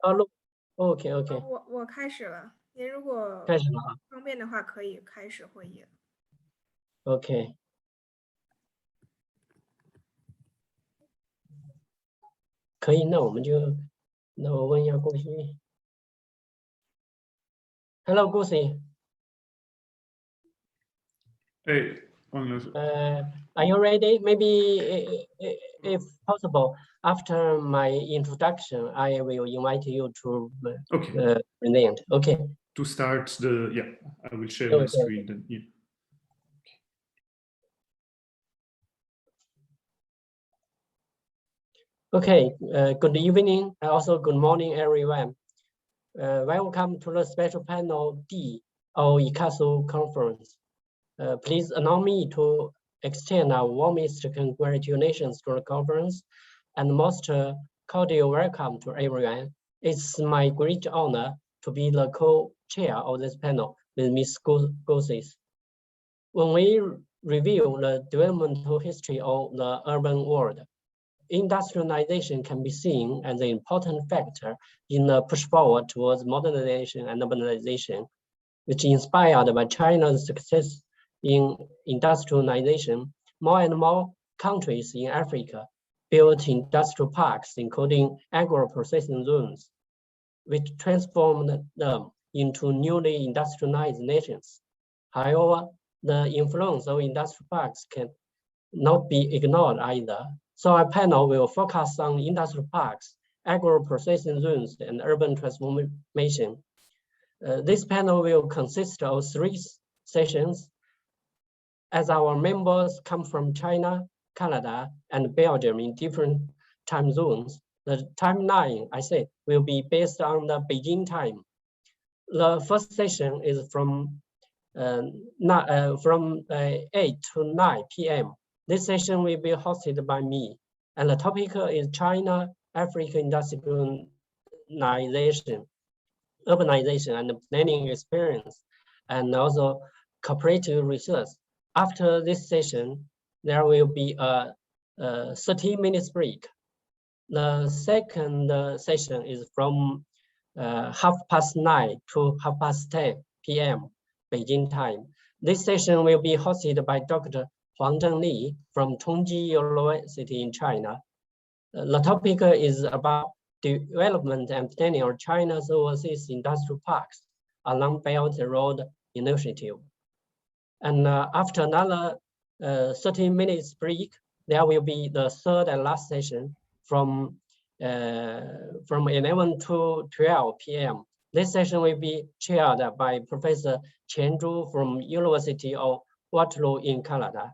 录 OK OK。我开始了，您如果开始了啊。方便的话，可以开始会议。OK。可以，那我问一下顾旭。Hello， 顾旭。Wang 老师。Are you ready? Maybe if possible, after my introduction, I will invite you to present. Okay. To start I will share my screen then. Yeah. Okay. Good evening and also good morning, everyone. Welcome to the special panel D of ICCCASU conference. Please allow me to extend our warmest congratulations to the conference and most cordial welcome to everyone. It's my great honor to be the co-chair of this panel with Ms. Gosses. When we review the developmental history of the urban world, industrialization can be seen as an important factor in the push forward towards modernization and urbanization, which inspired by China's success in industrialization. More and more countries in Africa built industrial parks, including agro-processing zones, which transformed them into newly industrialized nations. However, the influence of industrial parks can not be ignored either. So our panel will focus on industrial parks, agro-processing zones, and urban transformation. This panel will consist of 3 sessions. As our members come from China, Canada, and Belgium in different time zones, the timeline, I said, will be based on the Beijing time. The first session is from 8 to 9 p.m. This session will be hosted by me, and the topic is China, Africa industrialization, urbanization, and planning experience, and also cooperative research. After this session, there will be a 30-minute break. The second session is from 9:30 to 10:30 p.m. Beijing time. This session will be hosted by Dr. Zhengli from Tongji University in China. The topic is about development and planning of China's overseas industrial parks along Belt and Road Initiative. And after another 30 minutes break, there will be the third and last session from 11 to 12 p.m. This session will be chaired by Professor Qian from University of Waterloo in Canada.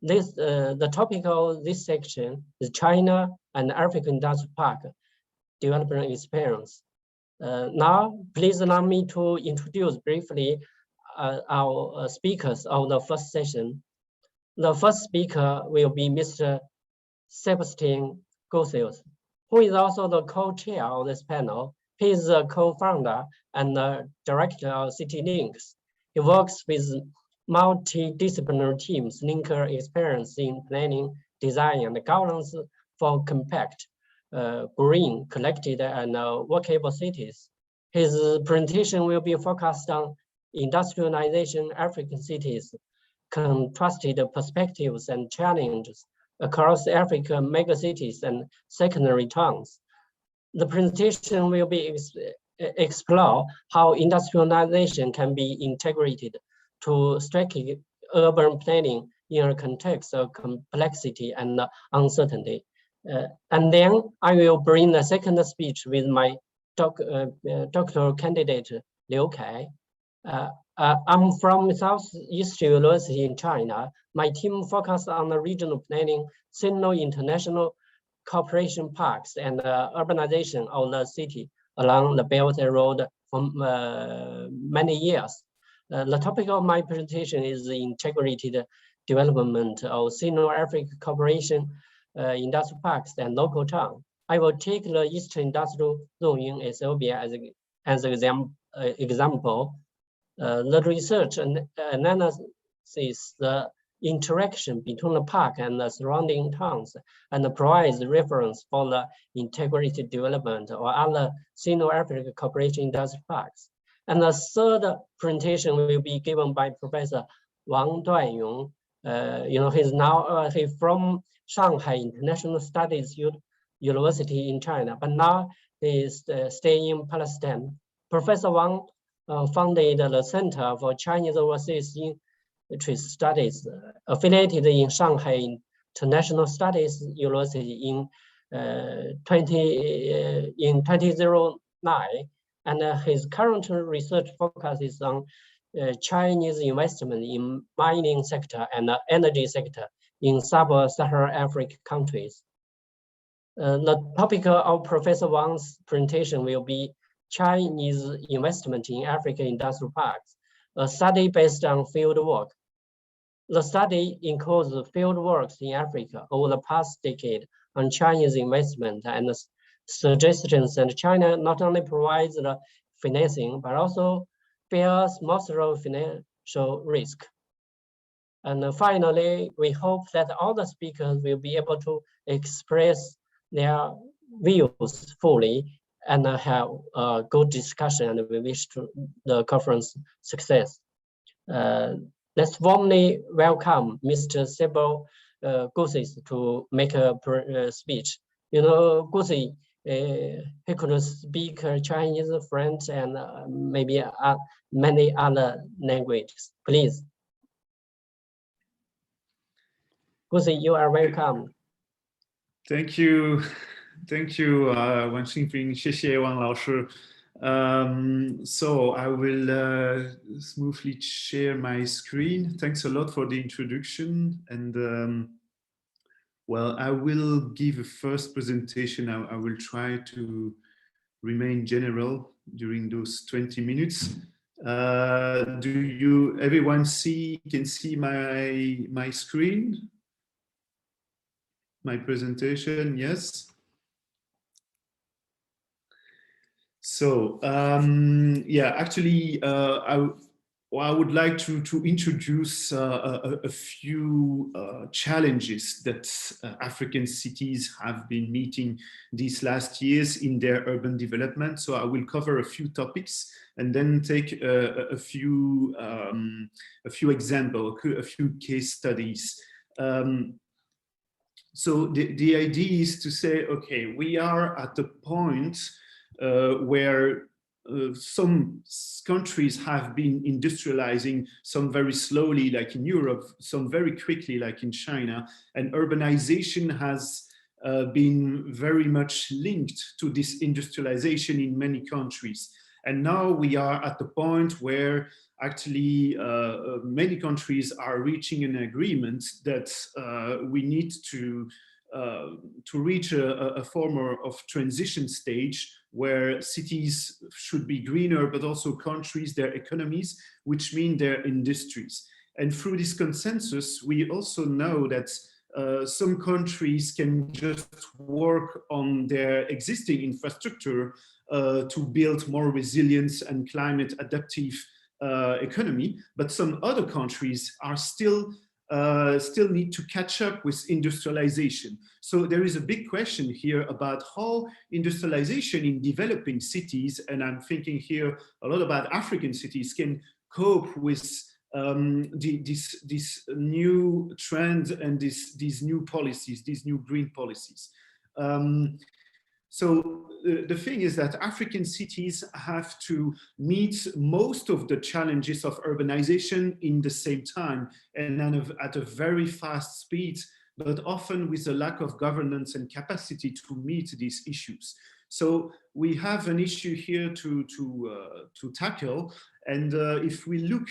The topic of this section is China and African Industrial Park Development Experience. Now, please allow me to introduce briefly our speakers of the first session. The first speaker will be Mr. Sebastian Gosses, who is also the co-chair of this panel. He is a co-founder and the director of CityLinks. He works with multidisciplinary teams, linker experience in planning, design, and governance for compact, green, collected, and workable cities. His presentation will be focused on industrialization African cities, contrasted perspectives and challenges across African megacities and secondary towns. The presentation will be explore how industrialization can be integrated to strategic urban planning in a context of complexity and uncertainty. And then I will bring the second speech with my doctoral candidate, Liu Kai. I'm from Southeast University in China. My team focuses on the regional planning, sino-international cooperation parks, and urbanization of the city along the Belt and Road for many years. The topic of my presentation is the integrated development of Sino-African cooperation, industrial parks, and local town. I will take the Eastern Industrial Zone in Ethiopia as an example. The research and analysis, the interaction between the park and the surrounding towns and provides reference for the integrated development or other Sino-African cooperation industry parks. And the third presentation will be given by Professor Wang Duanyong. He's from Shanghai International Studies University in China, but now he is staying in Palestine. Professor Wang founded the Center for Chinese Overseas Interest Studies, affiliated in Shanghai International Studies University in 2009, and his current research focuses on Chinese investment in mining sector and energy sector in sub-Saharan African countries. The topic of Professor Wang's presentation will be Chinese investment in African industrial parks, a study based on field work. The study includes field works in Africa over the past decade on Chinese investment and suggestions, and China not only provides the financing, but also bears most of financial risk. And finally, we hope that all the speakers will be able to express their views fully and have a good discussion, and we wish the conference success. Let's warmly welcome Mr. Sebo Gusi to make a speech. You know, Gusi, he could speak Chinese, French, and maybe many other languages. Please. Gusi, you are welcome. Thank you. Thank you, Wang Xingping. 谢谢 Wang 老师. So I will smoothly share my screen. Thanks a lot for the introduction. And well, I will give a first presentation. I will try to remain general during those 20 minutes. Do everyone can see my screen? My presentation, yes. So yeah, actually, I would like to introduce a few challenges that African cities have been meeting these last years in their urban development. So I will cover a few topics and then take a few examples, a few case studies. So the idea is to say, okay, we are at the point where some countries have been industrializing, some very slowly, like in Europe, some very quickly, like in China, and urbanization has been very much linked to this industrialization in many countries. And now we are at the point where actually many countries are reaching an agreement that we need to reach a form of transition stage where cities should be greener, but also countries, their economies, which mean their industries. And through this consensus, we also know that some countries can just work on their existing infrastructure to build more resilience and climate adaptive economy, but some other countries are still need to catch up with industrialization. So there is a big question here about how industrialization in developing cities, and I'm thinking here a lot about African cities, can cope with this new trend and these new policies, these new green policies. So the thing is that African cities have to meet most of the challenges of urbanization in the same time and at a very fast speed, but often with a lack of governance and capacity to meet these issues. So we have an issue here to tackle. And if we look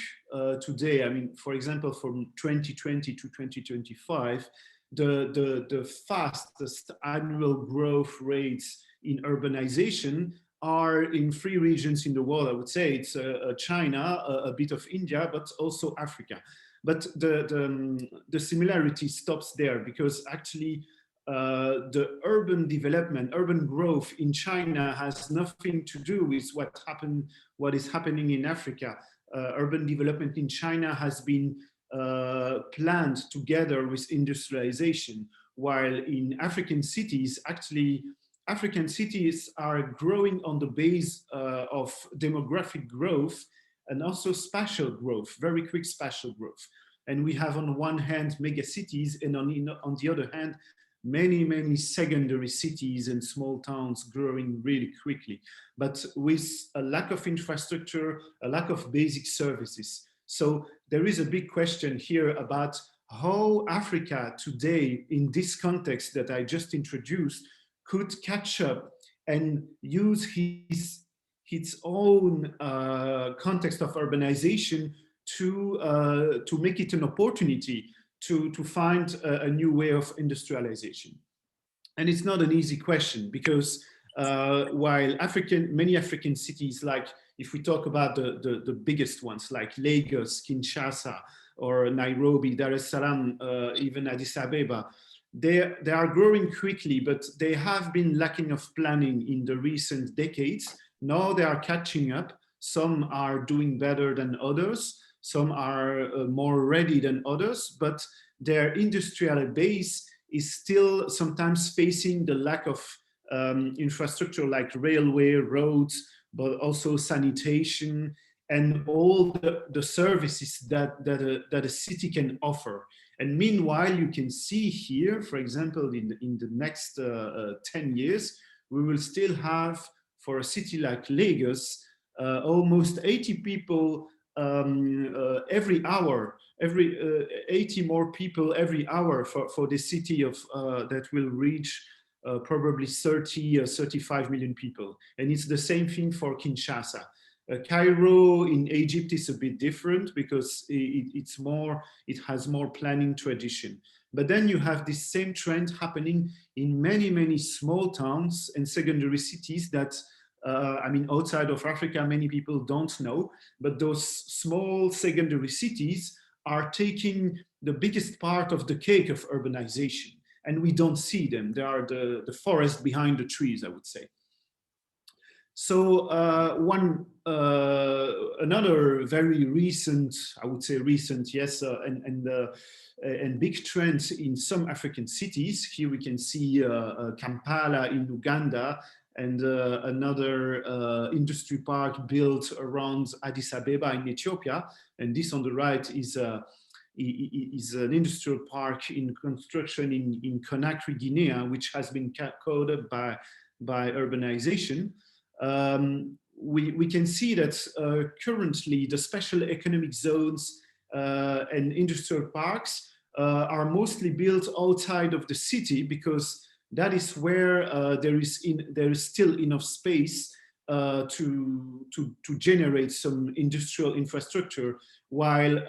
today, I mean, for example, from 2020 to 2025, the fastest annual growth rates in urbanization are in 3 regions in the world. I would say it's China, a bit of India, but also Africa. But the similarity stops there, because actually the urban development, urban growth in China has nothing to do with what is happening in Africa. Urban development in China has been planned together with industrialization, while in African cities, actually, African cities are growing on the base of demographic growth and also spatial growth, very quick spatial growth. And we have on one hand mega cities, and on the other hand, many secondary cities and small towns growing really quickly, but with a lack of infrastructure, a lack of basic services. So there is a big question here about how Africa today, in this context that I just introduced, could catch up and use its own context of urbanization to make it an opportunity to find a new way of industrialization. And it's not an easy question, because while many African cities, like if we talk about the biggest ones like Lagos, Kinshasa, or Nairobi, Dar es Salaam, even Addis Ababa, they are growing quickly, but they have been lacking of planning in the recent decades. Now they are catching up. Some are doing better than others. Some are more ready than others, but their industrial base is still sometimes facing the lack of infrastructure like railway, roads, but also sanitation and all the services that a city can offer. And meanwhile, you can see here, for example, in the next 10 years, we will still have, for a city like Lagos, almost 80 people every hour, 80 more people every hour for the city of that will reach probably 30 or 35 million people. And it's the same thing for Kinshasa. Cairo in Egypt is a bit different because it has more planning tradition. But then you have this same trend happening in many small towns and secondary cities that I mean, outside of Africa, many people don't know, but those small secondary cities are taking the biggest part of the cake of urbanization, and we don't see them. They are the forest behind the trees, I would say. So another very recent, I would say recent, yes, and big trend in some African cities. Here we can see Kampala in Uganda, and another industry park built around Addis Ababa in Ethiopia. And this on the right is an industrial park in construction in Conakry, Guinea, which has been caught up by urbanization. We can see that currently the special economic zones and industrial parks are mostly built outside of the city, because that is where there is still enough space to generate some industrial infrastructure, while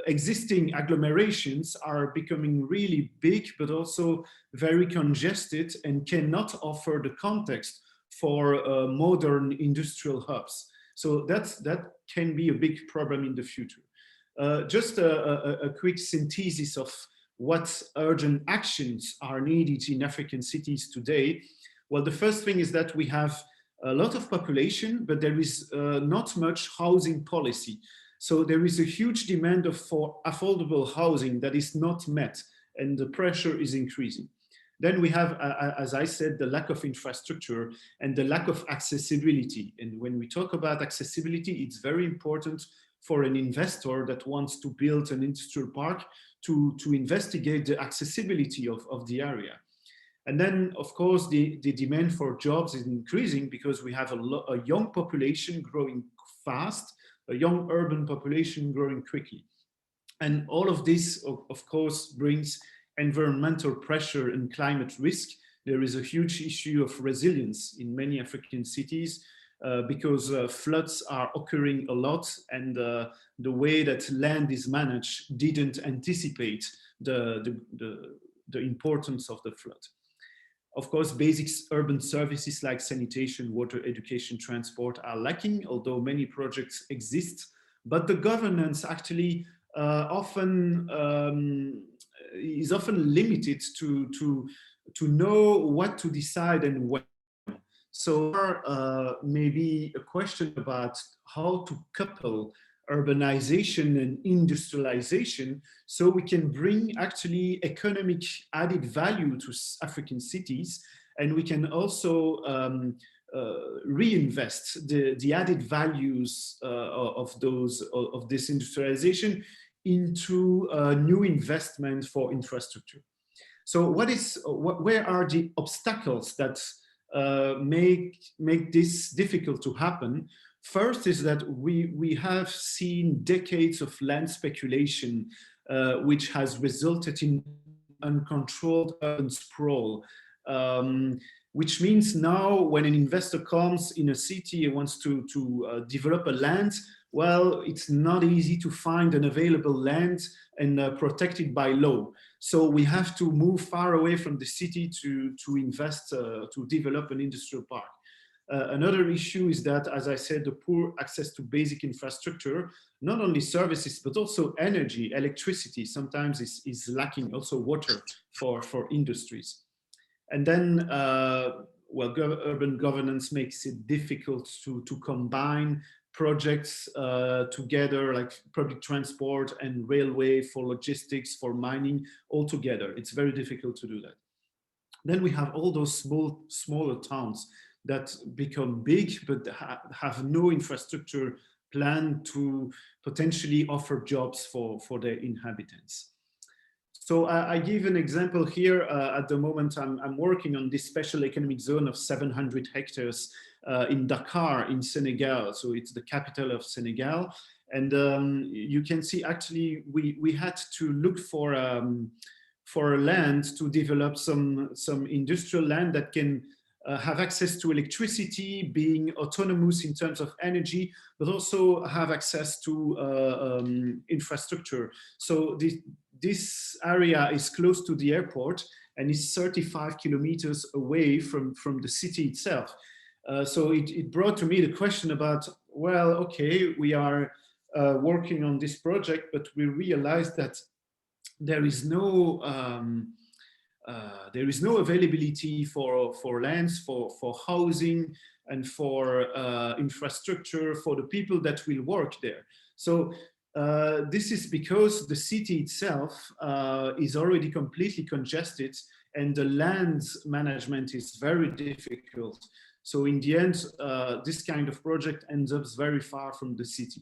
existing agglomerations are becoming really big, but also very congested and cannot offer the context for modern industrial hubs. So that can be a big problem in the future. Just a quick synthesis of what urgent actions are needed in African cities today. Well, the first thing is that we have a lot of population, but there is not much housing policy. So there is a huge demand for affordable housing that is not met, and the pressure is increasing. Then we have, as I said, the lack of infrastructure and the lack of accessibility. And when we talk about accessibility, it's very important for an investor that wants to build an industrial park to investigate the accessibility of the area. And then, of course, the demand for jobs is increasing because we have a young population growing fast, a young urban population growing quickly. And all of this, of course, brings environmental pressure and climate risk. There is a huge issue of resilience in many African cities because floods are occurring a lot, and the way that land is managed didn't anticipate the importance of the flood. Of course, basic urban services like sanitation, water, education, transport are lacking, although many projects exist, but the governance actually is often limited to know what to decide and when. So maybe a question about how to couple urbanization and industrialization, so we can bring actually economic added value to African cities, and we can also reinvest the added values of this industrialization into new investment for infrastructure. So where are the obstacles that make this difficult to happen? First is that we have seen decades of land speculation, which has resulted in uncontrolled urban sprawl, which means now when an investor comes in a city and wants to develop a land, well, it's not easy to find an available land and protected by law. So we have to move far away from the city to invest, to develop an industrial park. Another issue is that, as I said, the poor access to basic infrastructure, not only services, but also energy, electricity, sometimes is lacking, also water for industries. And then, well, urban governance makes it difficult to combine projects together, like public transport and railway for logistics, for mining, all together. It's very difficult to do that. Then we have all those smaller towns that become big, but have no infrastructure plan to potentially offer jobs for their inhabitants. So I give an example here. At the moment, I'm working on this special economic zone of 700 hectares in Dakar, in Senegal. So it's the capital of Senegal. And you can see actually we had to look for land to develop some industrial land that can have access to electricity, being autonomous in terms of energy, but also have access to infrastructure. So this area is close to the airport and is 35 kilometers away from the city itself. So it brought to me the question about, well, okay, we are working on this project, but we realized that there is no availability for lands, for housing, and for infrastructure for the people that will work there. So this is because the city itself is already completely congested and the land management is very difficult. So in the end, this kind of project ends up very far from the city.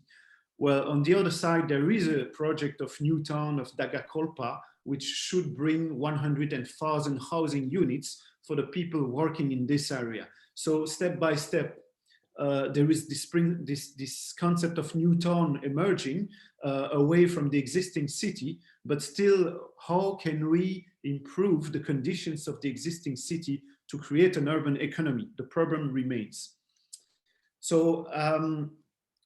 Well, on the other side, there is a project of new town of Dagakolpa, which should bring 100,000 housing units for the people working in this area. So step by step, there is this concept of new town emerging away from the existing city, but still, how can we improve the conditions of the existing city to create an urban economy? The problem remains. So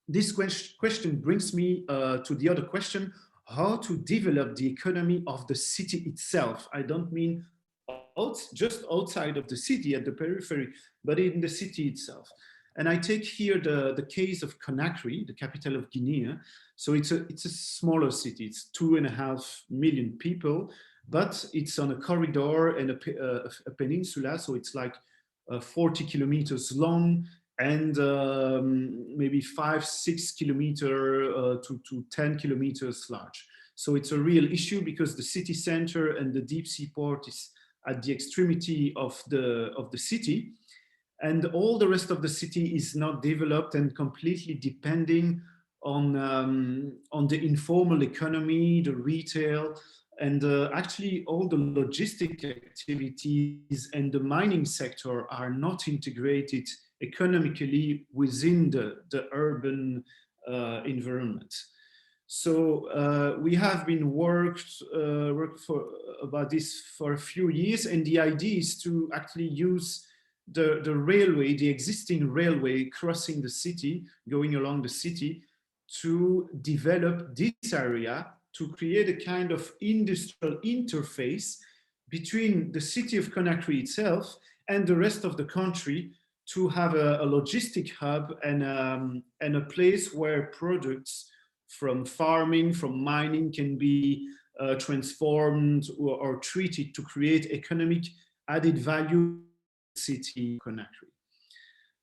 this question brings me to the other question: how to develop the economy of the city itself. I don't mean just outside of the city at the periphery, but in the city itself. And I take here the case of Conakry, the capital of Guinea. So it's a smaller city. It's 2.5 million people, but it's on a corridor and a peninsula. So it's like 40 kilometers long and maybe 5-6 kilometers to 10 kilometers large. So it's a real issue because the city center and the deep sea port is at the extremity of the city, and all the rest of the city is not developed and completely depending on the informal economy, the retail, and actually all the logistic activities and the mining sector are not integrated economically within the urban environment. So we have been worked about this for a few years, and the idea is to actually use the railway, the existing railway crossing the city, going along the city, to develop this area, to create a kind of industrial interface between the city of Conakry itself and the rest of the country, to have a logistic hub and a place where products from farming, from mining can be transformed or treated to create economic added value city Conakry.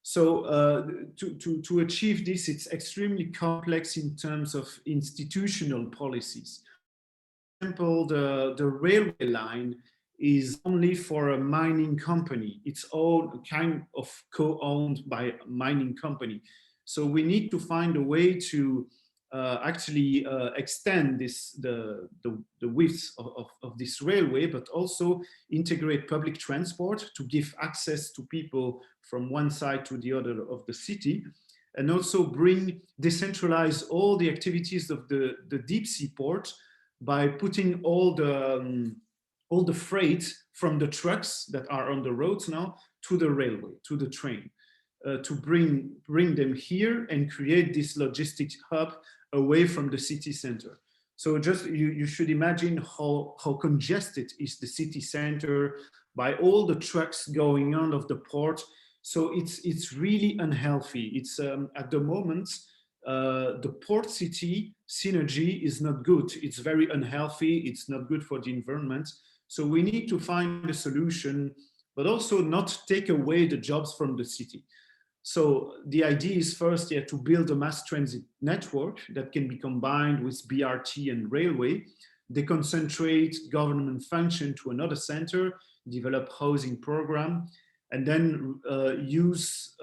So to achieve this, it's extremely complex in terms of institutional policies. For example, the railway line is only for a mining company. It's all kind of co-owned by a mining company. So we need to find a way to actually extend the width of this railway, but also integrate public transport to give access to people from one side to the other of the city, and also decentralize all the activities of the deep sea port by putting all the freight from the trucks that are on the roads now to the railway, to the train, to bring them here and create this logistics hub away from the city center. So just you should imagine how congested is the city center by all the trucks going out of the port. So it's really unhealthy. It's at the moment, the port city synergy is not good. It's very unhealthy. It's not good for the environment. So we need to find a solution, but also not take away the jobs from the city. So the idea is first to build a mass transit network that can be combined with BRT and railway. They concentrate government function to another center, develop housing program, and then use,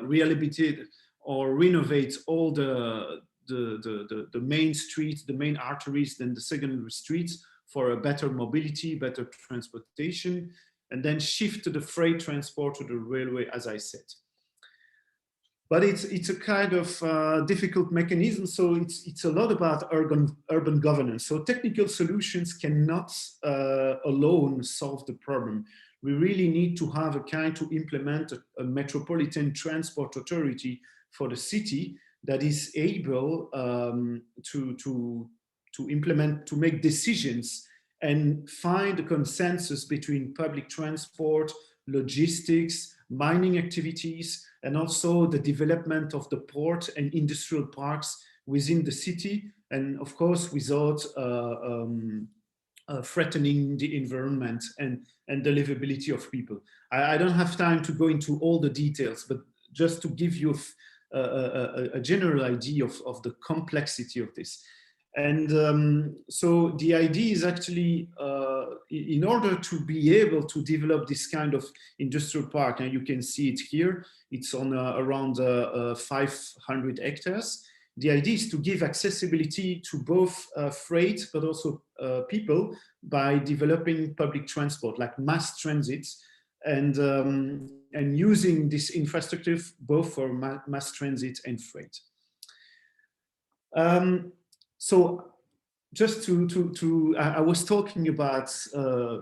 rehabilitate or renovate all the main streets, the main arteries, then the secondary streets for a better mobility, better transportation, and then shift the freight transport to the railway, as I said. But it's a kind of difficult mechanism, so it's a lot about urban governance. So technical solutions cannot alone solve the problem. We really need to have a kind to implement a metropolitan transport authority for the city that is able to implement, to make decisions and find a consensus between public transport, logistics, mining activities, and also the development of the port and industrial parks within the city, and of course without threatening the environment and the livability of people. I don't have time to go into all the details, but just to give you a general idea of the complexity of this. And so the idea is actually, in order to be able to develop this kind of industrial park, and you can see it here, it's on around 500 hectares. The idea is to give accessibility to both freight, but also people by developing public transport, like mass transit, and using this infrastructure both for mass transit and freight. So just I was talking about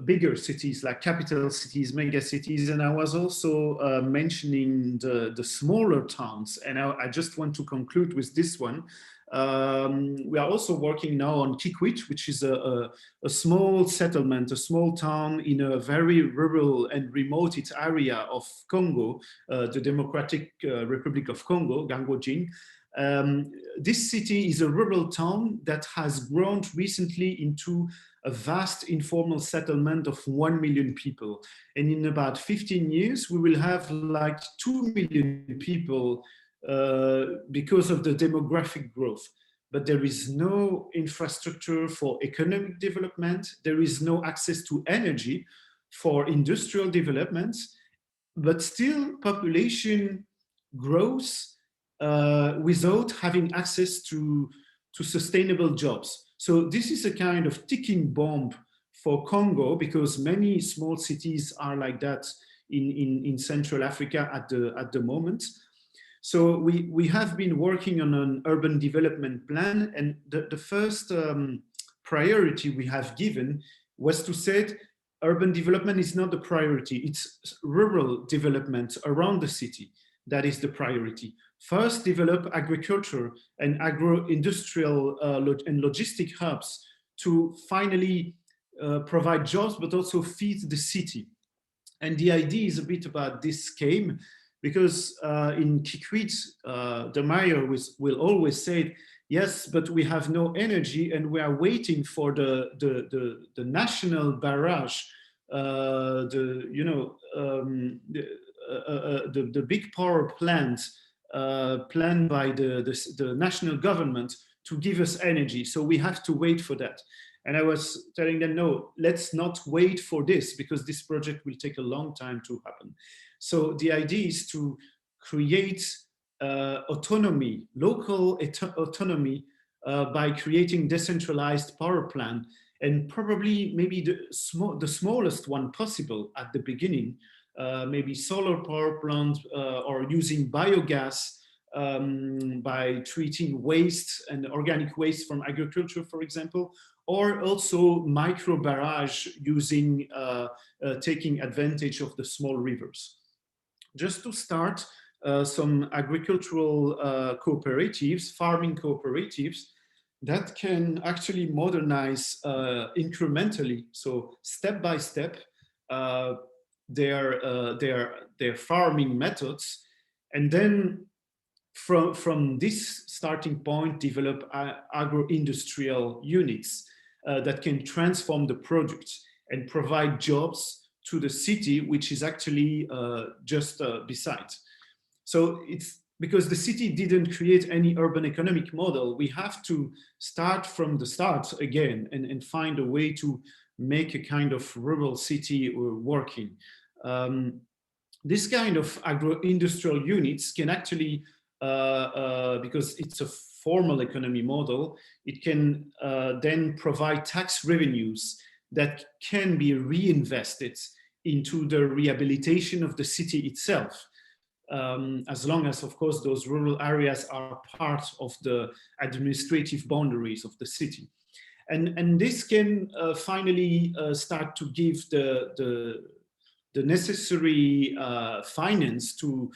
bigger cities like capital cities, mega cities, and I was also mentioning the smaller towns. And I just want to conclude with this one. We are also working now on Kikwit, which is a small settlement, a small town in a very rural and remote area of Congo, the Democratic Republic of Congo, Gangojin. This city is a rural town that has grown recently into a vast informal settlement of 1 million people. And in about 15 years, we will have like 2 million people because of the demographic growth. But there is no infrastructure for economic development. There is no access to energy for industrial development, but still population grows without having access to sustainable jobs. So this is a kind of ticking bomb for Congo, because many small cities are like that in Central Africa at the moment. So we have been working on an urban development plan, and the first priority we have given was to say urban development is not the priority, it's rural development around the city. That is the priority. First, develop agriculture and agro-industrial and logistic hubs to finally provide jobs, but also feed the city. And the idea is a bit about this scheme, because in Kikwit, the mayor will always say, yes, but we have no energy and we are waiting for the national barrage, the big power plant planned by the national government to give us energy. So we have to wait for that. And I was telling them, no, let's not wait for this, because this project will take a long time to happen. So the idea is to create autonomy, local autonomy, by creating decentralized power plant, and probably maybe the smallest one possible at the beginning, maybe solar power plant, or using biogas, by treating waste and organic waste from agriculture, for example, or also micro barrage using taking advantage of the small rivers. Just to start, some agricultural cooperatives, farming cooperatives, that can actually modernize incrementally, so step by step, their farming methods, and then from this starting point, develop agro-industrial units that can transform the products and provide jobs to the city, which is actually just beside. So it's because the city didn't create any urban economic model, we have to start from the start again and find a way to make a kind of rural city working. This kind of agro-industrial units can actually, because it's a formal economy model, it can then provide tax revenues that can be reinvested into the rehabilitation of the city itself. As long as, of course, those rural areas are part of the administrative boundaries of the city. And this can finally start to give the necessary finance to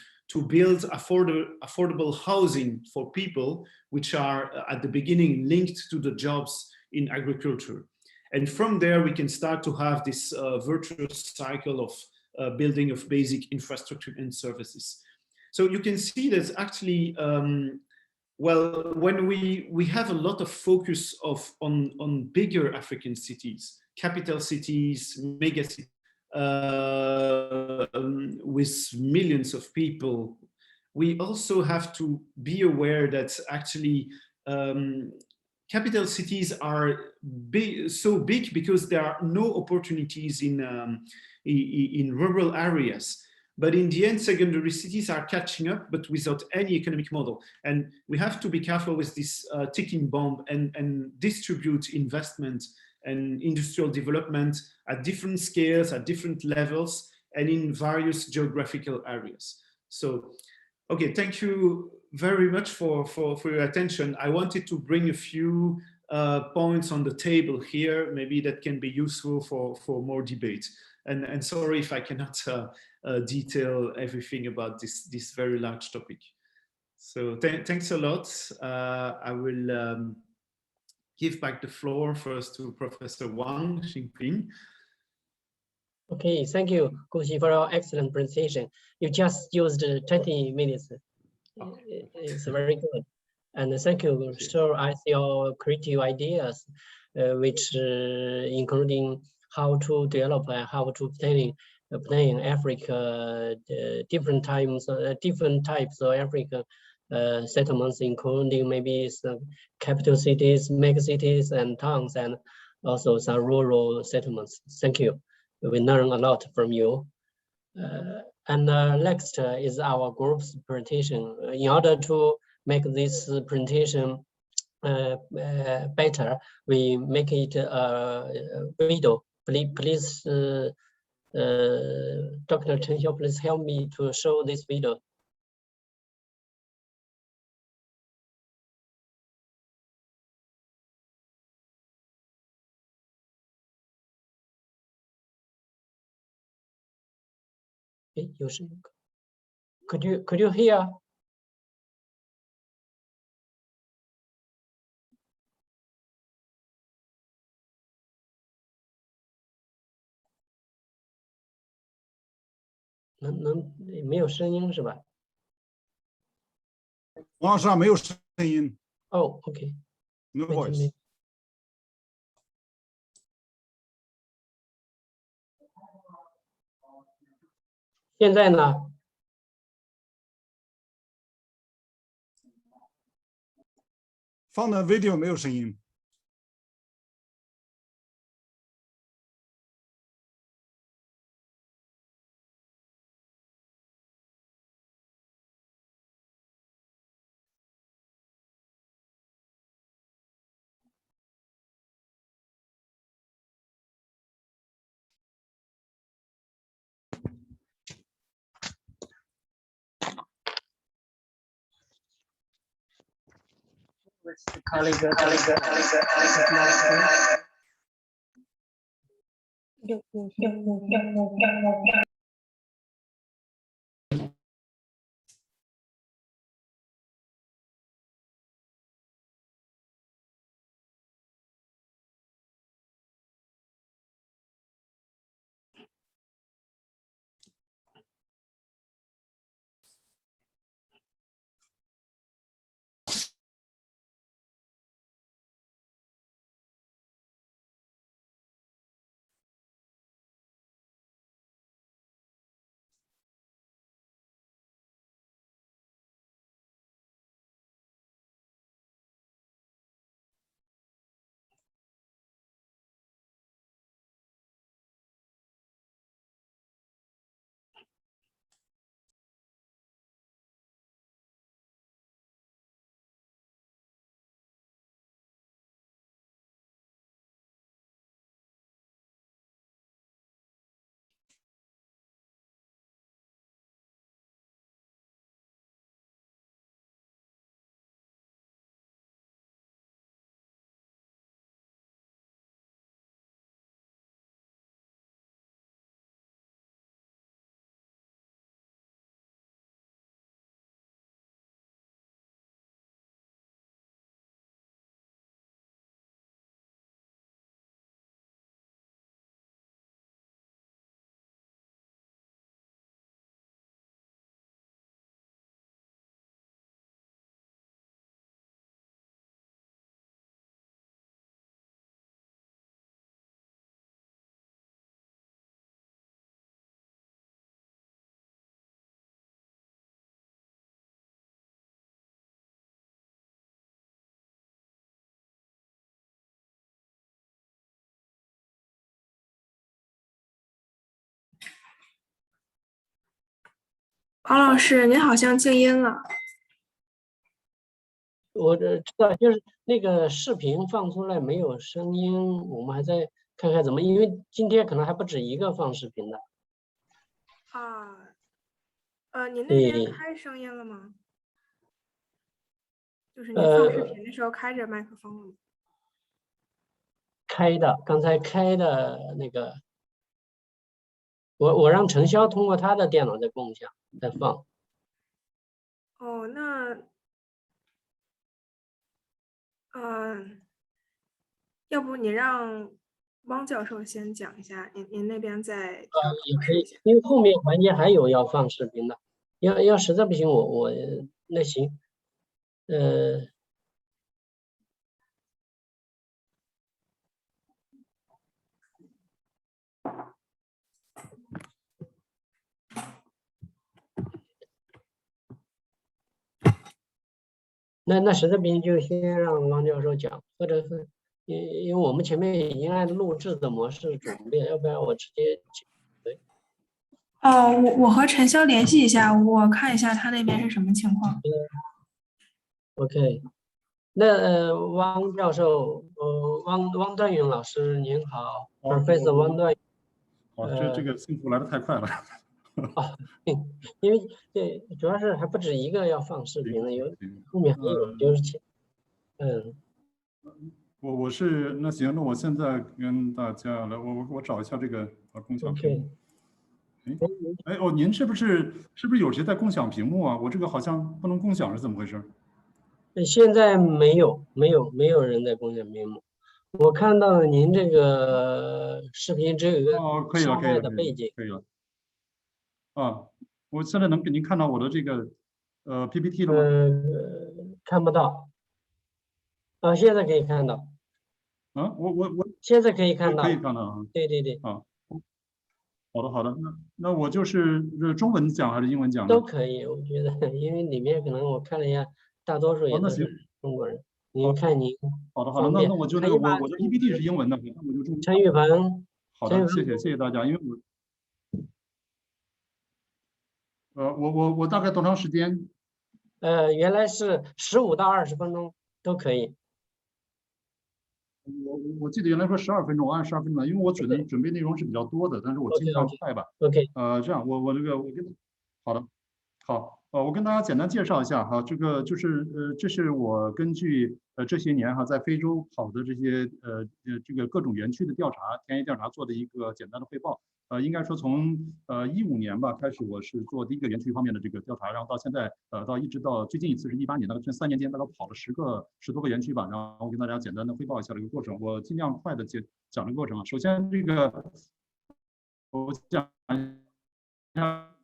build affordable housing for people, which are at the beginning linked to the jobs in agriculture. And from there, we can start to have this virtuous cycle of building of basic infrastructure and services. So you can see that actually, well, when we have a lot of focus on bigger African cities, capital cities, mega cities, with millions of people, we also have to be aware that actually capital cities are so big because there are no opportunities in rural areas. But in the end, secondary cities are catching up, but without any economic model. And we have to be careful with this ticking bomb and distribute investment and industrial development at different scales, at different levels, and in various geographical areas. So, okay, thank you very much for your attention. I wanted to bring a few points on the table here, maybe that can be useful for more debate. And sorry if I cannot detail everything about this very large topic. So thanks a lot. I will give back the floor first to Professor Wang Xingping. Okay, thank you, Guxi, for your excellent presentation. You just used 20 minutes. Okay. It's very good. And thank you. Sure, I see your creative ideas, which including how to develop and how to plan Africa, different types of African settlements, including maybe some capital cities, mega cities, and towns, and also some rural settlements. Thank you. We learn a lot from you. And next is our group's presentation. In order to make this presentation better, we make it a video. Please, Dr. Chen Xiao, please help me to show this video. Could you hear?没有声音是吧？网上没有声音。哦 ，OK。No voice。现在呢？放的 video 没有声音。王老师，您好像静音了。我知道，就是那个视频放出来没有声音，我们还在看看怎么，因为今天可能还不止一个放视频的。您那边开声音了吗？就是您放视频的时候开着麦克风了吗？开的，刚才开的那个，我让陈潇通过他的电脑在共享在放。哦，那，要不你让汪教授先讲一下，您那边再调也可以试一下。因为后面环节还有要放视频的，要实在不行我那行，那实在不行就先让汪教授讲，或者是因为我们前面已经按录制的模式准备，要不然我直接对。我和陈潇联系一下，我看一下他那边是什么情况。OK， 那汪教授，汪段勇老师您好 ，Professor 汪段勇。好，这个幸福来得太快了。因为对，主要是还不止一个要放视频的，后面还有就是我是那行，那我现在跟大家来，我找一下这个共享屏幕。哎哦，您是不是有谁在共享屏幕啊？我这个好像不能共享，是怎么回事？现在没有人在共享屏幕。我看到了您这个视频只有一个沙袋的背景。可以了。啊，我现在能给您看到我的这个PPT 了吗？看不到。现在可以看到。我现在可以看到。可以看到啊。对对对。好的，那我就是中文讲还是英文讲呢？都可以，我觉得，因为里面可能我看了一下，大多数也都是中国人。您看您好的，那我就那个我的 PPT 是英文的，那我就中文。陈玉鹏，好的，谢谢大家，因为我大概多长时间？原来是15到20分钟都可以。我记得原来说12分钟，我按12分钟，因为我准备内容是比较多的，但是我尽量快吧。OK。这样我跟好的，好，我跟大家简单介绍一下哈，这个就是这是我根据这些年哈在非洲跑的这些这个各种园区的调查，田野调查做的一个简单的汇报。应该说从15年吧开始，我是做第一个园区方面的这个调查，然后到现在一直到最近一次是18年，大概这3年间大概跑了10多个园区吧，然后我跟大家简单的汇报一下这个过程，我尽量快的讲这个过程。首先这个我讲一下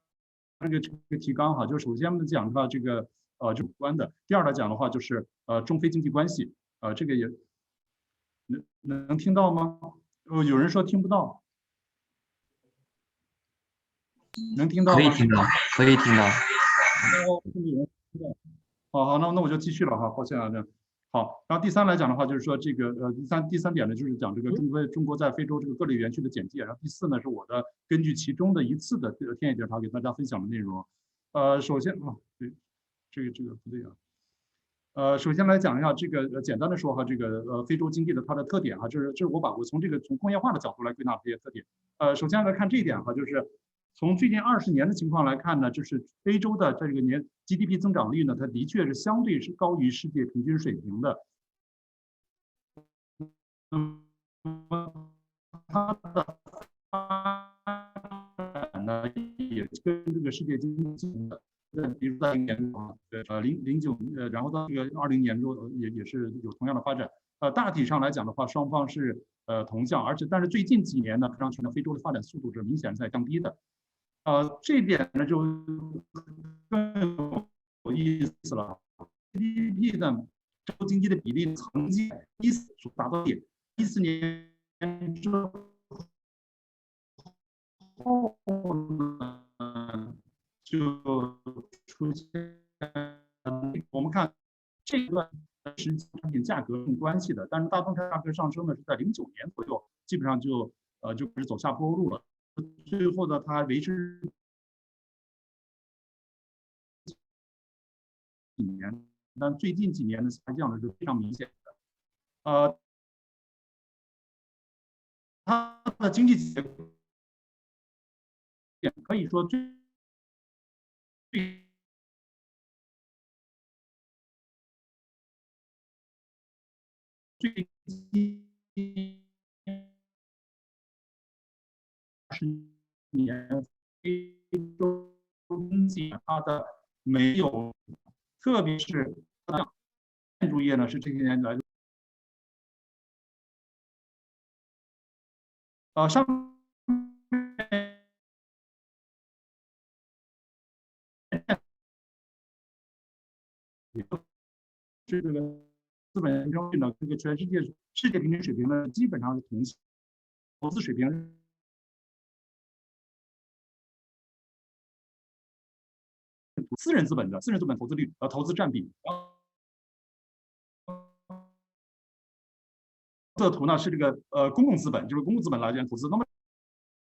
这个提纲哈，就是首先我们讲到这个主观的，第二来讲的话就是中非经济关系，这个也能听到吗？有人说听不到。能听到吗？可以听到。好，那我就继续了哈，抱歉啊，好。然后第三来讲的话，就是说这个第三点呢，就是讲这个中国在非洲这个各类园区的简介。然后第4呢，是我的根据其中的一次的田野调查给大家分享的内容。首先对，这个不对啊。首先来讲一下这个简单的说哈，这个非洲经济的它的特点哈，就是我从工业化的角度来归纳这些特点。首先来看这一点哈，就是从最近20年的情况来看呢，就是非洲的这个年 GDP 增长率呢，它的确是相对是高于世界平均水平的。它的发展呢也跟这个世界经济的，比如在09然后到这个20年中也是有同样的发展。大体上来讲的话，双方是同向，但是最近几年呢，看上去呢，非洲的发展速度是明显在降低的。这点呢就更有意思了。GDP 的洲经济的比例曾经14达到14年之后呢，就出现我们看这段是产品价格有关系的，但是大宗价格上升呢是在09年左右，基本上就开始走下坡路了。最后呢，它维持几年，但最近几年的下降呢是非常明显的。它的经济结构可以说最20年非洲经济它的没有，特别是建筑业呢是这些年来上面这个资本增长率呢，这个全世界世界平均水平呢基本上是同期，投资水平。私人资本投资率投资占比，这图呢是这个公共资本，就是公共资本来源投资。那么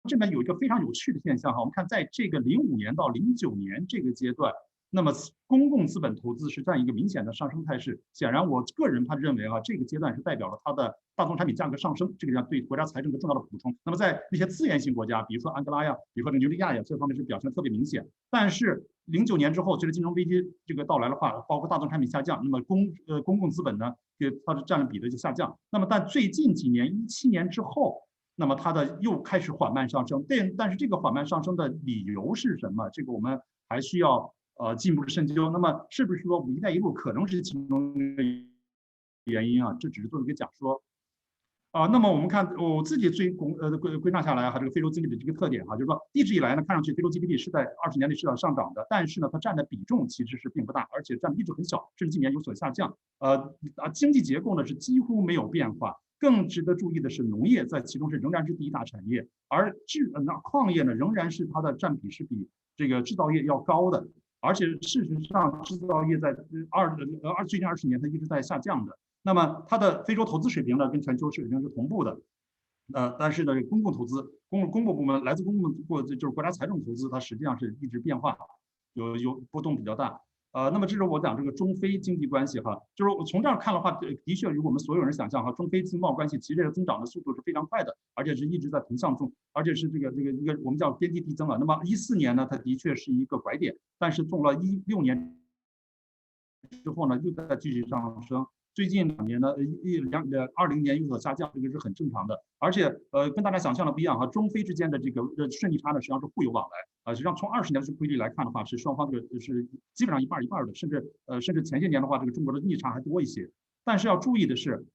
这边有一个非常有趣的现象哈，我们看在这个05年到09年这个阶段，那么公共资本投资是占一个明显的上升态势。显然，我个人认为这个阶段是代表了它的大宗产品价格上升，这个对国家财政的重要的补充。那么在那些资源型国家，比如说安哥拉呀，比如说纽利亚呀，这方面是表现得特别明显。但是09年之后，随着金融危机这个到来的话，包括大宗产品下降，那么公共资本呢，它的占比的就下降。那么但最近几年17年之后，那么它的又开始缓慢上升。但是这个缓慢上升的理由是什么？这个我们还需要进一步的深究。那么是不是说“一带一路”可能是其中的原因啊？这只是做一个假说。那么我们看我自己归纳下来这个非洲经济的这个特点就是说一直以来呢，看上去非洲 GDP 是在20年内是要上涨的，但是呢，它占的比重其实是并不大，而且占比一直很小，甚至今年有所下降。经济结构呢是几乎没有变化。更值得注意的是，农业在其中仍然是第一大产业，而矿业呢仍然是它的占比是比这个制造业要高的，而且事实上制造业在最近20年它一直在下降的。那么它的非洲投资水平呢，跟全球水平是同步的。但是呢，公共投资、公共部门来自公共就是国家财政投资，它实际上是一直变化，有波动比较大。那么这是我讲这个中非经济关系哈，就是我从这儿看的话，的确如我们所有人想象哈，中非经贸关系其实这个增长的速度是非常快的，而且是一直在同向中，而且是这个一个我们叫边际递增了。那么14年呢，它的确是一个拐点，但是从了16年之后呢，又在继续上升。最近2年呢，20年有所下降，这个是很正常的。而且跟大家想象的不一样哈，中非之间的这个顺利差呢，实际上是互有往来。实际上从20年的规律来看的话，是双方这个是基本上一半一半的，甚至前些年的话，这个中国的逆差还多一些。但是要注意的是，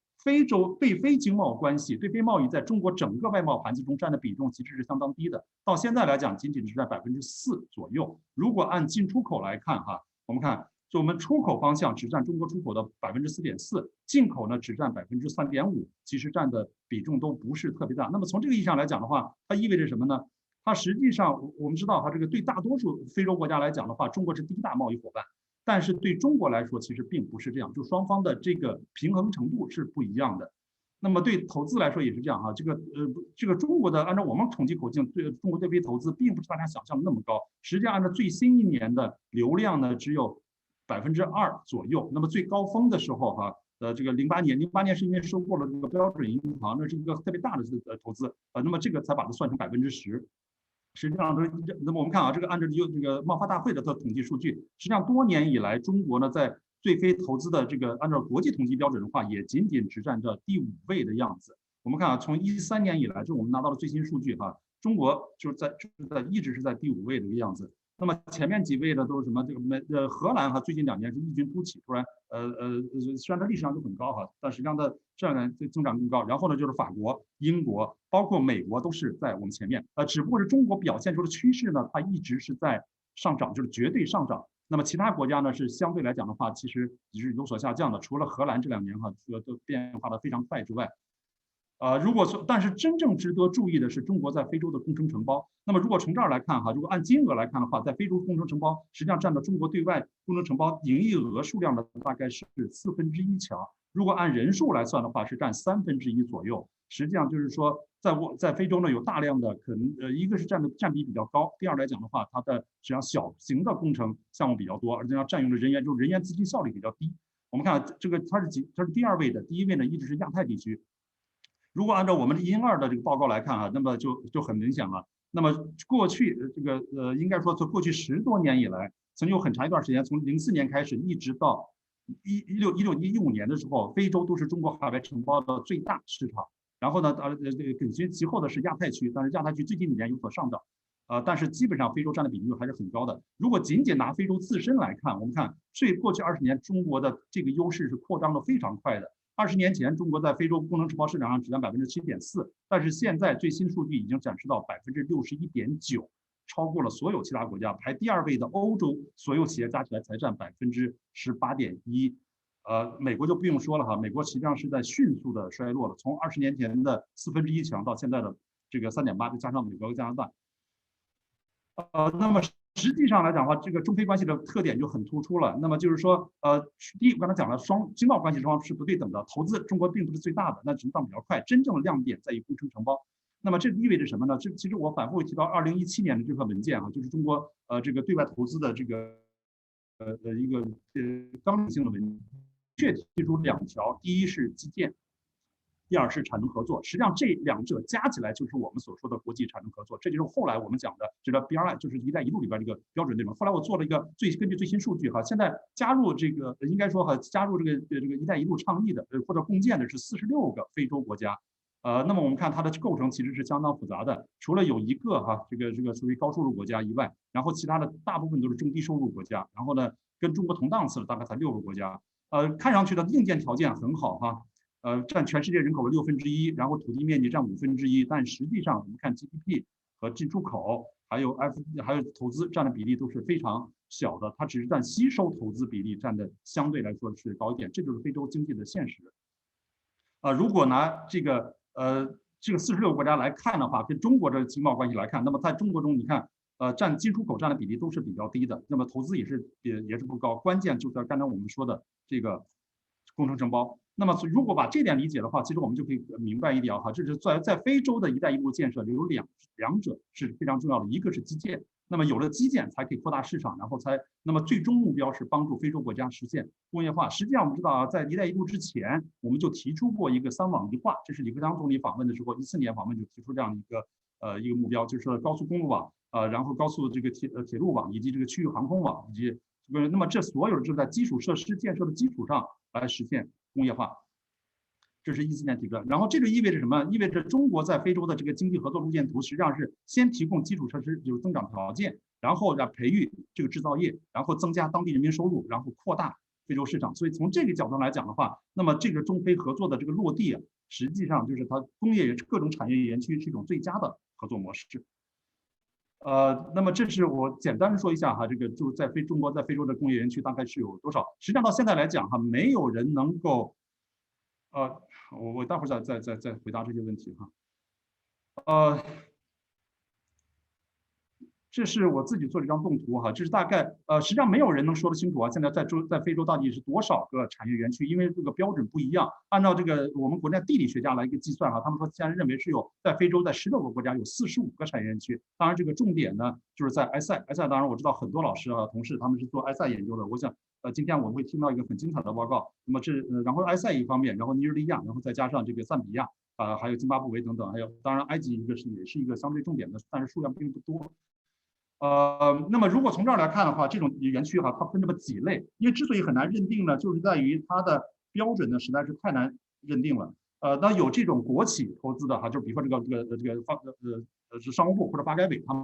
对非经贸关系、对非贸易在中国整个外贸盘子中占的比重其实是相当低的，到现在来讲仅仅是在4%左右。如果按进出口来看哈，我们看。就我们出口方向只占中国出口的4.4%，进口呢只占3.5%，其实占的比重都不是特别大。那么从这个意义上来讲的话，它意味着什么呢？它实际上我们知道哈，这个对大多数非洲国家来讲的话，中国是第一大贸易伙伴，但是对中国来说其实并不是这样，就双方的这个平衡程度是不一样的。那么对投资来说也是这样哈，这个中国的按照我们统计口径，对中国对非投资并不是大家想象的那么高，实际上按照最新一年的流量呢只有2%左右，那么最高峰的时候哈，这个08年是因为收购了这个标准银行，那是一个特别大的投资，那么这个才把它算成10%。实际上那么我们看啊，这个按照这个贸发大会的统计数据，实际上多年以来，中国呢在对非投资的这个按照国际统计标准的话，也仅仅只占着第5位的样子。我们看啊，从13年以来，就我们拿到了最新数据哈，中国一直是在第5位的一个样子。那么前面几位呢都是什么？这个荷兰哈，最近2年是异军突起，突然虽然它历史上就很高哈，但实际上的这2年增长更高。然后呢就是法国、英国，包括美国都是在我们前面。只不过是中国表现出的趋势呢，它一直是在上涨，就是绝对上涨。那么其他国家呢是相对来讲的话，其实也是有所下降的。除了荷兰这2年哈，都变化的非常快之外。但是真正值得注意的是中国在非洲的工程承包。那么如果从这儿来看哈，如果按金额来看的话，在非洲工程承包实际上占到中国对外工程承包营业额数量的大概是1/4强。如果按人数来算的话，是占1/3左右。实际上就是说，在非洲呢有大量的可能一个是占比比较高，第二来讲的话，它的实际上小型的工程项目比较多，而且要占用的人员就是人员资金效率比较低。我们看这个它是第2位的，第1位呢一直是亚太地区。如果按照我们102的这个报告来看啊，那么就很明显了。那么过去这个应该说从过去10多年以来，曾经有很长一段时间，从04年开始一直到15年的时候，非洲都是中国海外承包的最大市场。然后呢，紧随其后的是亚太区，但是亚太区最近几年有所上涨，但是基本上非洲占的比例还是很高的。如果仅仅拿非洲自身来看，我们看过去20年中国的这个优势是扩张的非常快的。20年前，中国在非洲工程承包市场上只占7.4%，但是现在最新数据已经展示到61.9%，超过了所有其他国家。排第2位的欧洲，所有企业加起来才占18.1%。美国就不用说了哈，美国实际上是在迅速的衰落了，从20年前的1/4强到现在的这个3.8%，就加上美国和加拿大。那么实际上来讲的话，这个中非关系的特点就很突出了。那么就是说，第一，我刚才讲了，经贸关系双方是不对等的，投资中国并不是最大的，那增长比较快。真正的亮点在于工程承包。那么这意味着什么呢？其实我反复提到2017年的这份文件啊，就是中国这个对外投资的这个一个纲领性的文件，确提出2条，第一是基建。第2是产能合作，实际上这2者加起来就是我们所说的国际产能合作，这就是后来我们讲的这个 BRI， 就是“一带一路”里边这个标准内容。后来我做了一个根据最新数据哈，现在加入这个应该说哈，加入这个“一带一路”倡议的或者共建的是46个非洲国家。那么我们看它的构成其实是相当复杂的，除了有1个哈这个属于高收入国家以外，然后其他的大部分都是中低收入国家，然后呢跟中国同档次的大概才6个国家。看上去的硬件条件很好哈。占全世界人口的1/6，然后土地面积占1/5，但实际上我们看 GDP 和进出口，还有投资占的比例都是非常小的，它只是占吸收投资比例占的相对来说是高一点，这就是非洲经济的现实。如果拿这个46个国家来看的话，跟中国的经贸关系来看，那么在中国中你看，占进出口占的比例都是比较低的，那么投资也是不高，关键就是刚才我们说的这个工程承包。那么如果把这点理解的话，其实我们就可以明白一点哈，这是在非洲的一带一路建设有两者是非常重要的，一个是基建。那么有了基建才可以扩大市场，然后那么最终目标是帮助非洲国家实现工业化。实际上我们知道啊，在一带一路之前，我们就提出过一个3网1化，这是李克强总理访问的时候，14年访问就提出这样一个目标，就是高速公路网，然后高速这个铁路网以及这个区域航空网，以及那么这所有的是在基础设施建设的基础上来实现工业化。这是14年提出的，然后这就意味着什么？意味着中国在非洲的这个经济合作路线图，实际上是先提供基础设施有增长条件，然后培育这个制造业，然后增加当地人民收入，然后扩大非洲市场。所以从这个角度来讲的话，那么这个中非合作的这个落地啊，实际上就是它工业各种产业园区是一种最佳的合作模式。那么这是我简单的说一下哈，这个就中国在非洲的工业园区大概是有多少？实际上到现在来讲哈，没有人能够我待会儿再回答这些问题哈。这是我自己做的一张动图哈，这是大概实际上没有人能说得清楚啊，现在在非洲到底是多少个产业园区，因为这个标准不一样。按照这个我们国内地理学家来一个计算哈，他们说现在认为是在非洲在16个国家有45个产业园区。当然这个重点呢就是在埃塞，当然我知道很多老师啊同事他们是做埃塞研究的，我想今天我们会听到一个很精彩的报告。那么然后埃塞一方面，然后尼日利亚，然后再加上这个赞比亚还有津巴布韦等等，还有当然埃及也是一个相对重点的，但是数量并不多。那么如果从这儿来看的话，这种园区哈，它分这么几类，因为之所以很难认定呢，就是在于它的标准呢实在是太难认定了。那有这种国企投资的哈，就比如说是商务部或者发改委他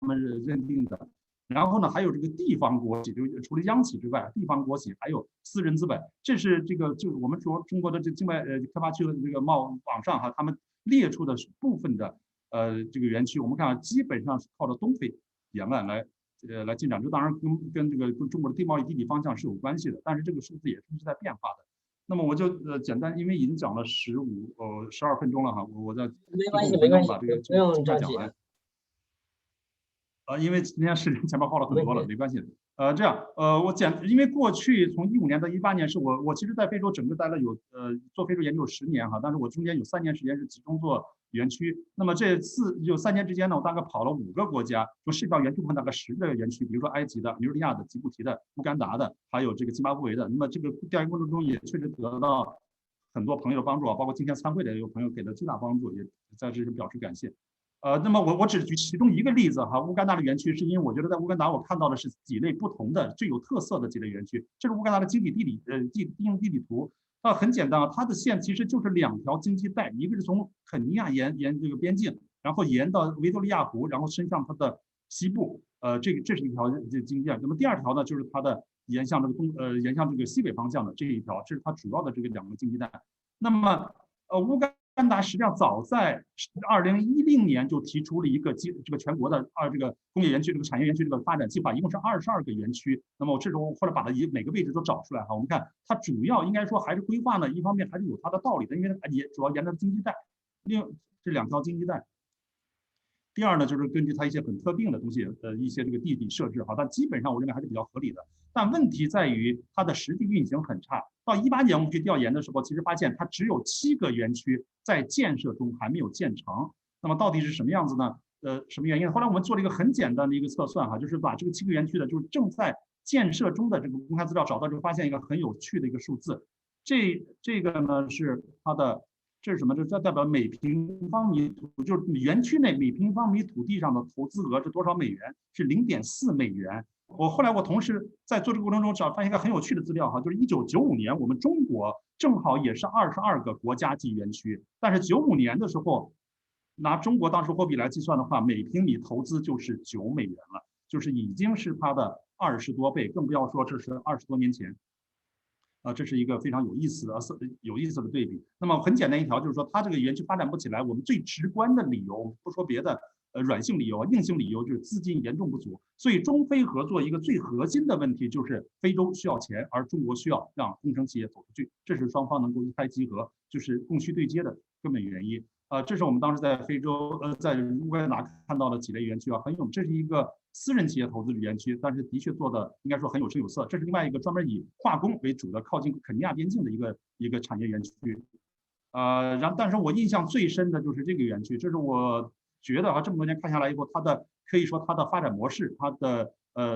们认定的。然后呢，还有这个地方国企，就是除了央企之外，地方国企还有私人资本，这是就是我们说中国的境外开发区的这个网上哈，他们列出的部分的这个园区，我们看基本上是靠着东非沿岸来进展，这当然跟中国的地贸易地理方向是有关系的，但是这个数字也是在变化的。那么我就简单，因为已经讲了12分钟了哈，我在没关系，把这个不用着急。讲完。因为今天时间前面耗了很多了，没关系。这样，因为过去从15年到18年是我其实在非洲整个待了做非洲研究10年哈，但是我中间有3年时间是集中做园区。那么这3年之间呢，我大概跑了5个国家，就涉及到园区部分大概10个园区，比如说埃及的、尼日利亚的、吉布提的、乌干达的，还有这个津巴布韦的。那么这个调研过程中也确实得到很多朋友的帮助啊，包括今天参会的有朋友给的巨大帮助，也在这里表示感谢。那么我只举其中一个例子哈，乌干达的园区是因为我觉得在乌干达我看到的是几类不同的最有特色的几类园区。这是乌干达的经济地理图，很简单啊，它的线其实就是2条经济带，一个是从肯尼亚沿这个边境，然后沿到维多利亚湖，然后伸向它的西部，这是一条经济带。那么第2条呢，就是它的沿向这个西北方向的这一条，这是它主要的这个2个经济带。那么乌干达实际上早在2010年就提出了一个这个全国的这个工业园区这个产业园区这个发展计划，一共是22个园区。那么我这时候或者把它每个位置都找出来哈，我们看它主要应该说还是规划呢，一方面还是有它的道理的，因为也主要沿着经济带，这2条经济带。第2呢，就是根据它一些很特定的东西，一些这个地理设置哈，但基本上我认为还是比较合理的。但问题在于它的实际运行很差。到18年我们去调研的时候，其实发现它只有7个园区在建设中还没有建成。那么到底是什么样子呢？什么原因？后来我们做了一个很简单的一个测算哈，就是把这个7个园区的就是正在建设中的这个公开资料找到，就发现一个很有趣的一个数字。这个呢是它的。这是什么？这代表每平方米就是园区内每平方米土地上的投资额是多少美元？是0.4美元。后来我同时在做这个过程中发现一个很有趣的资料哈，就是1995年我们中国正好也是22个国家级园区，但是95年的时候，拿中国当时货币来计算的话，每平米投资就是9美元了，就是已经是它的20多倍，更不要说这是20多年前。这是一个非常有意思的对比。那么很简单一条，就是说它这个园区发展不起来，我们最直观的理由，不说别的，软性理由、硬性理由就是资金严重不足。所以中非合作一个最核心的问题就是非洲需要钱，而中国需要让工程企业走出去，这是双方能够一拍即合，就是供需对接的根本原因。这是我们当时在非洲在乌干达看到的几类园区啊，这是一个私人企业投资的园区，但是的确做的应该说很有声有色。这是另外一个专门以化工为主的靠近肯尼亚边境的一个产业园区。但是我印象最深的就是这个园区，这是我觉得这么多年看下来以后，可以说它的发展模式，它的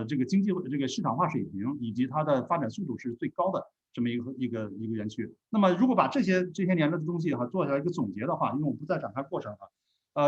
这个这个市场化水平以及它的发展速度是最高的这么一个园区。那么如果把这些年的东西做下来一个总结的话，因为我不再展开过程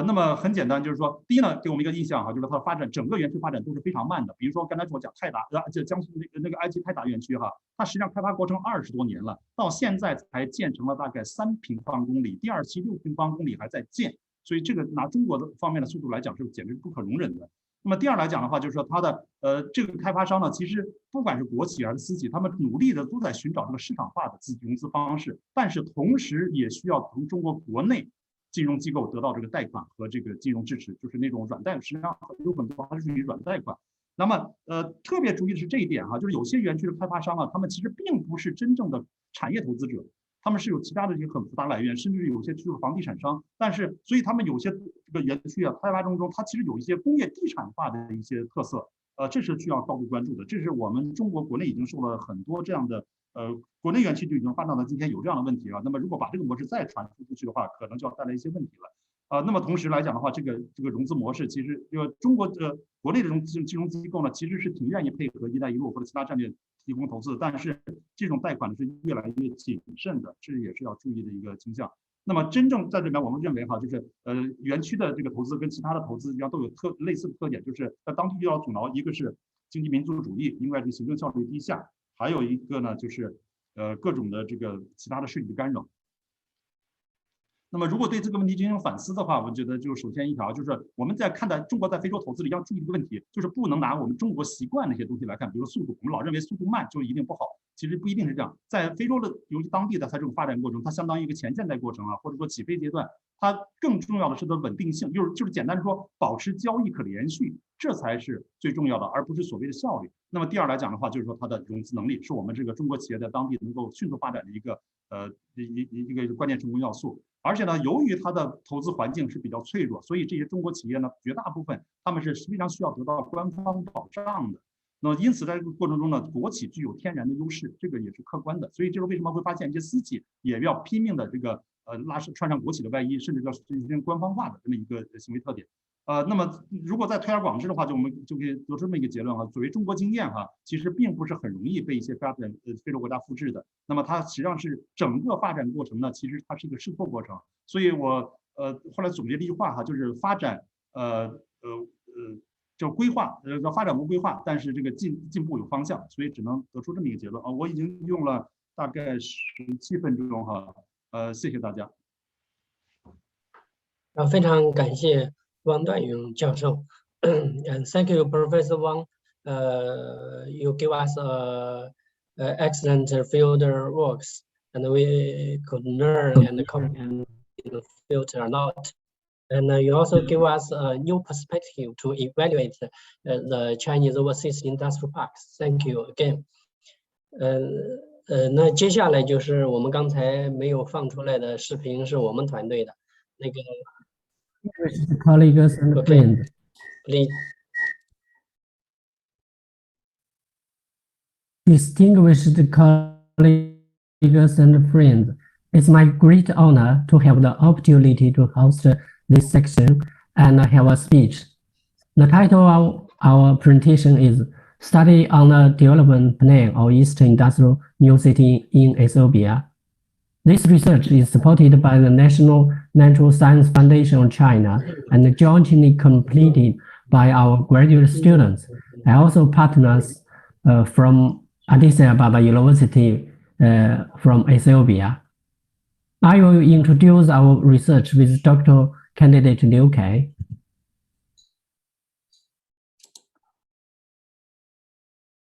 那么很简单，就是说，第一呢，给我们一个印象就是它的发展，整个园区发展都是非常慢的。比如说刚才我讲泰达，江苏那个埃及泰达园区它实际上开发过程20多年了，到现在才建成了大概3平方公里，第二期6平方公里还在建，所以这个拿中国的方面的速度来讲是简直不可容忍的。那么第二来讲的话，就是说它的这个开发商呢，其实不管是国企还是私企，他们努力的都在寻找这个市场化的融资方式，但是同时也需要从中国国内金融机构得到这个贷款和这个金融支持，就是那种软贷，实际上有很多还是属于软贷款。那么特别注意的是这一点就是有些园区的开发商他们其实并不是真正的产业投资者，他们是有其他的一些很复杂来源，甚至有些就是房地产商。但是所以他们有些这个园区开发中它其实有一些工业地产化的一些特色，这是需要高度关注的。这是我们中国国内已经受了很多这样的国内园区就已经发展到今天有这样的问题了。那么如果把这个模式再传输出去的话，可能就要带来一些问题了。那么同时来讲的话，这个融资模式其实中国国内的金融机构呢，其实是挺愿意配合“一带一路”或者其他战略提供投资，但是这种贷款是越来越谨慎的，这也是要注意的一个倾向。那么真正在这边，我们认为就是园区的这个投资跟其他的投资一样，都有类似的特点，就是在当地就要阻挠，一个是经济民族主义，另外是行政效率低下，还有一个呢就是各种的这个其他的势力的干扰。那么如果对这个问题进行反思的话，我觉得就首先一条就是我们在看待中国在非洲投资里要注意一个问题，就是不能拿我们中国习惯那些东西来看，比如说速度，我们老认为速度慢就一定不好，其实不一定是这样。在非洲的尤其当地的它这种发展过程，它相当于一个前现代过程或者说起飞阶段，它更重要的是它的稳定性，就是简单说保持交易可连续，这才是最重要的，而不是所谓的效率。那么第二来讲的话，就是说它的融资能力是我们这个中国企业在当地能够迅速发展的一个关键成功要素。而且呢，由于它的投资环境是比较脆弱，所以这些中国企业呢，绝大部分他们是非常需要得到官方保障的。那么因此在这个过程中呢，国企具有天然的优势，这个也是客观的。所以这是为什么会发现一些私企也要拼命的这个穿上国企的外衣，甚至要实现官方化的这么一个行为特点。那么如果再推而广之的话，我们就可以得出这么一个结论所谓中国经验其实并不是很容易被一些非洲国家复制的。那么它实际上是整个发展过程呢，其实它是一个试错过程。所以我后来总结了一句话就是发展叫规划叫发展无规划，但是这个进步有方向，所以只能得出这么一个结论我已经用了大概17分钟谢谢大家。非常感谢汪段勇教授and thank you, Professor Wang. You give us excellent field works, and we could learn and comment in the field a lot. And you also give us a new perspective to evaluate the Chinese overseas industrial parks. Thank you again. 那接下来就是我们刚才没有放出来的视频，是我们团队的那个。Colleagues and friends. Please. Distinguished colleagues and friends, it's my great honor to have the opportunity to host this section and have a speech. The title of our presentation is Study on the Development Plan of Eastern Industrial New City in Ethiopia. This research is supported by the National Natural Science Foundation of China and jointly completed by our graduate students and also partners from Addis Ababa University from Ethiopia. I will introduce our research with Dr. Candidate Liu Kai.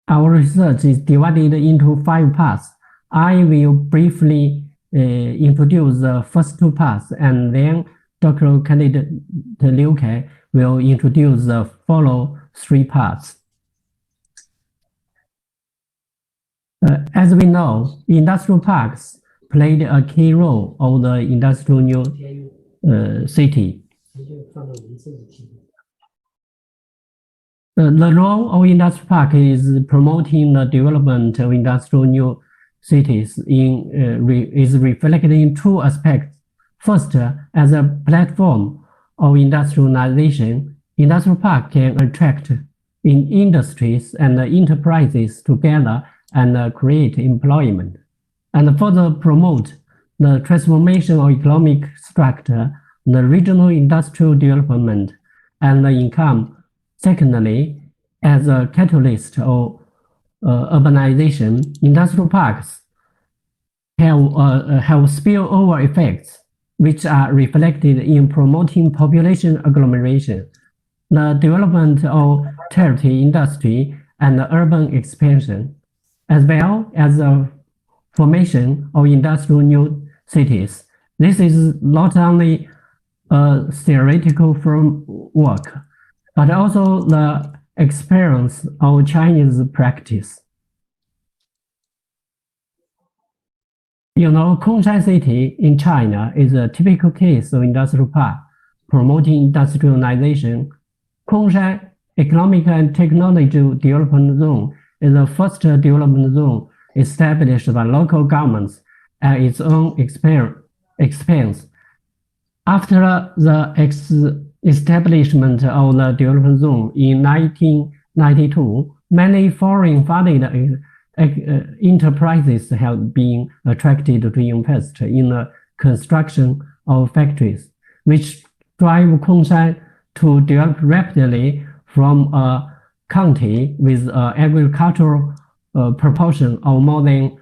Our research is divided into 5 parts. I will briefly introduce the first 2 parts, and then Dr. Candidate Liu Kai will introduce the following 3 parts. As we know, industrial parks played a key role of the industrial new city. The role of industrial park is promoting the development of industrial new cities is reflected in two aspects. First, as a platform of industrialization, industrial park can attract industries and enterprises together and create employment, and further promote the transformation of economic structure, the regional industrial development, and the income. Secondly, as a catalyst of urbanization, industrial parks have spillover effects, which are reflected in promoting population agglomeration, the development of tertiary industry, and urban expansion, as well as the formation of industrial new cities. This is not only a theoretical framework, but also the experience of Chinese practice. You know, Kunshan City in China is a typical case of industrial park promoting industrialization. Kunshan Economic and Technology Development Zone is the first development zone established by local governments at its own expense. After the establishment of the development zone in 1992, many foreign-funded enterprises have been attracted to invest in the construction of factories, which drive Kunshan to develop rapidly from a county with an agricultural proportion of more than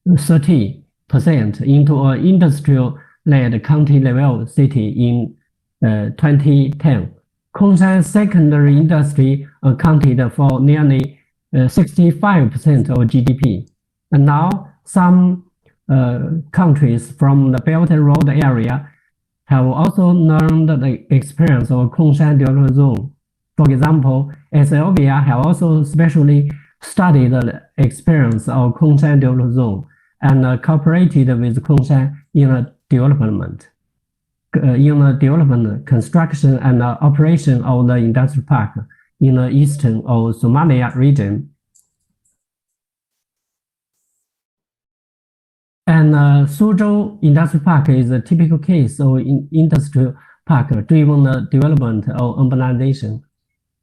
30% into an industrial-led county-level city in 2010. Kunshan's secondary industry accounted for nearly 65% of GDP. And now some countries from the Belt and Road area have also learned the experience of Kunshan Development Zone. For example, Ethiopia have also specially studied the experience of Kunshan Development Zone and cooperated with Kunshan in the development, construction, and operation of the industrial park in the eastern of Somalia region. And Suzhou Industrial Park is a typical case of industrial park driven the development of urbanization.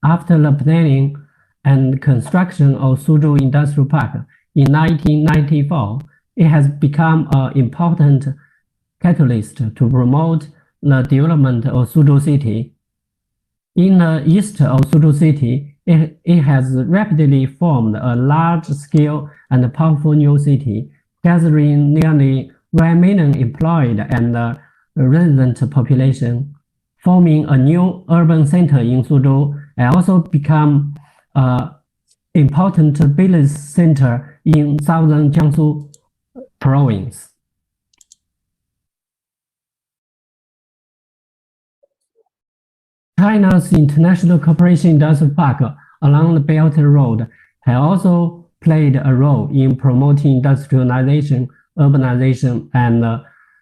After the planning and construction of Suzhou Industrial Park in 1994, it has become an important catalyst to promote the development of Suzhou City. In the east of Suzhou City, it has rapidly formed a large-scale and powerful new city, gathering nearly 1 million employed and resident population, forming a new urban center in Suzhou, and also become an important business center in southern Jiangsu province. China's International Cooperation Industrial Park along the Belt and Road has also played a role in promoting industrialization, urbanization, and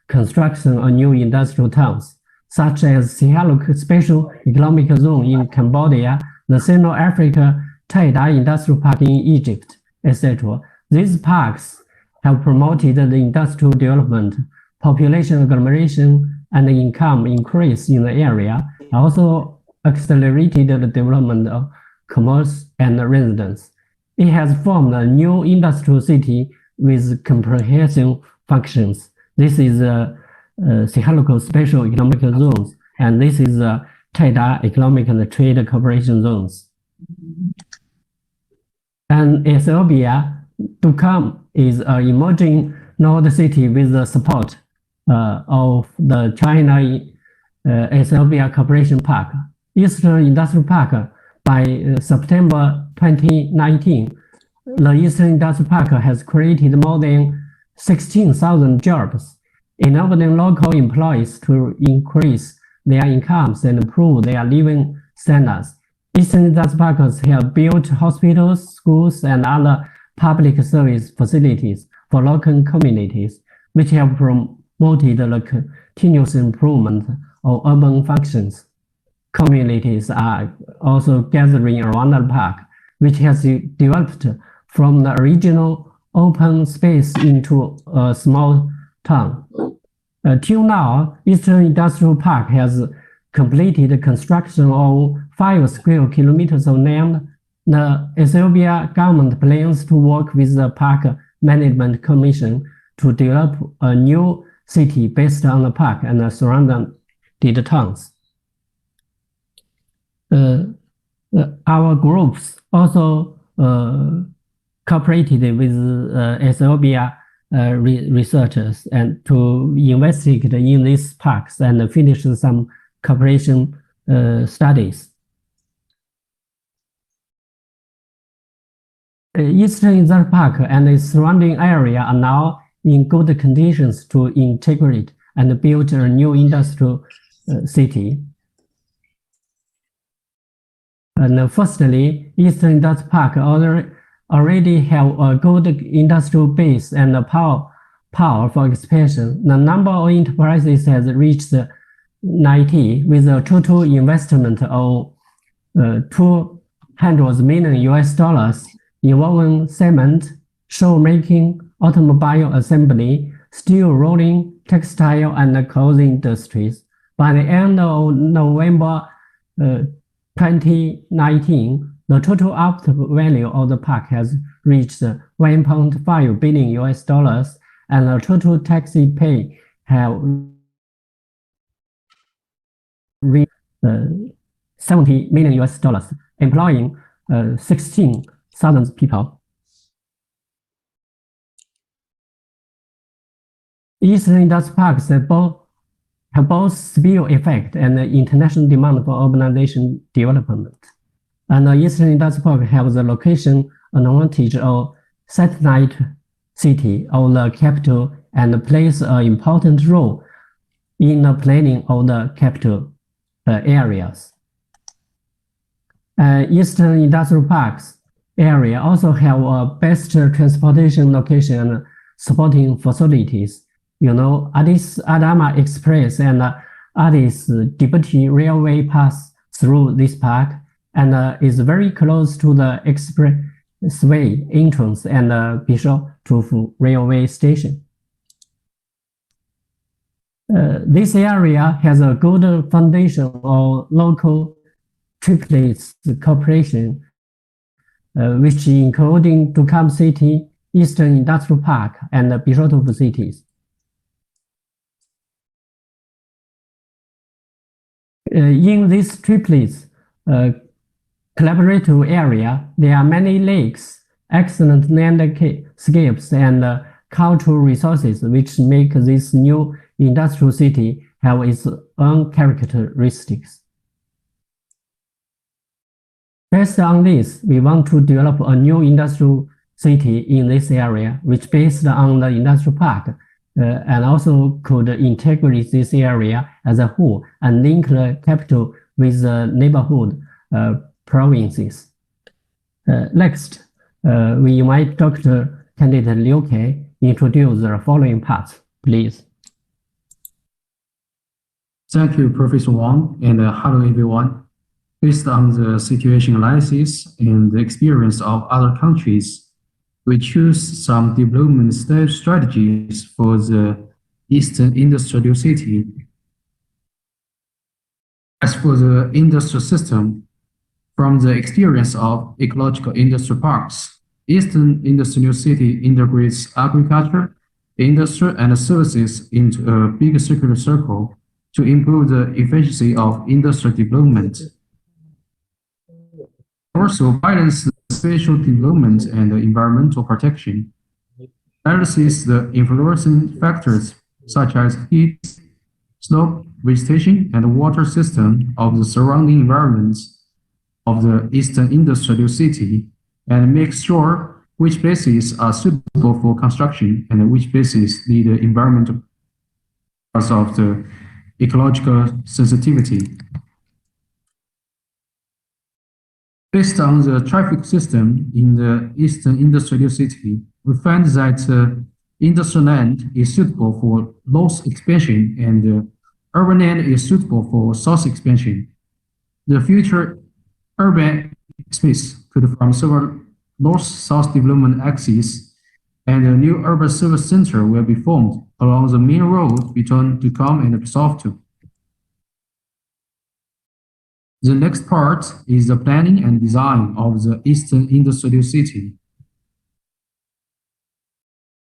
construction of new industrial towns, such as Sihanouk Special Economic Zone in Cambodia, the Central Africa Taida Industrial Park in Egypt, etc. These parks have promoted the industrial development, population agglomeration, and income increase in the area, also accelerated the development of commerce and residence. It has formed a new industrial city with comprehensive functions. This is Sihanouk Special Economic Zones, and this is Taida Economic and Trade Cooperation Zones. And Ethiopia to come is an emerging node city with the support of the China Ethiopia Cooperation Park. Eastern Industrial Park, by September 2019, the Eastern Industrial Park has created more than 16,000 jobs, enabling local employees to increase their incomes and improve their living standards. Eastern Industrial Parks have built hospitals, schools, and other public service facilities for local communities, which have promoted the continuous improvement of urban functions. communities are also gathering around the park, which has developed from the original open space into a small town. Till now, Eastern Industrial Park has completed construction of 5 square kilometers of land. The Ethiopia government plans to work with the Park Management Commission to develop a new city based on the park and the surrounding towns. Our groups also cooperated with Ethiopia researchers and to investigate in these parks and finish some cooperation studies. Eastern Industrial Park and its surrounding area are now in good conditions to integrate and build a new industrial city. And firstly, Eastern Industrial Park already have a good industrial base and power for expansion. The number of enterprises has reached 90 with a total investment of $200 million involving cement, shoe making, automobile assembly, steel rolling, textile, and clothing industries. By the end of November 2019, the total output value of the park has reached $1.5 billion, and the total taxi pay have reached $70 million, employing 16,000 people. Eastern Industrial Parks have both spill effect and international demand for urbanization development. And the Eastern Industrial Park have the location advantage of satellite city of the capital and plays an important role in the planning of the capital areas. Eastern Industrial Parks area also have a best transportation location and supporting facilities. You know, Addis Adama Express and Addis Djibouti Railway pass through this park and is very close to the expressway entrance and Bishop Railway Station. This area has a good foundation of local triplets cooperation, which including Dukam City, Eastern Industrial Park, and Bishop cities. In these triplets collaborative area, there are many lakes, excellent landscapes, and cultural resources, which make this new industrial city have its own characteristics. Based on this, we want to develop a new industrial city in this area, which based on the industrial park, and also could integrate this area as a whole and link the capital with the neighborhood provinces. Next, we invite Dr. Candidate Liu Ke introduce the following parts, please. Thank you, Professor Wang, and hello everyone. Based on the situation analysis and the experience of other countries, we choose some development strategies for the Eastern Industrial City. As for the industrial system, from the experience of ecological industrial parks, Eastern Industrial City integrates agriculture, industry, and services into a big circular circle to improve the efficiency of industrial development. Also balance the spatial development and environmental protection. Balances the influencing factors such as heat, slope, vegetation, and water system of the surrounding environments of the Eastern Industrial City, and make sure which places are suitable for construction and which places need the environmental because of the ecological sensitivity. Based on the traffic system in the Eastern Industrial City, we find that industrial land is suitable for north expansion and urban land is suitable for south expansion. The future urban space could form several north-south development axes, and a new urban service center will be formed along the main road between Ducom and Softu. The next part is the planning and design of the Eastern Industrial City.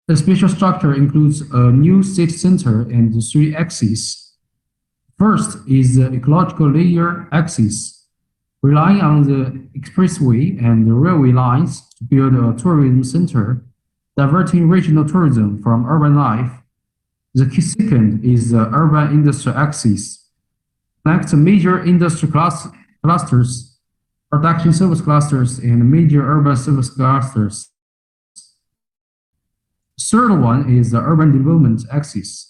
The spatial structure includes a new city center and 3 axes. First is the ecological layer axis, relying on the expressway and the railway lines to build a tourism center, diverting regional tourism from urban life. The second is the urban industrial axis, connects major industry clusters, production service clusters, and major urban service clusters. Third one is the urban development axis.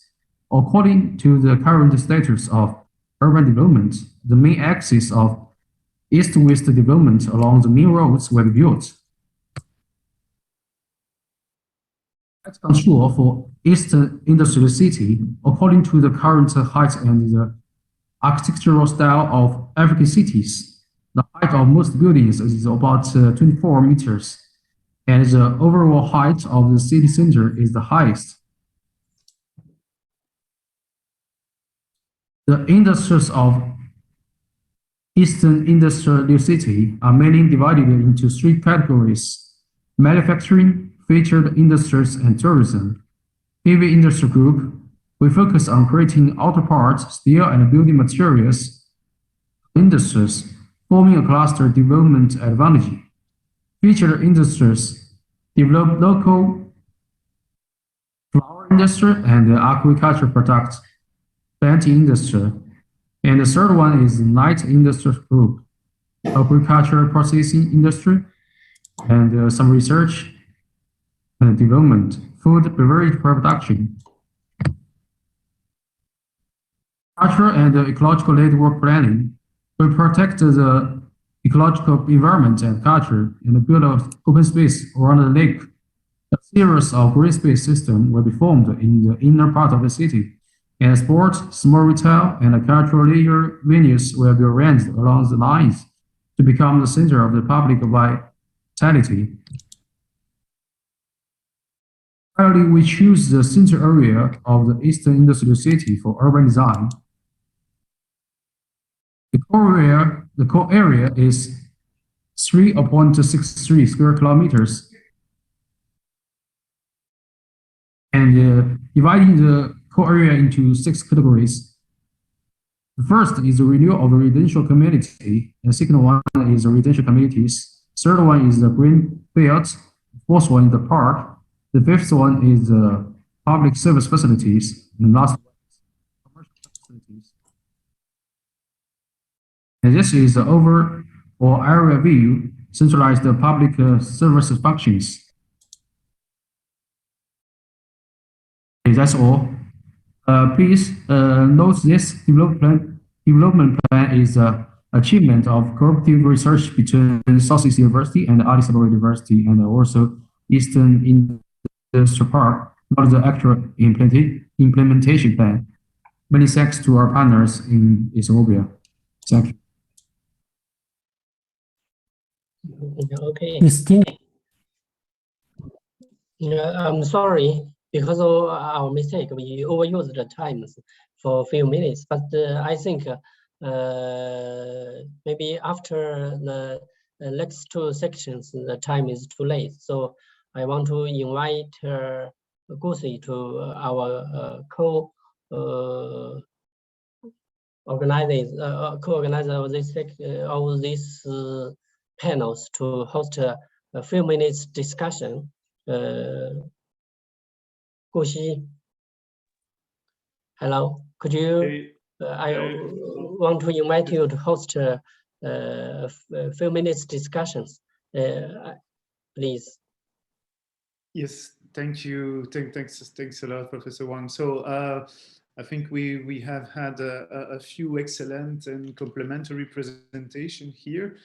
According to the current status of urban development, the main axis of east-west development along the main roads will be built. Control for Eastern Industrial City, according to the current height and the architectural style of African cities, the height of most buildings is about 24 meters. And the overall height of the city center is the highest. The industries of Eastern Industrial City are mainly divided into 3 categories: manufacturing, featured industries, and tourism. Heavy industry group, we focus on creating auto parts, steel, and building materials industries, forming a cluster development advantage. Featured industries develop local flower industry and agriculture products, plant industry. And the third one is light industry group, agriculture processing industry, and some research and development, food beverage production. Cultural and ecological network planning will protect the ecological environment and culture and build an open space around the lake. A series of green space systems will be formed in the inner part of the city, and sports, small retail, and cultural leisure venues will be arranged along the lines to become the center of the public vitality. Finally, we choose the center area of the Eastern Industrial City for urban design. The core area is 3.63 square kilometers. And dividing the core area into 6 categories. The first is the renewal of the residential community. The second one is the residential communities. Third one is the green belt. Fourth one is the park. The fifth one is the public service facilities. And last one is commercial facilities. And this is the overall area view, centralized public service functions. Okay, that's all. Please note this development plan is an achievement of cooperative research between Southeast University and Addis Ababa University, and also Eastern Industrial Park, not the actual implementation plan. Many thanks to our partners in Ethiopia. Thank you. Okay. Distinct. I'm sorry, because of our mistake, we overused the times for a few minutes, but I think maybe after the next 2 sections, the time is too late. So I want to invite Gusi to our co-organizer of these panels to host a few minutes discussion. Gusi, hello. Could you? I want to invite you to host a few minutes discussions, please. Yes, thank you. Thanks a lot, Professor Wang. So I think we have had a few excellent and complementary presentations here.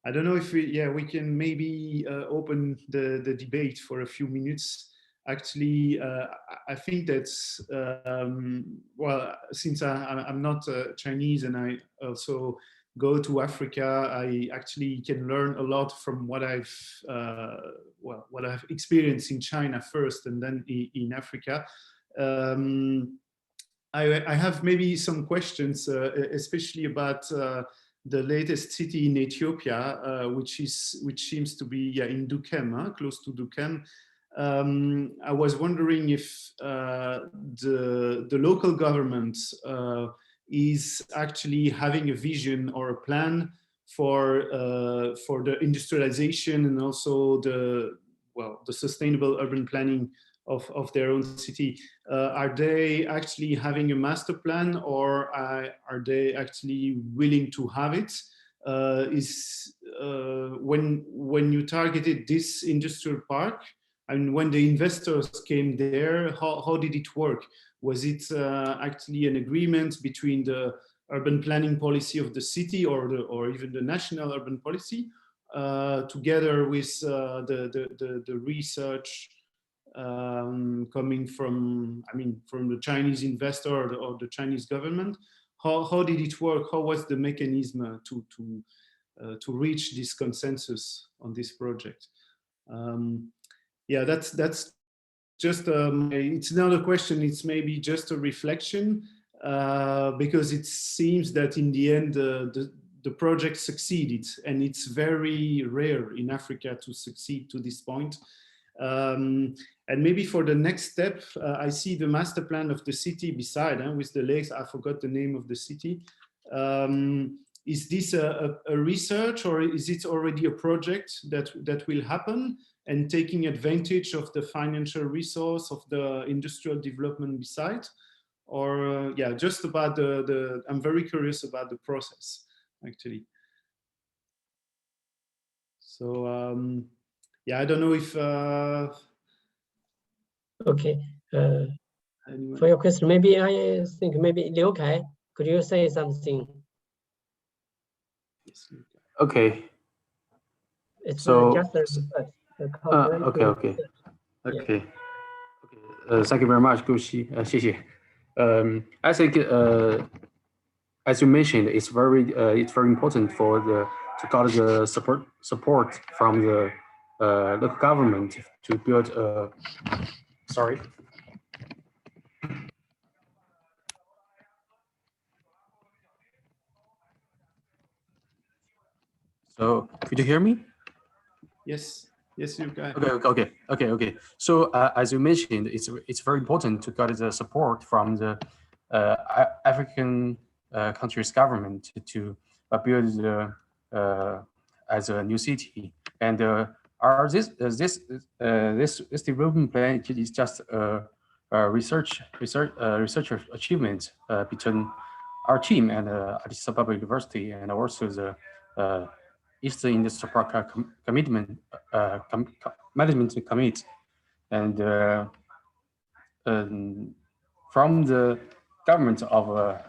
I don't know if we can maybe open the debate for a few minutes. actually, I think that's, well, since I'm not Chinese and I also go to Africa, I actually can learn a lot from what I've, well, what I've experienced in China first and then in Africa. I have maybe some questions, especially about the latest city in Ethiopia, which seems to be in Dukem, close to Dukem. I was wondering if the local government is actually having a vision or a plan for the industrialization and also the sustainable urban planning of their own city. Are they actually having a master plan, or are they actually willing to have it? When you targeted this industrial park, and when the investors came there, how did it work? Was it actually an agreement between the urban planning policy of the city or even the national urban policy, together with the research coming from, from the Chinese investor or the Chinese government? How did it work? How was the mechanism to reach this consensus on this project? Yeah, that's just it's not a question, it's maybe just a reflection, because it seems that in the end the project succeeded, and it's very rare in Africa to succeed to this point. And maybe for the next step, I see the master plan of the city beside, with the lakes. I forgot the name of the city. Is this a research, or is it already a project that will happen, and taking advantage of the financial resource of the industrial development beside? Or yeah, just about I'm very curious about the process, actually. So yeah, I don't know if okay, anyway. for your question, maybe I think maybe Liu Kai, could you say something? Yes, okay. It's So just a research, okay. Thank you very much, Gushi. 谢谢. I think as you mentioned, it's very important for to got the support from the local government to build sorry. So could you hear me? Yes, you guys. Okay. So as you mentioned, it's very important to get the support from the African countries' government to build as a new city. And this development plan is just a research achievement between our team and Addis Ababa University, and also the Eastern Industrial Park Management Committee, and from the government of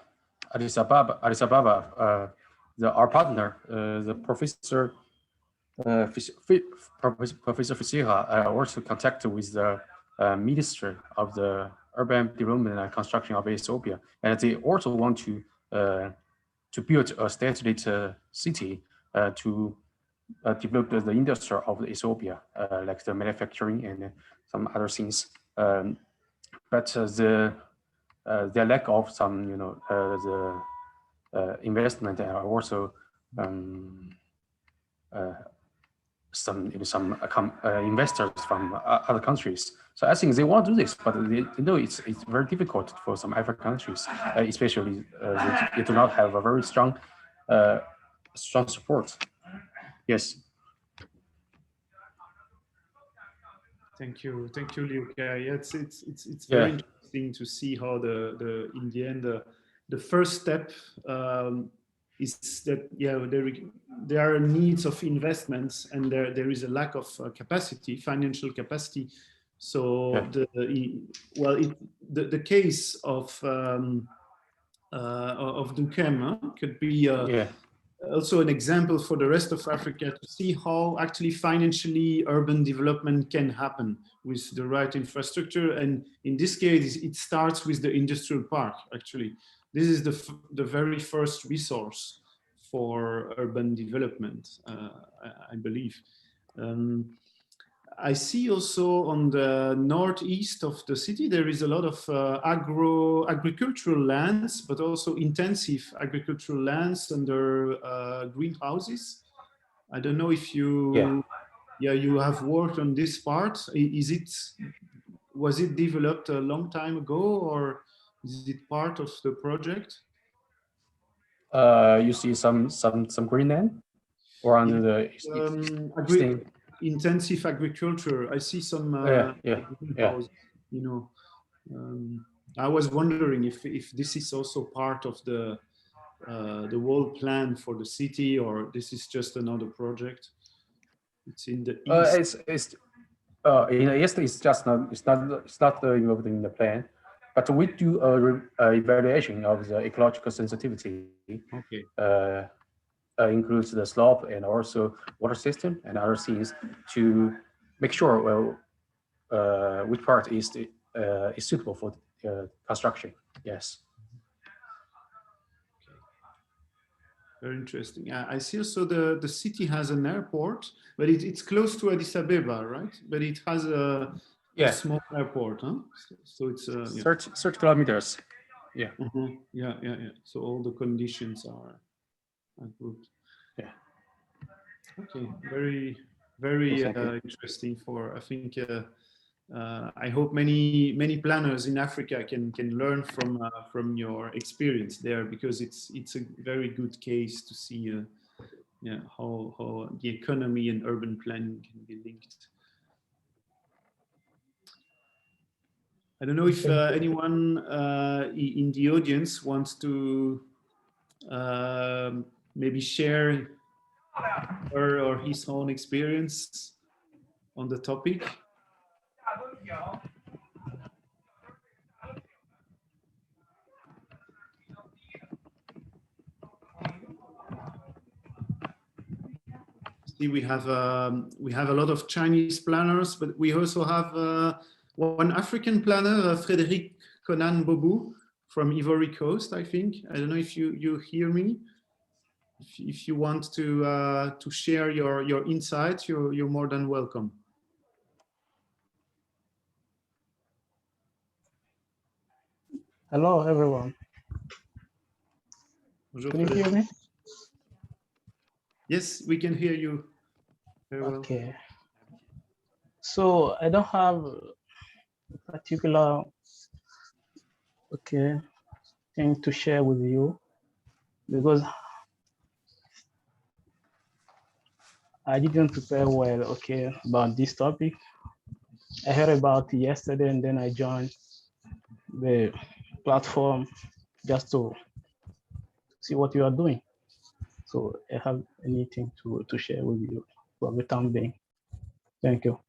Addis Ababa, our partner, the Professor Fisira, also contacted with the Minister of the Urban Development and Construction of Ethiopia, and they also want to build a state-of-the-art city to develop the industry of Ethiopia, like the manufacturing and some other things. But the lack of some, the investment, and also some investors from other countries. So I think they want to do this, but they know it's very difficult for some African countries, especially they do not have a very strong support. Yes. Thank you, Liu Kai. It's very interesting to see how in the end the first step is that there are needs of investments, and there is a lack of financial capacity. So the case of Dukem could be also an example for the rest of Africa to see how actually financially urban development can happen with the right infrastructure. And in this case, it starts with the industrial park, actually. This is the very first resource for urban development, I believe. I see also on the northeast of the city, there is a lot of agricultural lands, but also intensive agricultural lands under greenhouses. I don't know if you, you have worked on this part. Was it developed a long time ago, or is it part of the project? You see some green land, or under the intensive agriculture. I see some greenhouses, you know. I was wondering if this is also part of the whole plan for the city, or this is just another project. It's in the east. In the east, it's not involved in the plan, but we do a evaluation of the ecological sensitivity. Okay. Includes the slope and also water system and other things to make sure which part is suitable for construction. Yes. Okay. Very interesting. I see also the city has an airport, but it's close to Addis Ababa, right? But it has a small airport, huh? So it's 30 kilometers. Yeah. Yeah. So all the conditions are good. Yeah. Okay. Very interesting. I think I hope many planners in Africa can learn from your experience there, because it's a very good case to see how the economy and urban planning can be linked. I don't know if anyone in the audience wants to maybe share her or his own experience on the topic. See, we have a lot of Chinese planners, but we also have one African planner, Frédéric Conan Bobu from Ivory Coast, I think. I don't know if you hear me. If you want to share your insights, you're more than welcome. Hello, everyone. Bonjour, can you hear me? Yes, we can hear you very well. Okay. So I don't have a particular thing to share with you, because I didn't prepare well about this topic. I heard about it yesterday, and then I joined the platform just to see what you are doing. So I have anything to share with you for the time being. Thank you.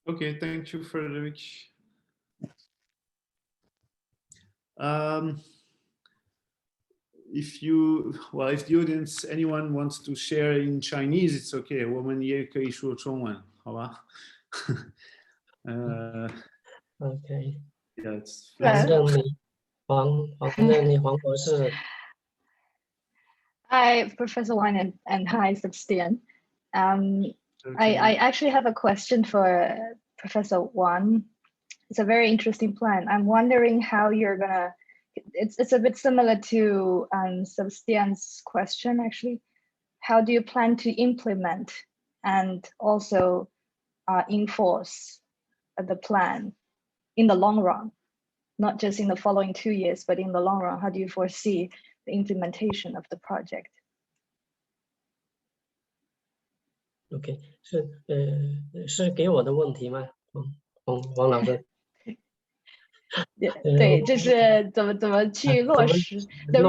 Okay, thank you, Frédéric. If the audience, anyone wants to share in Chinese, it's okay. 我们也可以说中文，好吧？ Okay. Yeah, it's. 黄正你黄博士。 Hi, Professor Wang, and hi, Sebastian. I actually have a question for Professor Wang. It's a very interesting plan. I'm wondering how you're gonna. It's a bit similar to Sebastian's question, actually. How do you plan to implement and also enforce the plan in the long run, not just in the following 2 years, but in the long run? How do you foresee the implementation of the project? OK， 是给我的问题吗？王老师。对，就是怎么去落实。The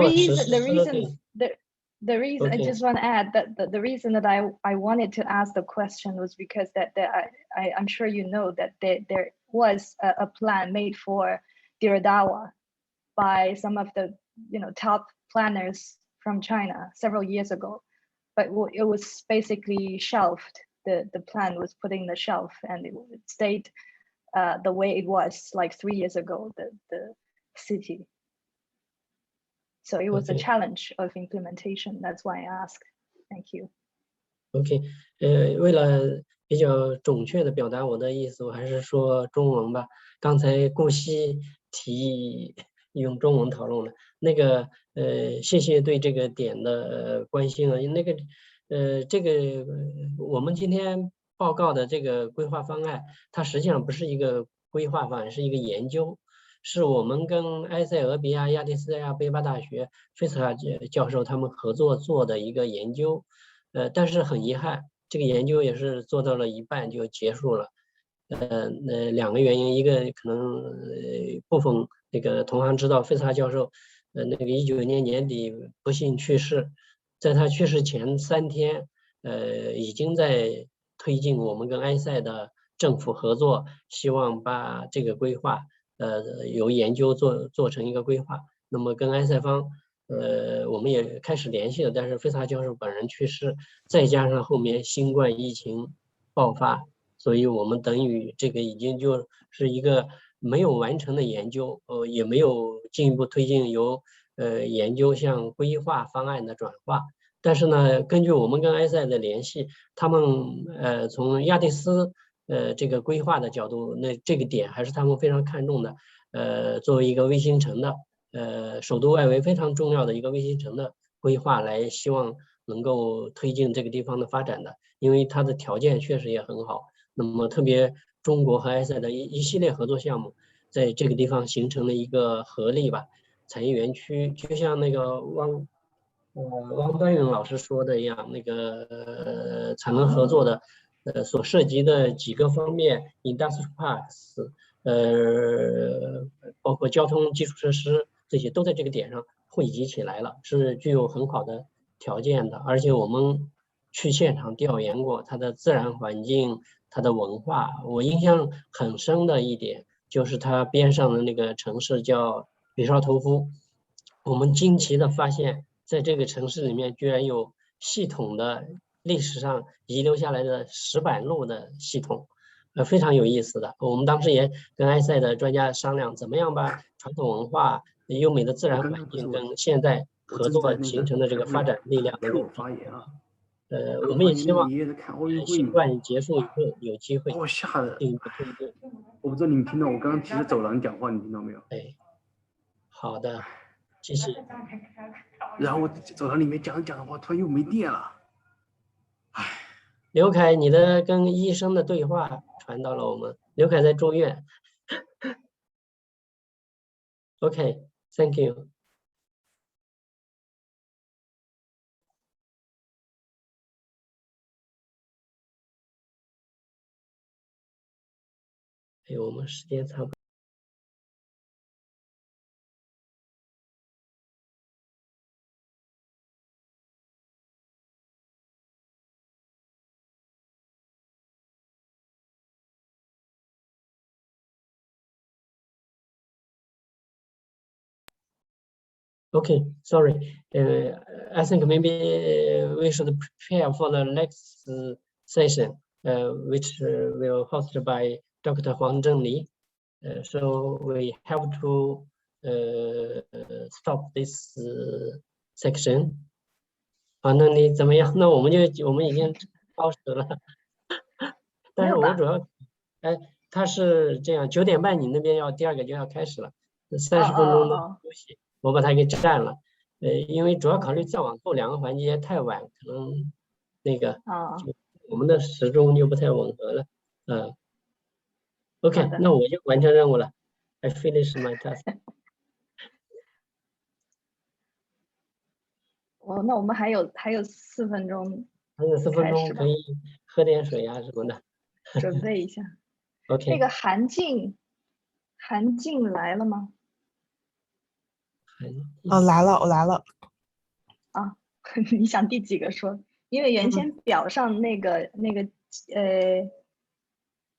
reason I just want to add that the reason that I wanted to ask the question was because I'm sure you know that there was a plan made for Diradawa by some of the top planners from China several years ago, but it was basically shelved. The plan was put in the shelf, and it stayed the way it was like 3 years ago, the city. So it was a challenge of implementation. That's why I asked. Thank you. OK，为了比较准确的表达我的意思，我还是说中文吧。刚才顾希提议用中文讨论了，那个谢谢对这个点的关心啊。那个这个我们今天报告的这个规划方案，它实际上不是一个规划方案，是一个研究，是我们跟埃塞俄比亚亚的斯亚贝巴大学费斯塔教授他们合作做的一个研究。但是很遗憾，这个研究也是做到了一半就结束了。两个原因，一个可能部分那个同行知道，费斯塔教授那个19年年底不幸去世，在他去世前3天，已经在推进我们跟埃塞的政府合作，希望把这个规划由研究做成一个规划。那么跟埃塞方我们也开始联系了，但是费斯塔教授本人去世，再加上后面新冠疫情爆发，所以我们等于这个已经就是一个没有完成的研究，也没有进一步推进由研究向规划方案的转化。但是呢，根据我们跟埃塞的联系，他们从亚的斯这个规划的角度，那这个点还是他们非常看重的。作为一个卫星城的首都外围非常重要的一个卫星城的规划，来希望能够推进这个地方的发展的，因为它的条件确实也很好。那么特别中国和埃塞的一系列合作项目，在这个地方形成了一个合力吧，产业园区，就像那个汪端云老师说的一样，那个产能合作的所涉及的几个方面 ，industrial parks，包括交通基础设施，这些都在这个点上汇集起来了，是具有很好的条件的。而且我们去现场调研过它的自然环境、它的文化。我印象很深的一点就是它边上的那个城市叫比绍头夫，我们惊奇的发现，在这个城市里面居然有系统的历史上遗留下来的石板路的系统。非常有意思的。我们当时也跟埃塞的专家商量，怎么样把传统文化、优美的自然环境跟现在合作形成的这个发展力量能够发言啊。我们也希望新冠结束以后有机会我吓得进一步推进。我不知道你们听到，我刚刚提着走廊讲话，你听到没有？哎，好的，谢谢。然后我走廊里面讲的话，突然又没电了。唉。刘凯，你的跟医生的对话传到了我们。刘凯在住院。OK，thank you。哎，我们时间差不多。Okay, sorry. I think maybe we should prepare for the next session, which will hosted by Dr. Huang Zhengli. So we have to stop this section. 好，那你怎么样？那我们已经超时了。但是我主要，他是这样，9点半你那边第二个就要开始了，30分钟的休息。我把它给占了，因为主要考虑再往后2个环节太晚，可能那个我们的时钟就不太吻合了。OK， 那我就完成任务了。I finish my task。那我们还有4分钟。还有4分钟可以喝点水啊什么的。准备一下。OK。那个韩静来了吗？我来了。啊，你想第几个说？因为原先表上那个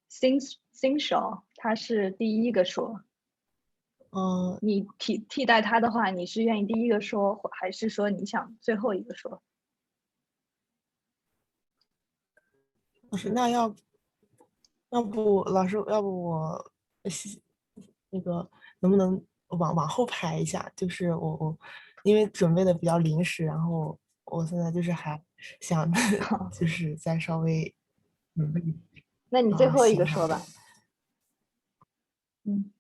Xingping他是第一个说。你替代他的话，你是愿意第一个说，还是说你想最后一个说？老师，那要不老师，要不我那个能不能往后排一下？就是我因为准备的比较临时，然后我现在就是还想就是再稍微那你最后一个说吧。嗯。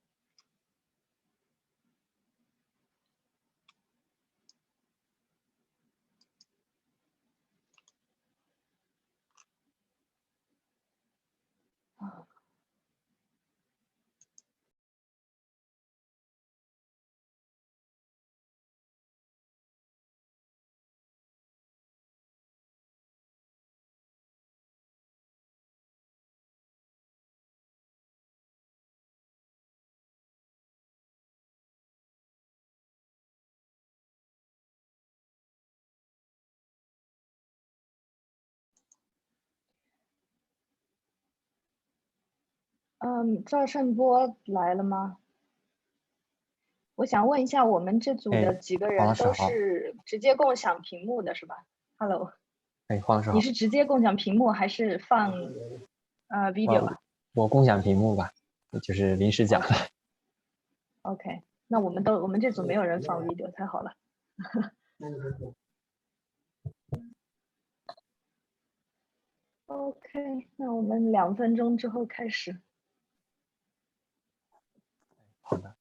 赵胜波来了吗？我想问一下，我们这组的几个人都是直接共享屏幕的是吧 ？Hello。黄老师好。你是直接共享屏幕还是放video 啊？我共享屏幕吧，就是临时讲的。OK， 那我们这组没有人放 video， 太好了。OK， 那我们2分钟之后开始。好的。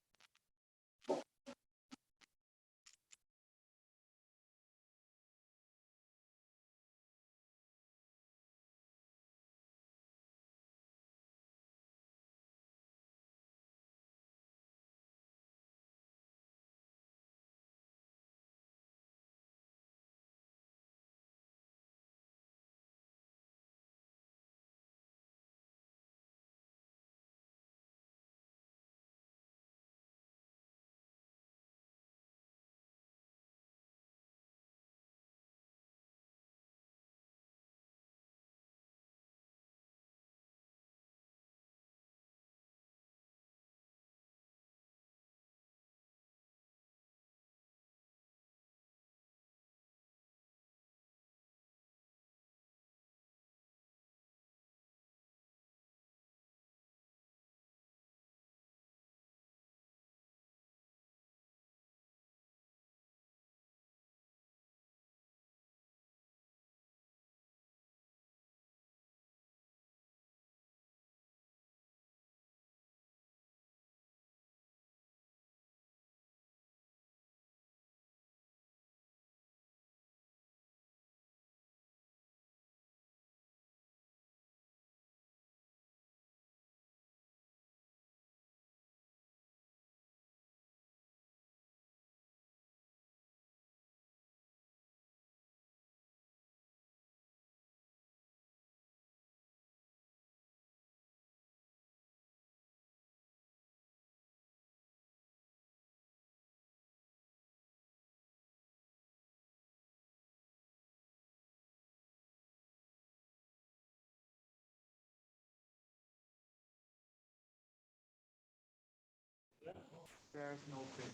There's no print.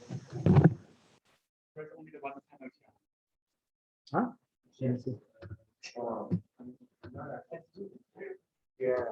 There's only the one panel here. Huh? Yes. Yeah.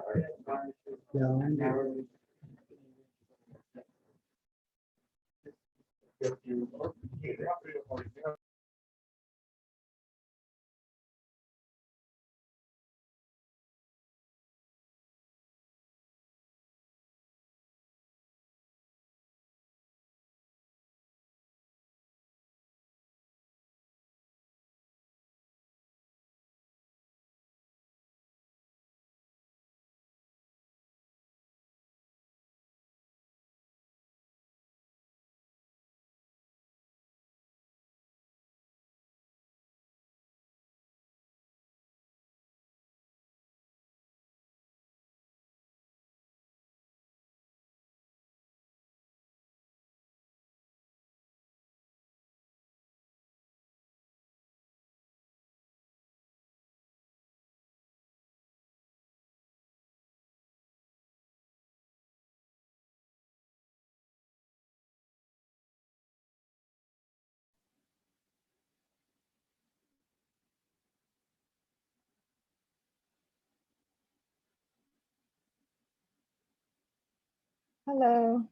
Hello.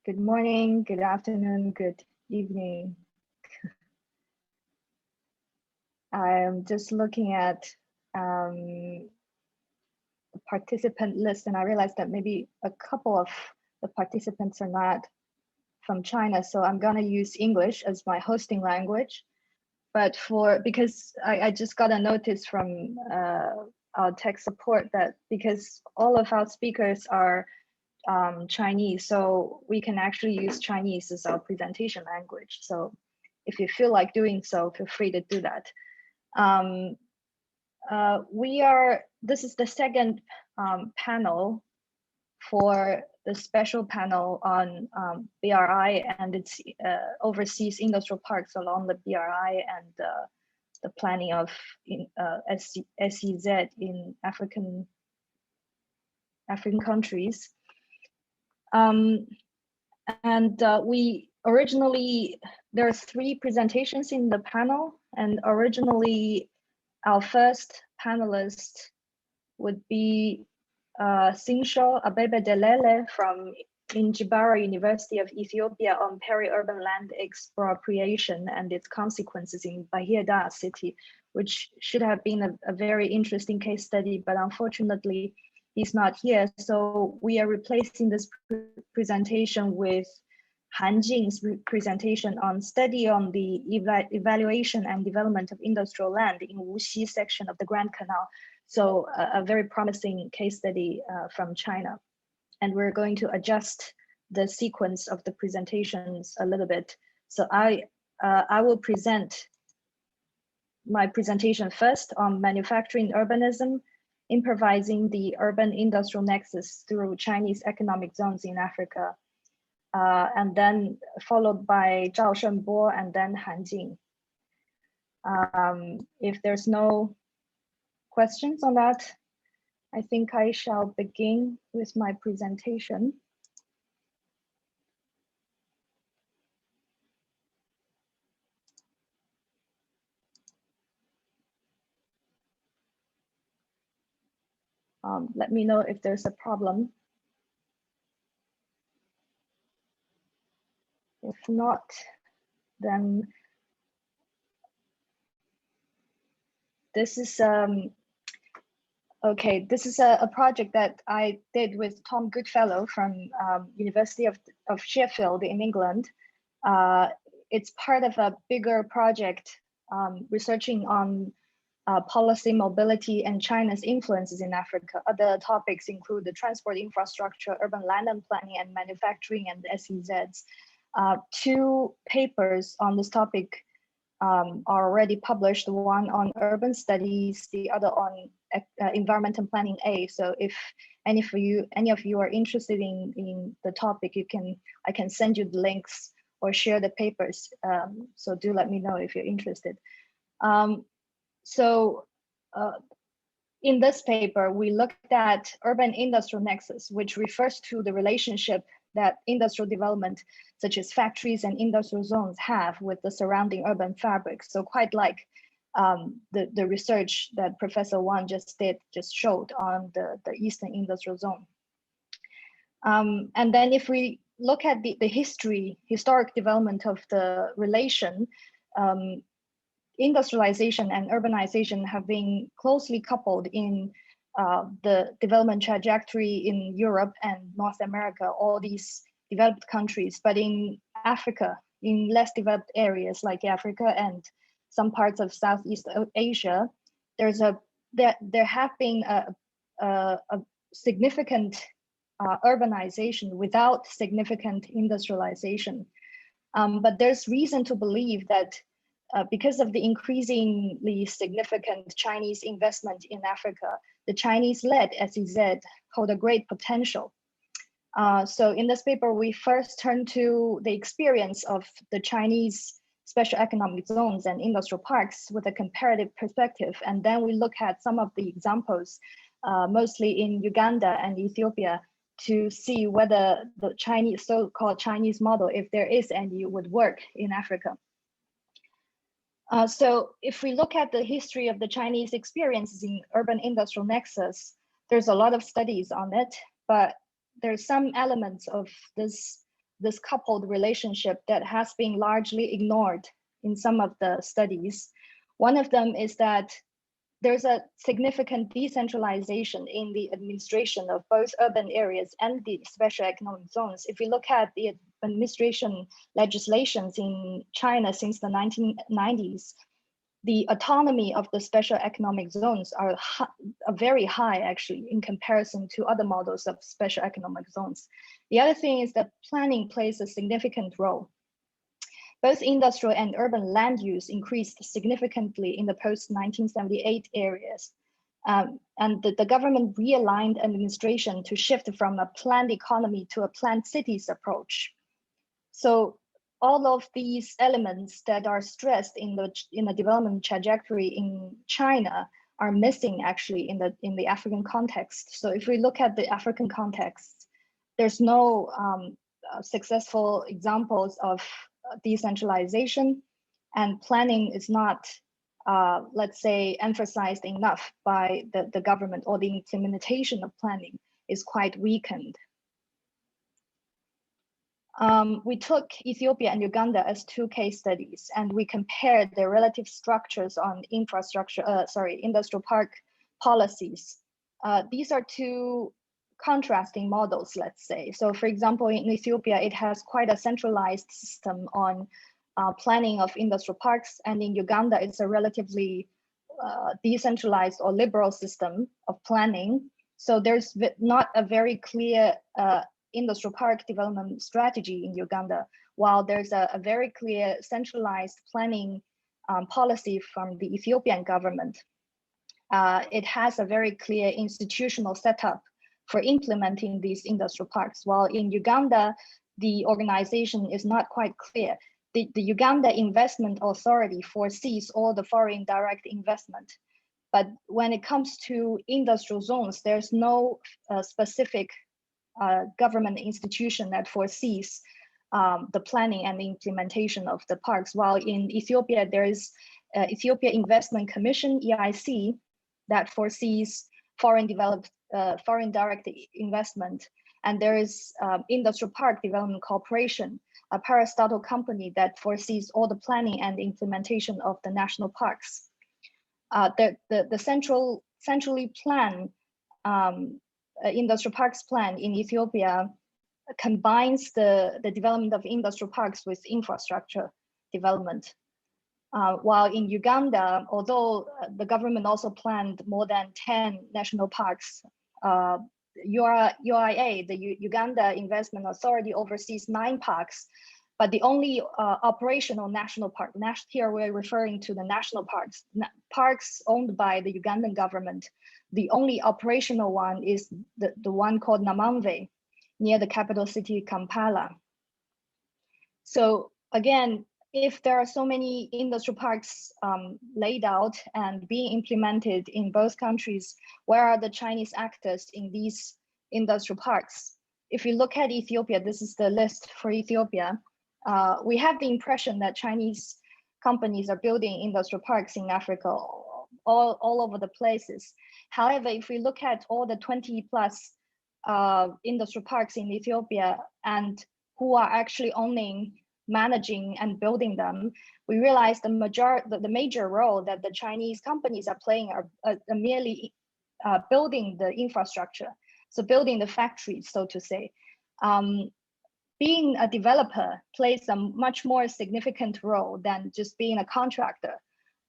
Good morning, good afternoon, good evening. I'm just looking at the participant list, and I realized that maybe a couple of the participants are not from China, so I'm gonna use English as my hosting language. But because I just got a notice from our tech support that because all of our speakers are Chinese, so we can actually use Chinese as our presentation language. So if you feel like doing so, feel free to do that. This is the second panel for the special panel on BRI and its overseas industrial parks along the BRI and the planning of SEZ in African countries. We originally, there are 3 presentations in the panel, and originally our first panelist would be Sinsho Abebe-Delele from Injibara University of Ethiopia on peri-urban land expropriation and its consequences in Bahia Dar city, which should have been a very interesting case study, but unfortunately he's not here. So we are replacing this presentation with Han Jing's presentation on study on the evaluation and development of industrial land in Wuxi section of the Grand Canal. So a very promising case study from China. And we're going to adjust the sequence of the presentations a little bit. So I will present my presentation first on manufacturing urbanism, improvising the urban industrial nexus through Chinese economic zones in Africa. And then followed by Zhao Shenbo and then Han Jing. If there's no questions on that, I think I shall begin with my presentation. Let me know if there's a problem. If not, then this is okay. This is a project that I did with Tom Goodfellow from University of Sheffield in England. It's part of a bigger project researching on policy mobility and China's influences in Africa. Other topics include the transport infrastructure, urban land and planning, and manufacturing and SEZs. 2 papers on this topic are already published, one on urban studies, the other on environment and planning A. So if any of you are interested in the topic, I can send you the links or share the papers. So do let me know if you're interested. In this paper, we looked at urban industrial nexus, which refers to the relationship that industrial development, such as factories and industrial zones, have with the surrounding urban fabric. So quite like the research that Professor Wang just showed on the Eastern Industrial Zone. And then if we look at the historic development of the relation, industrialization and urbanization have been closely coupled in the development trajectory in Europe and North America, all these developed countries. But in Africa, in less developed areas like Africa and some parts of Southeast Asia, there have been a significant urbanization without significant industrialization. But there's reason to believe that because of the increasingly significant Chinese investment in Africa, the Chinese-led SEZ hold a great potential. So in this paper, we first turn to the experience of the Chinese special economic zones and industrial parks with a comparative perspective. And then we look at some of the examples, mostly in Uganda and Ethiopia, to see whether the Chinese, so-called Chinese model, if there is any, would work in Africa. So if we look at the history of the Chinese experiences in urban industrial nexus, there's a lot of studies on it, but there's some elements of this coupled relationship that has been largely ignored in some of the studies. One of them is that there's a significant decentralization in the administration of both urban areas and the special economic zones. If we look at the administration legislations in China since the 1990s, the autonomy of the special economic zones are very high, actually, in comparison to other models of special economic zones. The other thing is that planning plays a significant role. Both industrial and urban land use increased significantly in the post-1978 areas. And the government realigned administration to shift from a planned economy to a planned cities approach. So all of these elements that are stressed in the development trajectory in China are missing actually in the African context. So if we look at the African context, there's no successful examples of decentralization, and planning is not, let's say, emphasized enough by the government, or the implementation of planning is quite weakened. We took Ethiopia and Uganda as two case studies, and we compared their relative structures on industrial park policies. These are two contrasting models, let's say. So for example, in Ethiopia, it has quite a centralized system on planning of industrial parks, and in Uganda, it's a relatively decentralized or liberal system of planning. So there's not a very clear industrial park development strategy in Uganda, while there's a very clear centralized planning policy from the Ethiopian government. It has a very clear institutional setup for implementing these industrial parks, while in Uganda, the organization is not quite clear. The Uganda Investment Authority foresees all the foreign direct investment. But when it comes to industrial zones, there's no specific government institution that foresees the planning and the implementation of the parks. While in Ethiopia, there is Ethiopia Investment Commission, EIC, that foresees foreign direct investment. And there is Industrial Park Development Corporation, a parastatal company that foresees all the planning and implementation of the national parks. The centrally planned industrial parks plan in Ethiopia combines the development of industrial parks with infrastructure development. While in Uganda, although the government also planned more than 10 national parks, UIA, the Uganda Investment Authority, oversees 9 parks, but the only operational national park, here we're referring to the national parks, parks owned by the Ugandan government. The only operational one is the one called Namamve, near the capital city, Kampala. So again, if there are so many industrial parks laid out and being implemented in both countries, where are the Chinese actors in these industrial parks? If you look at Ethiopia, this is the list for Ethiopia. We have the impression that Chinese companies are building industrial parks in Africa all over the places. However, if we look at all the 20 plus industrial parks in Ethiopia and who are actually owning, managing and building them, we realize the major role that the Chinese companies are playing are merely building the infrastructure. So building the factories, so to say. Being a developer plays a much more significant role than just being a contractor.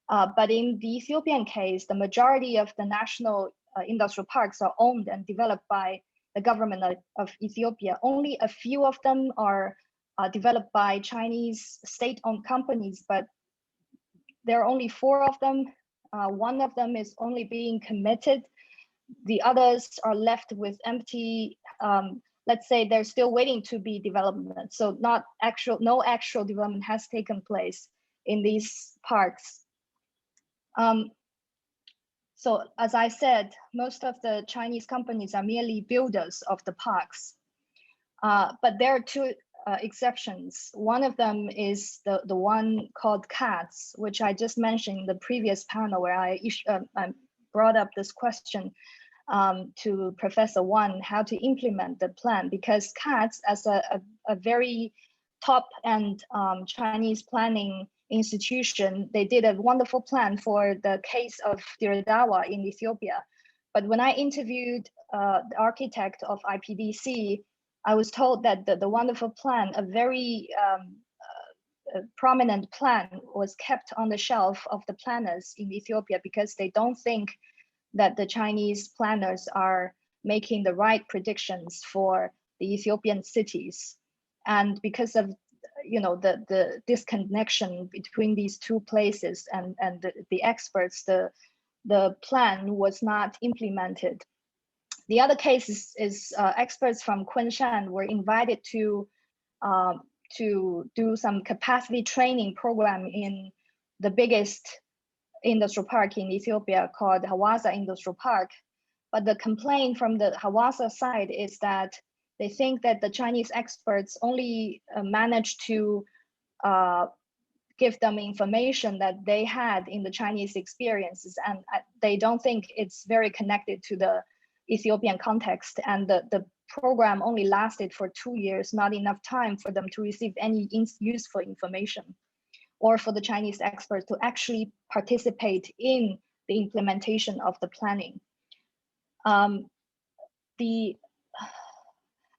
But in the Ethiopian case, the majority of the national industrial parks are owned and developed by the government of Ethiopia. Only a few of them are developed by Chinese state-owned companies, but there are only 4 of them. One of them is only being committed. The others are left with empty, let's say they're still waiting to be development. So no actual development has taken place in these parks. So as I said, most of the Chinese companies are merely builders of the parks. But there are 2 exceptions. One of them is the one called CATS, which I just mentioned in the previous panel where I brought up this question. to Professor Wang how to implement the plan, because CATS, as a very top-end Chinese planning institution, they did a wonderful plan for the case of Diradawa in Ethiopia. But when I interviewed the architect of IPDC, I was told that the wonderful plan, a very prominent plan, was kept on the shelf of the planners in Ethiopia because they don't think that the Chinese planners are making the right predictions for the Ethiopian cities. And because of the disconnection between these two places and the experts, the plan was not implemented. The other case is experts from Kunshan were invited to do some capacity training program in the biggest industrial park in Ethiopia called Hawassa Industrial Park. But the complaint from the Hawassa side is that they think that the Chinese experts only managed to give them information that they had in the Chinese experiences, and they don't think it's very connected to the Ethiopian context, and the program only lasted for 2 years, not enough time for them to receive any useful information, or for the Chinese experts to actually participate in the implementation of the planning.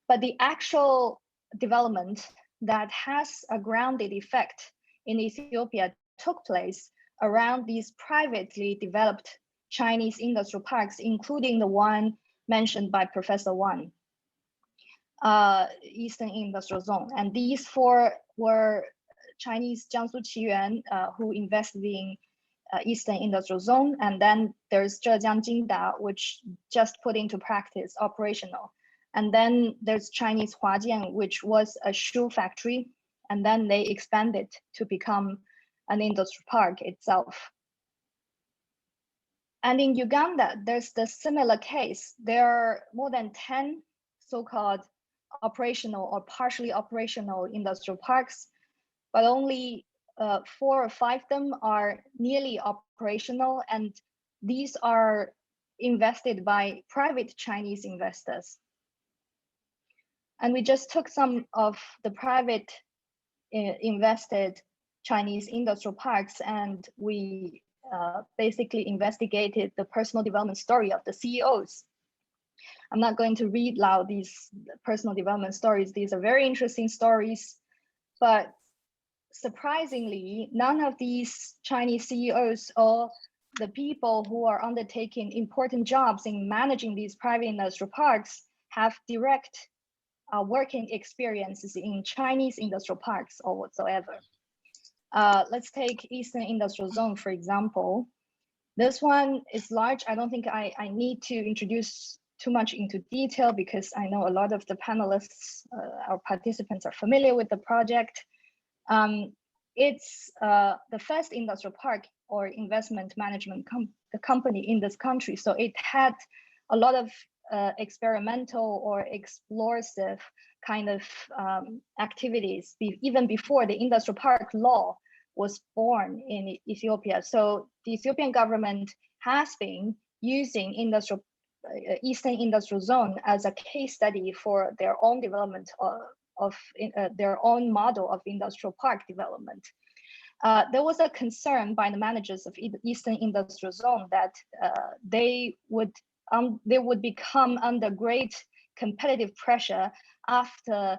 But the actual development that has a grounded effect in Ethiopia took place around these privately developed Chinese industrial parks, including the one mentioned by Professor Wang, Eastern Industrial Zone. And these four were Chinese Jiangsu Qiyuan, who invested in Eastern Industrial Zone. And then there's Zhejiang Jingda, which just put into practice operational. And then there's Chinese Huajian, which was a shoe factory. And then they expanded to become an industrial park itself. And in Uganda, there's the similar case. There are more than 10 so-called operational or partially operational industrial parks, but only 4 or 5 of them are nearly operational, and these are invested by private Chinese investors. And we just took some of the private invested Chinese industrial parks, and we basically investigated the personal development story of the CEOs. I'm not going to read loud these personal development stories. These are very interesting stories, but surprisingly, none of these Chinese CEOs or the people who are undertaking important jobs in managing these private industrial parks have direct working experiences in Chinese industrial parks or whatsoever. Let's take Eastern Industrial Zone, for example. This one is large. I don't think I need to introduce too much into detail because I know a lot of the panelists, our participants, are familiar with the project. It's the first industrial park or investment management company in this country. So it had a lot of experimental or explosive kind of activities even before the industrial park law was born in Ethiopia. So the Ethiopian government has been using Eastern Industrial Zone as a case study for their own development of their own model of industrial park development. There was a concern by the managers of Eastern Industrial Zone that they would become under great competitive pressure after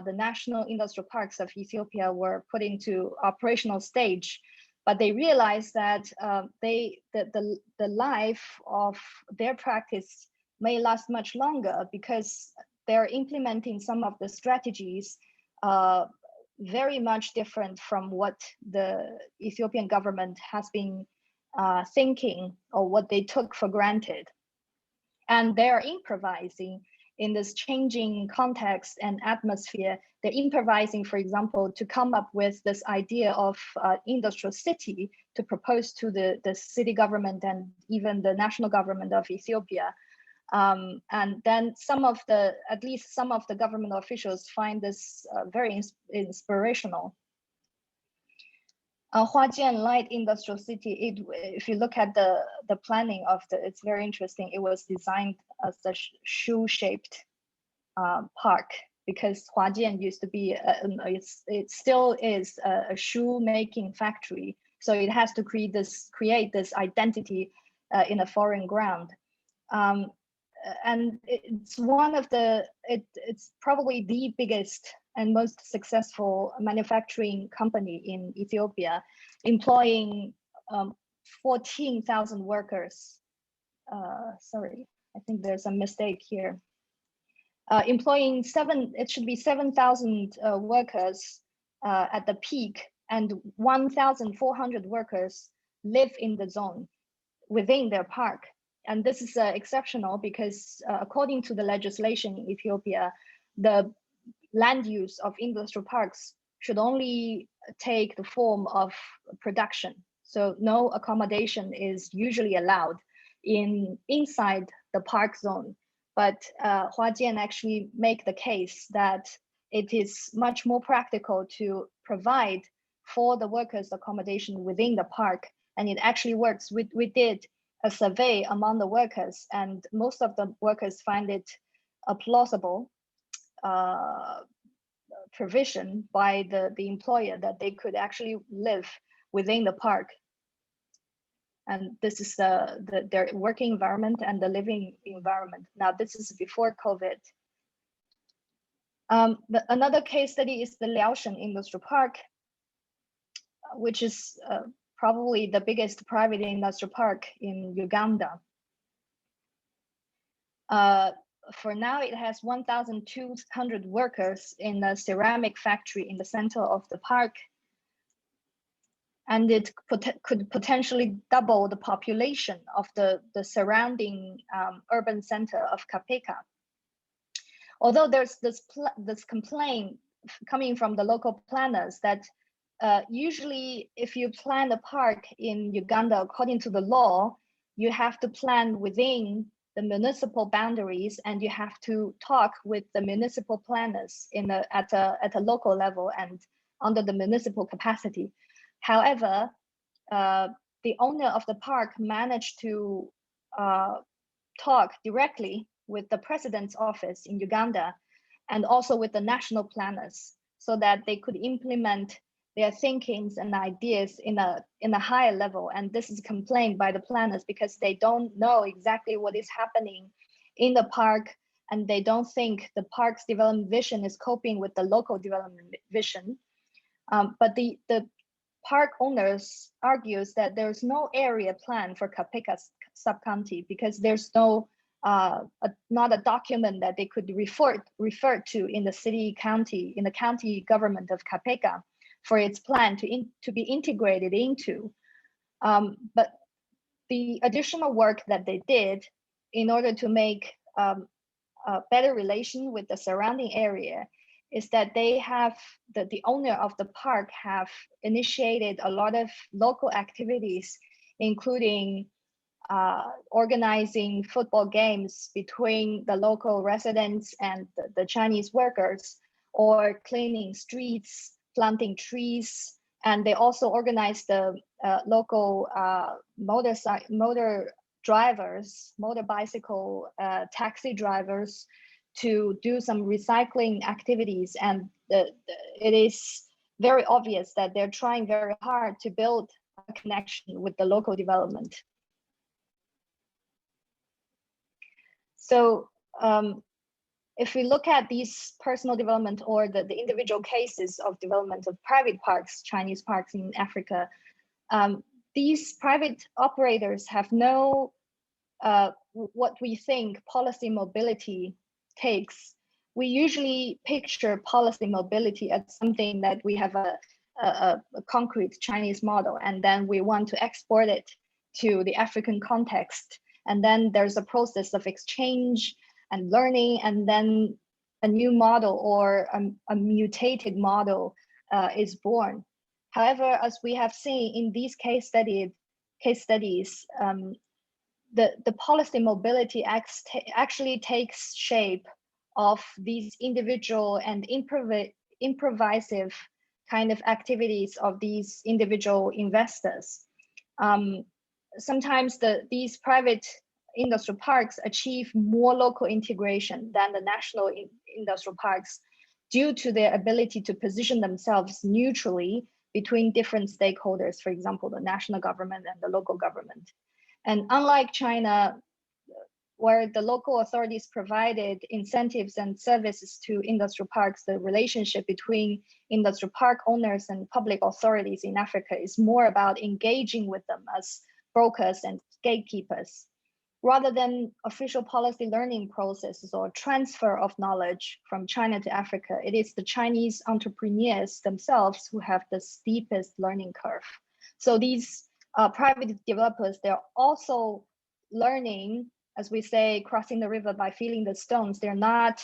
the national industrial parks of Ethiopia were put into operational stage. But they realized that the life of their practice may last much longer because they're implementing some of the strategies very much different from what the Ethiopian government has been thinking or what they took for granted. And they're improvising in this changing context and atmosphere. They're improvising, for example, to come up with this idea of industrial city to propose to the city government and even the national government of Ethiopia. And then at least some of the government officials find this very inspirational. Huajian Light Industrial City, if you look at the planning of it's very interesting. It was designed as a shoe-shaped park, because Huajian used to be, it still is a shoe-making factory. So it has to create this identity in a foreign ground. And it's one of it's probably the biggest and most successful manufacturing company in Ethiopia, employing 14,000 workers. Sorry, I think there's a mistake here. Employing 7,000 workers at the peak, and 1,400 workers live in the zone within their park. And this is exceptional because according to the legislation in Ethiopia, the land use of industrial parks should only take the form of production. So no accommodation is usually allowed inside the park zone. But Huajian actually make the case that it is much more practical to provide for the workers accommodation within the park, and it actually works. We did a survey among the workers, and most of the workers find it a plausible provision by the employer that they could actually live within the park. And this is their working environment and the living environment. Now, this is before COVID. Another case study is the Liaoshen Industrial Park, which is probably the biggest private industrial park in Uganda. For now, it has 1,200 workers in a ceramic factory in the center of the park. And it could potentially double the population of the surrounding urban center of Kapeka. Although there's this complaint coming from the local planners that usually if you plan a park in Uganda according to the law, you have to plan within the municipal boundaries, and you have to talk with the municipal planners at a local level and under the municipal capacity. However, the owner of the park managed to talk directly with the president's office in Uganda and also with the national planners, so that they could implement their thinkings and ideas in a higher level. And this is complained by the planners because they don't know exactly what is happening in the park, and they don't think the park's development vision is coping with the local development vision. But the park owners argues that there's no area plan for Kapeka sub-county because there's no not a document that they could refer to in the county government of Kapeka for its plan to be integrated into. But the additional work that they did in order to make a better relation with the surrounding area is that they have, the owner of the park have initiated a lot of local activities, including organizing football games between the local residents and the Chinese workers, or cleaning streets, planting trees. And they also organized the local motorbicycle taxi drivers to do some recycling activities. And it is very obvious that they're trying very hard to build a connection with the local development. So if we look at these personal development or the individual cases of development of private parks, Chinese parks in Africa, these private operators have no, what we think policy mobility takes. We usually picture policy mobility as something that we have a concrete Chinese model, and then we want to export it to the African context. And then there's a process of exchange and learning, and then a new model or a mutated model is born. However, as we have seen in these case studies, the policy mobility actually takes shape of these individual and improsive kind of activities of these individual investors. Sometimes these private industrial parks achieve more local integration than the national industrial parks due to their ability to position themselves neutrally between different stakeholders, for example, the national government and the local government. And unlike China, where the local authorities provided incentives and services to industrial parks, the relationship between industrial park owners and public authorities in Africa is more about engaging with them as brokers and gatekeepers. Rather than official policy learning processes or transfer of knowledge from China to Africa, it is the Chinese entrepreneurs themselves who have the steepest learning curve. So these private developers, they're also learning, as we say, crossing the river by feeling the stones. They're not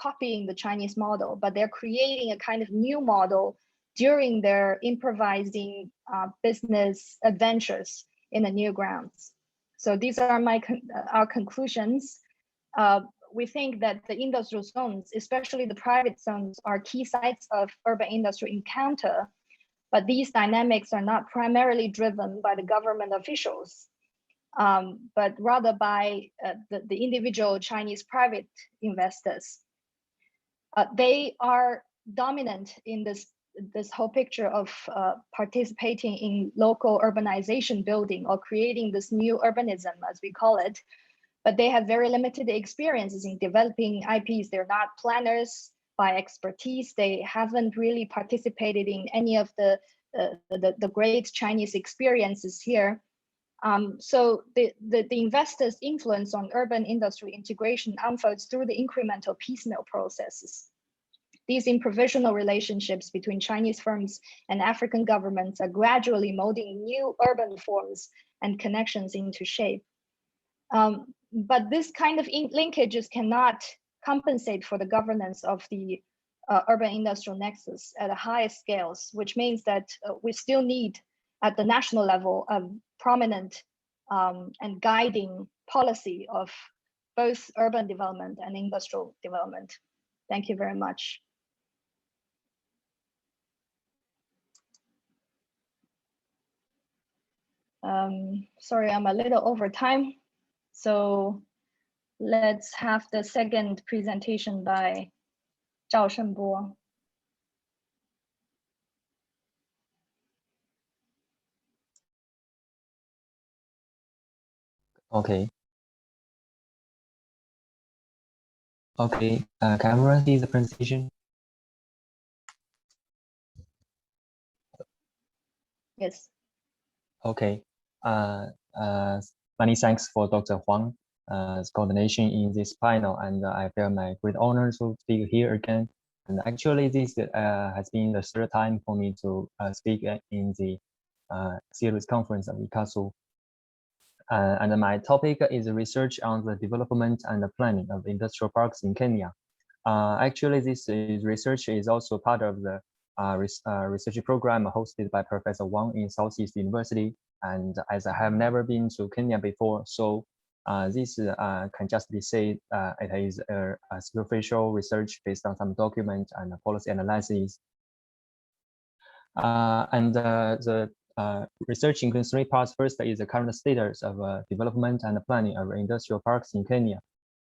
copying the Chinese model, but they're creating a kind of new model during their improvising business adventures in the new grounds. So these are our conclusions. We think that the industrial zones, especially the private zones, are key sites of urban industrial encounter, but these dynamics are not primarily driven by the government officials, but rather by the individual Chinese private investors. They are dominant in this whole picture of participating in local urbanization building or creating this new urbanism, as we call it. But they have very limited experiences in developing IPs. They're not planners by expertise. They haven't really participated in any of the great Chinese experiences here. So the investors' influence on urban industry integration unfolds through the incremental piecemeal processes. These improvisational relationships between Chinese firms and African governments are gradually molding new urban forms and connections into shape. But this kind of linkages cannot compensate for the governance of the urban industrial nexus at the highest scales, which means that we still need at the national level a prominent and guiding policy of both urban development and industrial development. Thank you very much. Sorry, I'm a little over time. So let's have the second presentation by Zhao Shenbo. Okay. Okay, camera see the presentation. Yes. Okay. Many thanks for Dr. Huang's coordination in this panel, and I feel my great honor to speak here again. And actually, this has been the third time for me to speak in the series conference of ICCCASU. And my topic is research on the development and the planning of industrial parks in Kenya. Actually, this research is also part of the research program hosted by Professor Wang in Southeast University. And as I have never been to Kenya before, so this can just be said it is a superficial research based on some document and policy analysis. The research includes three parts. First is the current status of development and planning of industrial parks in Kenya.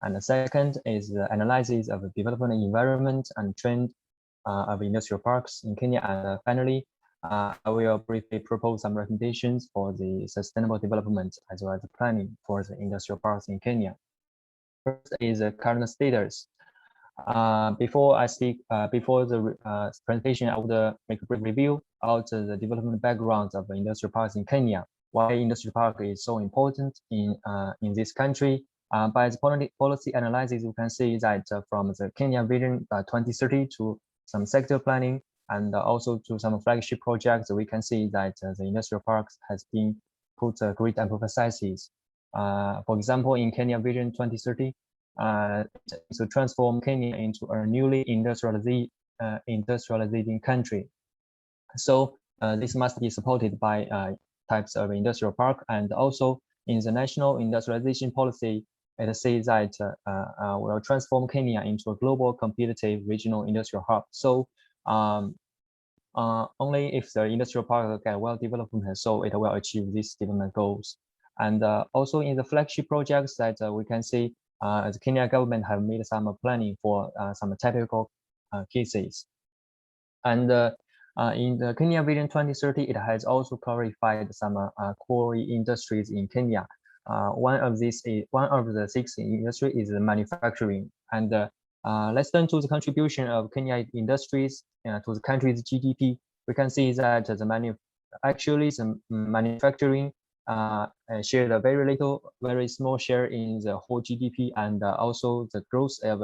And the second is the analysis of the development environment and trend of industrial parks in Kenya. And finally, I will briefly propose some recommendations for the sustainable development as well as the planning for the industrial parks in Kenya. First is the current status. Before I speak, before the presentation, I would make a brief review about the development backgrounds of the industrial parks in Kenya. Why industrial park is so important in this country. By the policy analysis, you can see that from the Kenya Vision 2030 to some sector planning and also to some flagship projects, we can see that the industrial parks has been put great emphasis. For example, in Kenya Vision 2030, to transform Kenya into a newly industrializing country. So this must be supported by types of industrial park, and also in the national industrialization policy, it says that will transform Kenya into a global competitive regional industrial hub. So only if the industrial park get well developed, so it will achieve these development goals. And also in the flagship projects that we can see, the Kenya government have made some planning for some typical cases. And in the Kenya Vision 2030, it has also clarified some core industries in Kenya. One of the 6 industry is manufacturing. And let's turn to the contribution of Kenya industries to the country's GDP. We can see that the manufacturing shared a very small share in the whole GDP, and also the growth of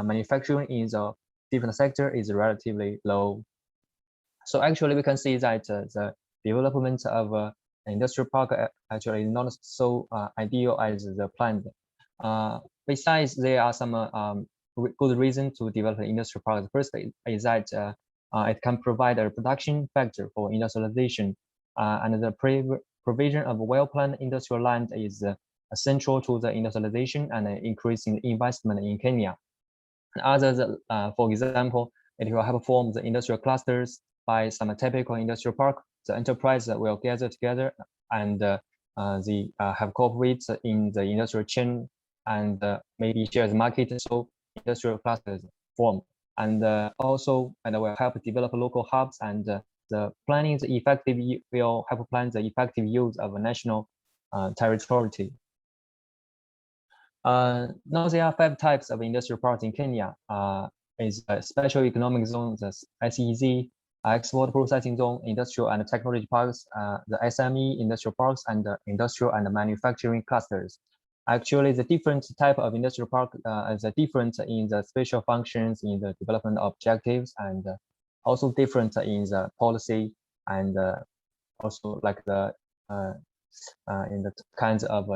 manufacturing in the different sector is relatively low. So actually, we can see that the development of industrial park actually is not so ideal as the planned. Besides, there are some good reasons to develop an industrial park. The first is that it can provide a production factor for industrialization, and the provision of well-planned industrial land is essential to the industrialization and increasing investment in Kenya. And others, for example, it will help form the industrial clusters by some typical industrial park. The enterprise will gather together and they have cooperate in the industrial chain and maybe share the market, so industrial clusters form. And also, it will help develop local hubs, and the planning the effective will help plan the effective use of a national territory. Now there are 5 types of industrial parks in Kenya. Is special economic zones, the SEZ, export processing zone, industrial and technology parks, the SME industrial parks, and the industrial and manufacturing clusters. Actually, the different type of industrial park is different in the special functions, in the development objectives, and also different in the policy, and also like the in the kinds of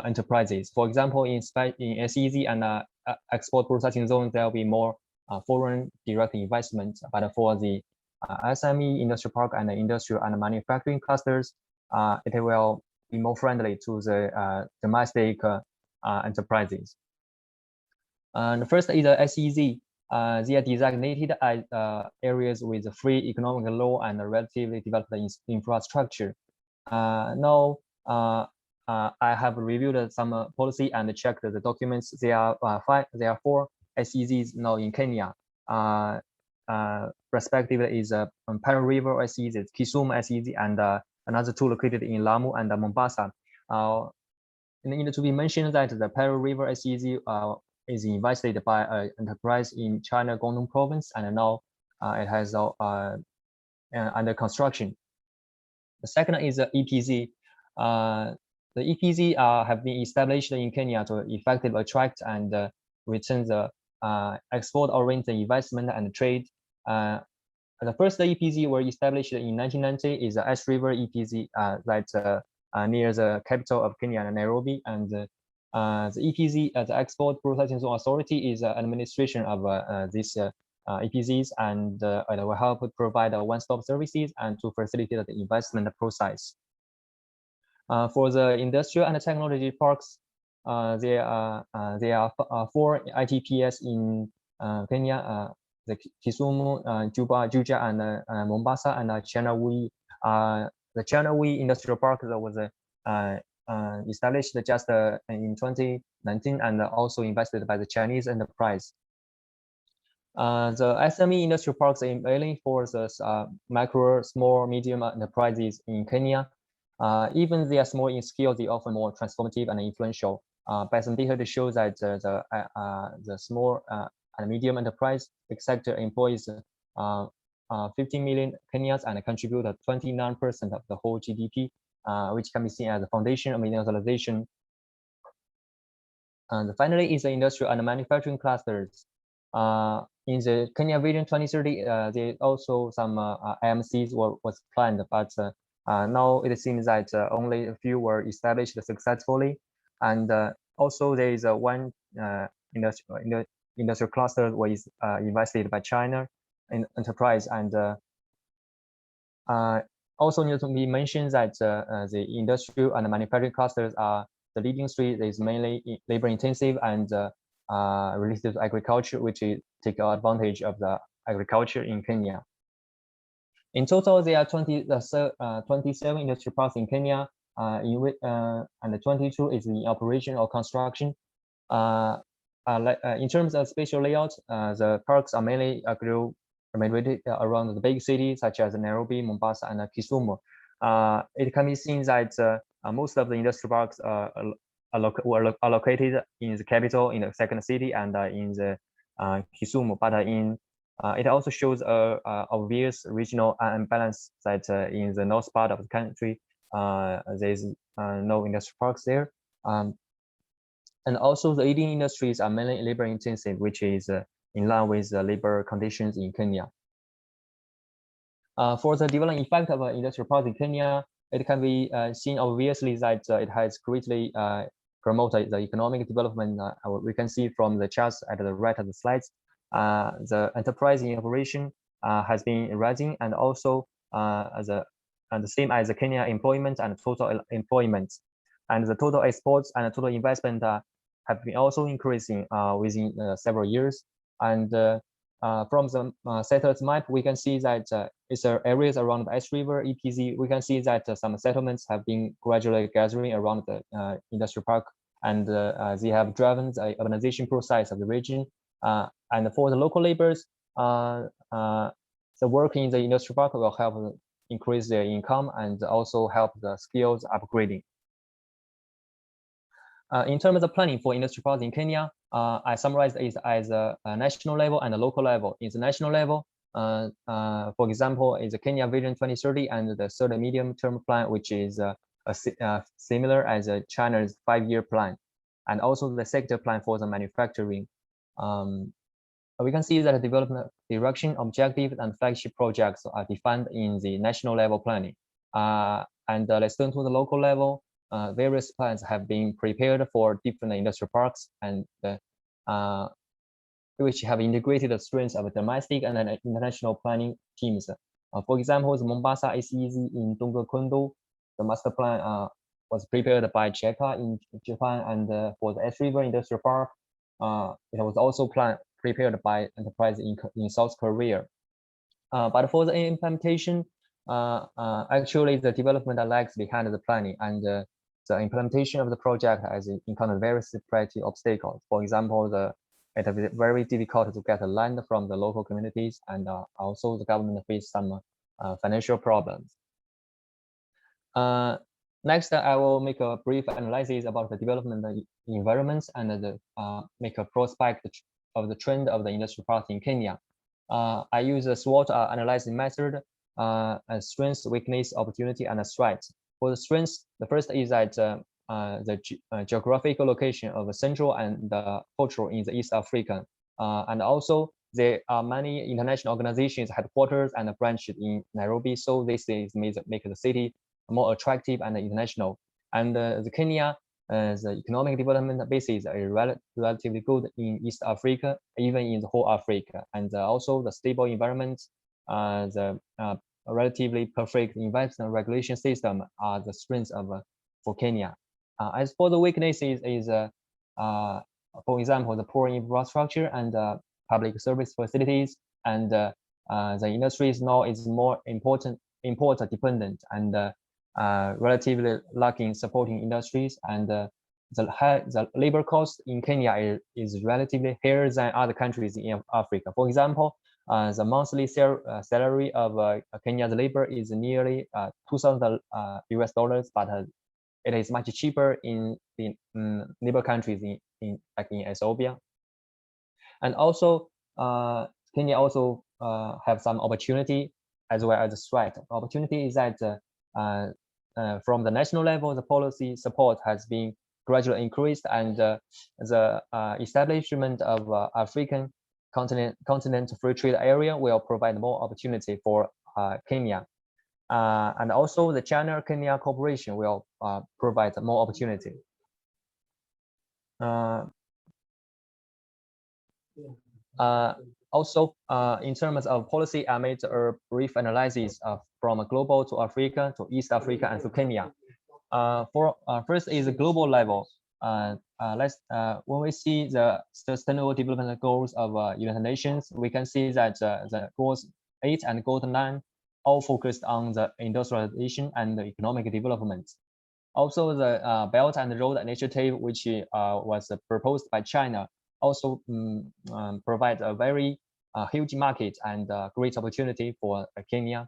enterprises. For example, in SEZ and export processing zones, there will be more foreign direct investment. But for the SME industrial park and the industrial and manufacturing clusters, it will be more friendly to the domestic enterprises. And first is the SEZ. They are designated as areas with free economic law and relatively developed infrastructure. Now, I have reviewed some policy and checked the documents. There are 4 SEZs now in Kenya. Respectively is Parel River SEZ, Kisumu SEZ, and another 2 located in Lamu and Mombasa. It needs to be mentioned that the Parel River SEZ is invested by an enterprise in China, Guangdong province, and now it has under construction. The second is the EPZ. The EPZ have been established in Kenya to effectively attract and return the export-oriented investment and trade. The first EPZ were established in 1990 is the Ash River EPZ that's near the capital of Kenya, Nairobi. And the EPZ, the Export Processing Zone Authority, is administration of these EPZs, and it will help provide one-stop services and to facilitate the investment process. For the industrial and technology parks, there are 4 ITPS in Kenya, the Kisumu, Juba, Juja, and Mombasa, and China-Wui. The China-Wui Industrial Park that was established just in 2019 and also invested by the Chinese enterprise. The SME industrial parks are mainly for the micro, small, medium enterprises in Kenya. Even they are small in scale, they offer more transformative and influential. By some data to show that the small and medium enterprise sector employs 15 million Kenyans and contribute 29% of the whole GDP, which can be seen as the foundation of industrialization. And finally is the industrial and manufacturing clusters. In the Kenya Vision 2030, there also some IMCs was planned, but now it seems that only a few were established successfully. And also there is one industrial cluster was invested by China in enterprise. And also need to be mentioned that the industrial and manufacturing clusters are the leading street is mainly labor intensive and related to agriculture, which take advantage of the agriculture in Kenya. In total, there are 27 industrial parks in Kenya, and 22 is in operation or construction. In terms of spatial layout, the parks are mainly agglomerated around the big cities such as Nairobi, Mombasa, and Kisumu. It can be seen that most of the industrial parks were located in the capital, in the second city, and in the Kisumu. But it also shows obvious regional imbalance that in the north part of the country, there is no industrial parks there. And also the leading industries are mainly labor intensive, which is in line with the labor conditions in Kenya. For the development effect of industrial parks in Kenya, it can be seen obviously that it has greatly promoted the economic development. We can see from the charts at the right of the slides, the enterprise in operation has been rising, and also the same as the Kenya employment and total employment, and the total exports and the total investment have been also increasing within several years. And from the settled map, we can see that it's areas around the Ash River, EPZ. We can see that some settlements have been gradually gathering around the industrial park, and they have driven the urbanization process of the region. And for the local laborers, the work in the industrial park will help increase their income and also help the skills upgrading. In terms of the planning for industrial parks in Kenya, I summarized it as a national level and a local level. In the national level, for example, is the Kenya Vision 2030 and the third medium-term plan, which is similar as China's 5-year plan, and also the sector plan for the manufacturing. We can see that the development direction, objectives, and flagship projects are defined in the national level planning. And let's turn to the local level. Various plans have been prepared for different industrial parks, and which have integrated the strengths of domestic and international planning teams. For example, the Mombasa ICCC in Donggukondo, the master plan was prepared by JECA in Japan, and for the Ash River Industrial Park, it was also prepared by enterprise in South Korea. But for the implementation, actually the development lags behind the planning, and the implementation of the project has encountered various priority obstacles. For example, it is very difficult to get land from the local communities, and also the government faced some financial problems. Next, I will make a brief analysis about the development environments and make a prospect of the trend of the industrial parks in Kenya. I use a SWOT analyzing method, strengths, weakness, opportunity, and threats. For the strengths, the first is that the geographical location of Central and cultural in the East Africa. And also there are many international organizations, headquarters, and branches in Nairobi. So this is make the city more attractive and international. And the Kenya, the economic development basis are relatively good in East Africa, even in the whole Africa. And also the stable environment, the relatively perfect investment regulation system are the strengths of for Kenya. As for the weaknesses is, for example, the poor infrastructure and public service facilities, and the industries now is more import dependent, and relatively lacking supporting industries, and the labor cost in Kenya is relatively higher than other countries in Africa. For example, the monthly salary of Kenya's labor is nearly $2,000 US, but it is much cheaper in neighbor countries like in Ethiopia. And also, Kenya also have some opportunity as well as a threat. Opportunity is that from the national level, the policy support has been gradually increased, and the establishment of African continent free trade area will provide more opportunity for Kenya. And also the China-Kenya cooperation will provide more opportunity. Also, in terms of policy, I made a brief analysis from global to Africa, to East Africa, and to Kenya. First is the global level. When we see the Sustainable Development Goals of United Nations, we can see that the goals 8 and goal 9 all focused on the industrialization and the economic development. Also, the Belt and Road Initiative, which was proposed by China, also provides a very huge market and great opportunity for Kenya.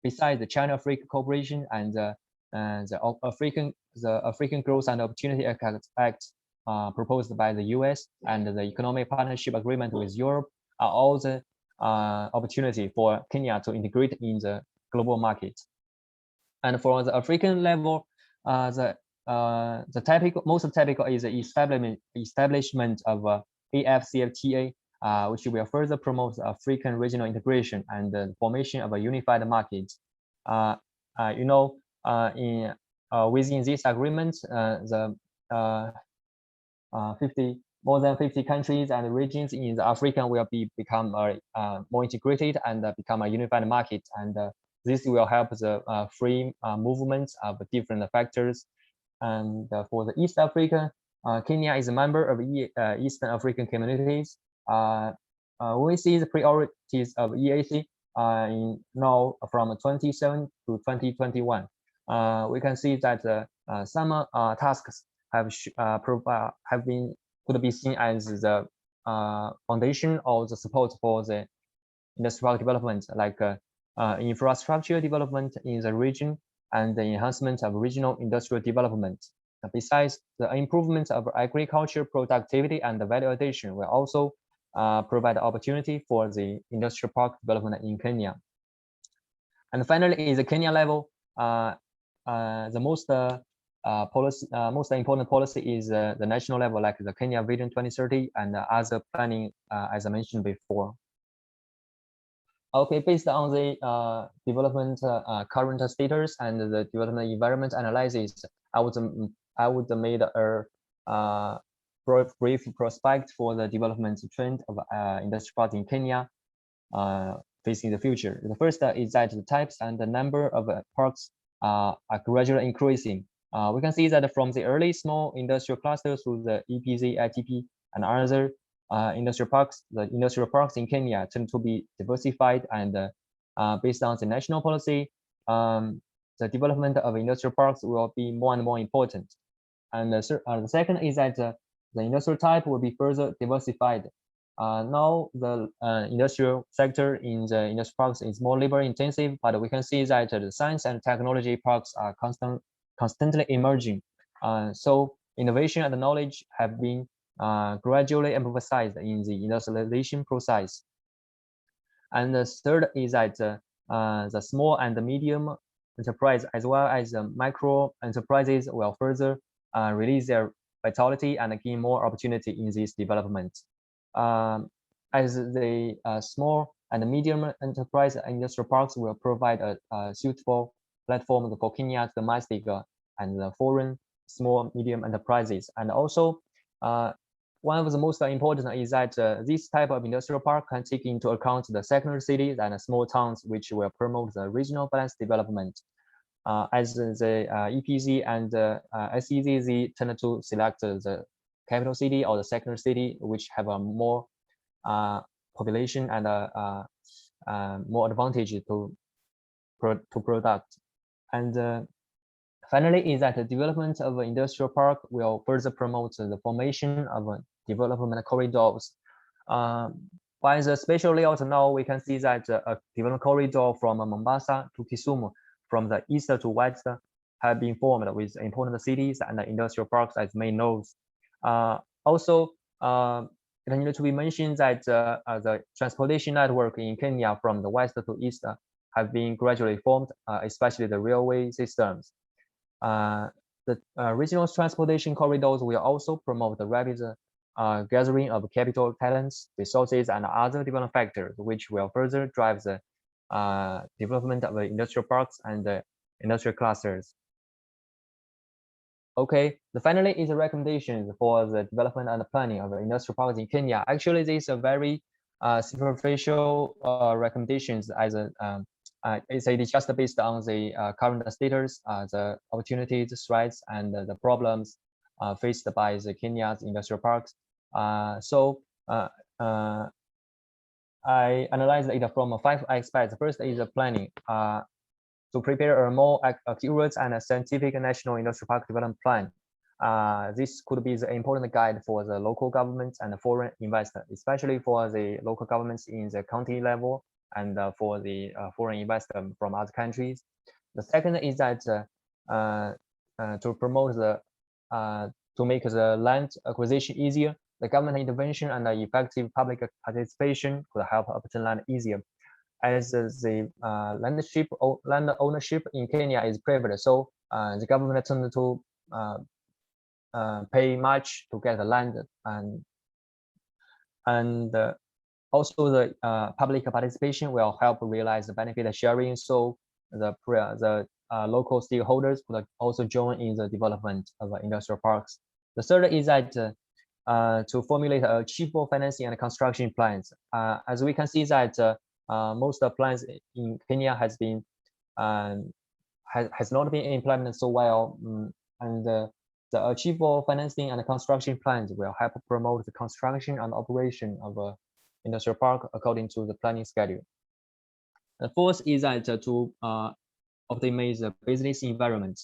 Besides the China-Afrique cooperation and the African Growth and Opportunity Act proposed by the US and the Economic Partnership Agreement with Europe are all the opportunity for Kenya to integrate in the global market. And for the African level, the most typical is the establishment of AFCFTA, which will further promote African regional integration and the formation of a unified market. Within this agreement, more than 50 countries and regions in the Africa will become more integrated and become a unified market. And this will help the free movement of different factors. And for the East Africa, Kenya is a member of Eastern African communities. We see the priorities of EAC now from 2017 to 2021. We can see that some tasks could be seen as the foundation or the support for the industrial development, like infrastructure development in the region and the enhancement of regional industrial development. Besides, the improvement of agriculture productivity and the value addition will also provide opportunity for the industrial park development in Kenya. And finally, in the Kenya level, the most important policy is the national level, like the Kenya Vision 2030 and other planning, as I mentioned before. Okay, based on the development current status and the development environment analysis, I would make a brief prospect for the development trend of industrial parks in Kenya facing the future. The first is that the types and the number of parks are gradually increasing. We can see that from the early small industrial clusters to the EPZ, ITP, and other industrial parks, the industrial parks in Kenya tend to be diversified, and based on the national policy, the development of industrial parks will be more and more important. And the second is that the industrial type will be further diversified. Now the industrial sector in the industrial parks is more labor intensive, but we can see that the science and technology parks are constantly emerging. So innovation and knowledge have been gradually emphasized in the industrialization process. And the third is that the small and the medium enterprise as well as the micro enterprises will further release their vitality and gain more opportunity in this development. As the small and medium enterprise industrial parks will provide a suitable platform for Kenya's domestic and the foreign small medium enterprises. And also one of the most important is that this type of industrial park can take into account the secondary cities and small towns, which will promote the regional balanced development. As the EPZ and SEZZ tend to select the capital city or the secondary city, which have a more population and more advantage to product. And finally, is that the development of an industrial park will further promote the formation of development corridors. By the spatial layout now, we can see that a development corridor from Mombasa to Kisumu, from the east to west, have been formed with important cities and industrial parks as main nodes. Also, it needs to be mentioned that the transportation network in Kenya from the west to east have been gradually formed, especially the railway systems. The regional transportation corridors will also promote the rapid gathering of capital, talents, resources, and other development factors, which will further drive the development of industrial parks and industrial clusters. Okay, finally is a recommendation for the development and planning of industrial parks in Kenya. Actually, these are very superficial recommendations, as it's just based on the current status, the opportunities, threats, and the problems faced by the Kenya's industrial parks. I analyzed it from 5 aspects. First is the planning. To prepare a more accurate and scientific national industrial park development plan. This could be the important guide for the local governments and the foreign investors, especially for the local governments in the county level and for the foreign investor from other countries. The second is that to promote the to make the land acquisition easier, the government intervention and the effective public participation could help obtain land easier. As the land ownership in Kenya is private, so the government tends to pay much to get the land, and also the public participation will help realize the benefit sharing. So the local stakeholders could also join in the development of industrial parks. The third is that to formulate achievable financing and construction plans. As we can see that most of the plans in Kenya has not been implemented so well, and the achievable financing and construction plans will help promote the construction and operation of a industrial park according to the planning schedule. The fourth is that to optimize the business environment,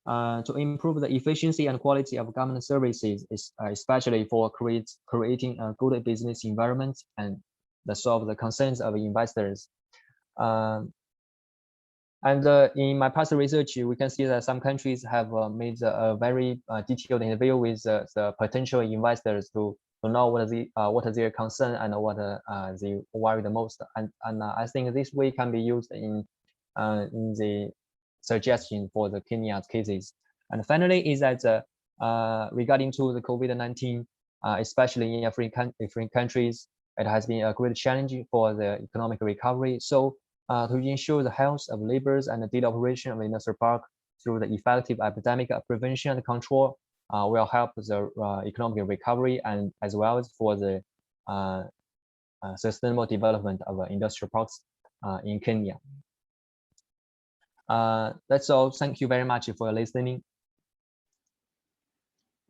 to improve the efficiency and quality of government services, especially for creating a good business environment and solve the concerns of investors. And in my past research, we can see that some countries have made a very detailed interview with the potential investors to know what is their concern and what they worry the most. And I think this way can be used in the suggestion for the Kenya cases. And finally, is that regarding to the COVID-19, especially in African countries, it has been a great challenge for the economic recovery. So to ensure the health of laborers and the daily operation of the industrial park through the effective epidemic prevention and control will help the economic recovery and as well as for the sustainable development of industrial parks in Kenya. That's all. Thank you very much for listening.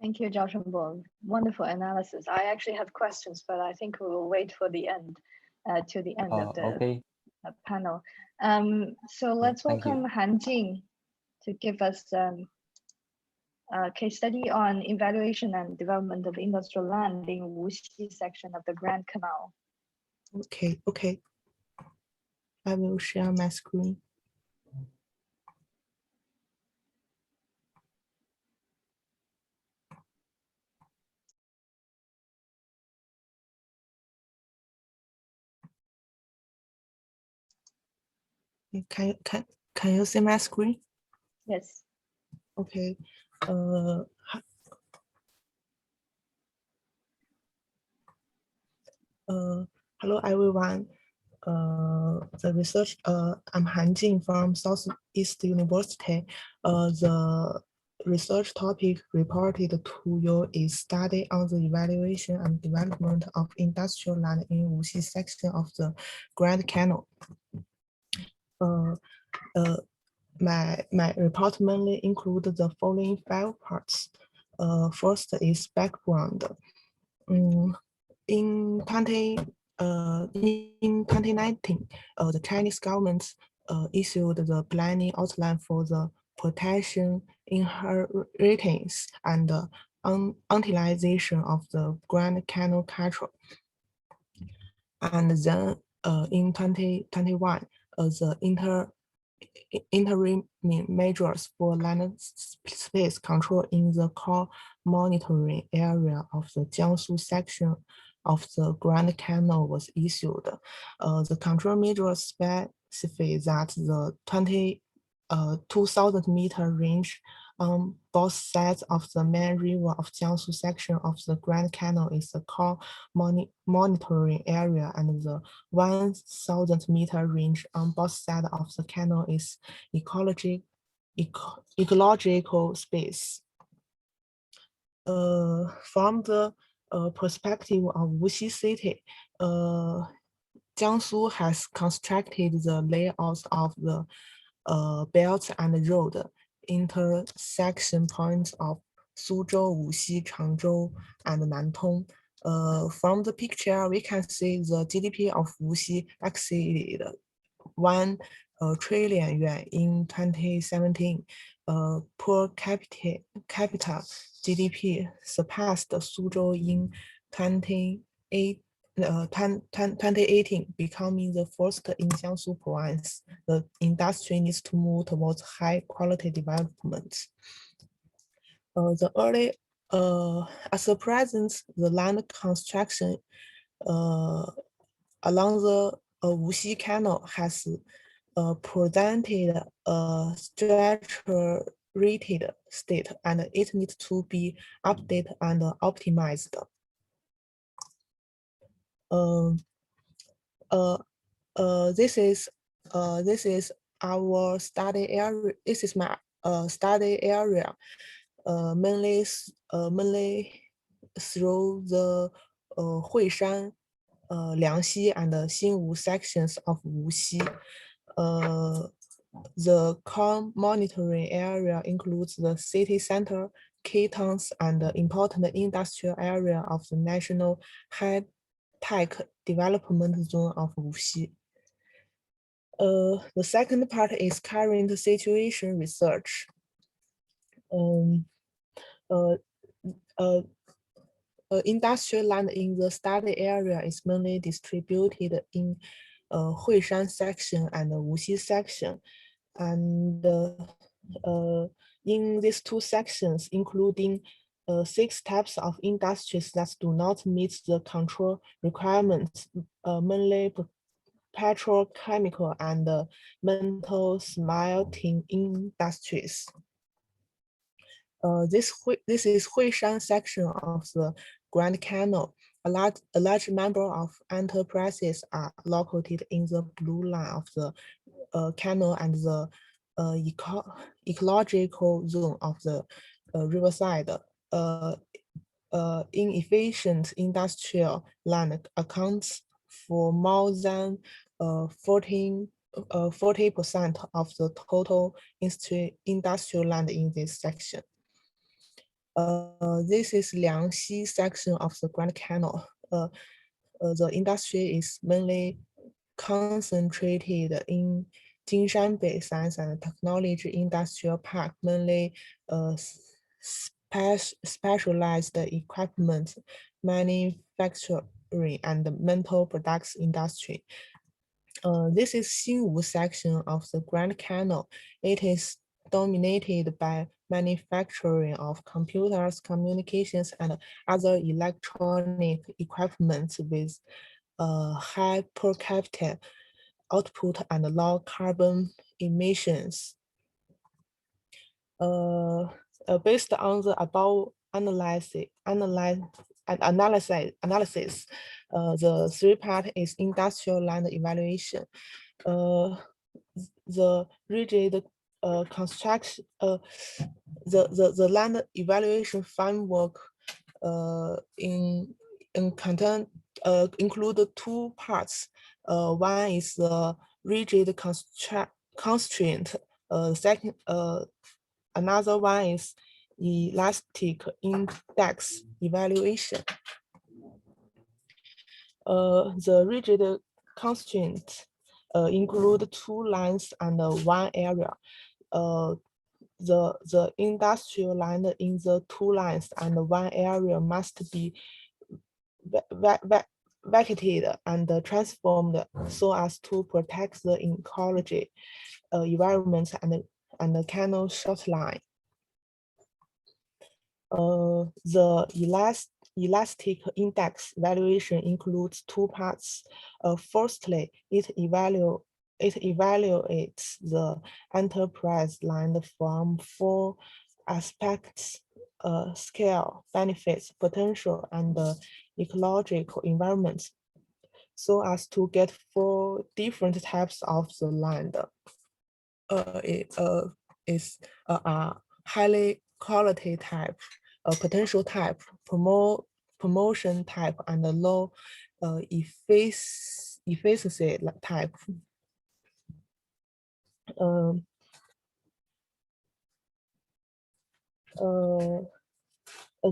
Thank you, Zhao Shengbo. Wonderful analysis. I actually have questions, but I think we will wait for the end, to the end of the panel. So let's welcome Han Jing to give us a case study on evaluation and development of industrial land in Wuxi section of the Grand Canal. Okay. I will share my screen. Can you see my screen? Yes. Okay. Hello everyone. The research. I'm Han Jing from Southeast University. The research topic reported to you is study on the evaluation and development of industrial land in Wuxi section of the Grand Canal. My report mainly includes the following 5 parts. First is background. In 2019, the Chinese government issued the planning outline for the protection, inheritance, and utilization of the Grand Canal Culture. And then in 2021, the interim measures for land space control in the core monitoring area of the Jiangsu section of the Grand Canal was issued. The control measures specify that the 2,000 meter range on both sides of the main river of Jiangsu section of the Grand Canal is the core monitoring area, and the 1,000 meter range on both sides of the canal is ecological space. From the perspective of Wuxi city, Jiangsu has constructed the layouts of the belt and road intersection points of Suzhou, Wuxi, Changzhou, and Nantong. From the picture, we can see the GDP of Wuxi exceeded 1 trillion yuan in 2017. Per capita GDP surpassed Suzhou in 2018, becoming the first in Jiangsu province. The industry needs to move towards high quality development. As the present, the land construction along the Wuxi Canal has presented a saturated state, and it needs to be updated and optimized. This is our study area. This is my study area. Mainly through the Huishan, Liangxi, and Xinwu sections of Wuxi. The core monitoring area includes the city center, key towns, and the important industrial area of the National High-Tech Development Zone of Wuxi. The second part is current situation research. Industrial land in the study area is mainly distributed in Huishan section and Wuxi section. And in these two sections, including 6 types of industries that do not meet the control requirements, mainly petrochemical and metal smelting industries. This is Huishan section of the Grand Canal. A large number of enterprises are located in the blue line of the canal and the ecological zone of the riverside. Inefficient industrial land accounts for more than 40% of the total industrial land in this section. This is Liangxi section of the Grand Canal. The industry is mainly concentrated in Jinshanbei Science and Technology Industrial Park, mainly specialized equipment manufacturing and metal products industry. This is Xinwu section of the Grand Canal. It is dominated by manufacturing of computers, communications, and other electronic equipment with high per capita output and low carbon emissions. Based on the above analysis, the 3 part is industrial land evaluation. The rigid construction, the land evaluation framework include 2 parts. One is the rigid constraint. Second, another one is elastic index evaluation. The rigid constraint include 2 lines and 1 area. The industrial land in the 2 lines and 1 area must be vacated and transformed so as to protect the ecology, environment, and the canal shoreline. The elastic index evaluation includes 2 parts. Firstly, it evaluates the enterprise land from 4 aspects: scale, benefits, potential, and ecological environments, so as to get 4 different types of the land. It is a highly quality type, potential type, promotion type, and a low efficiency type.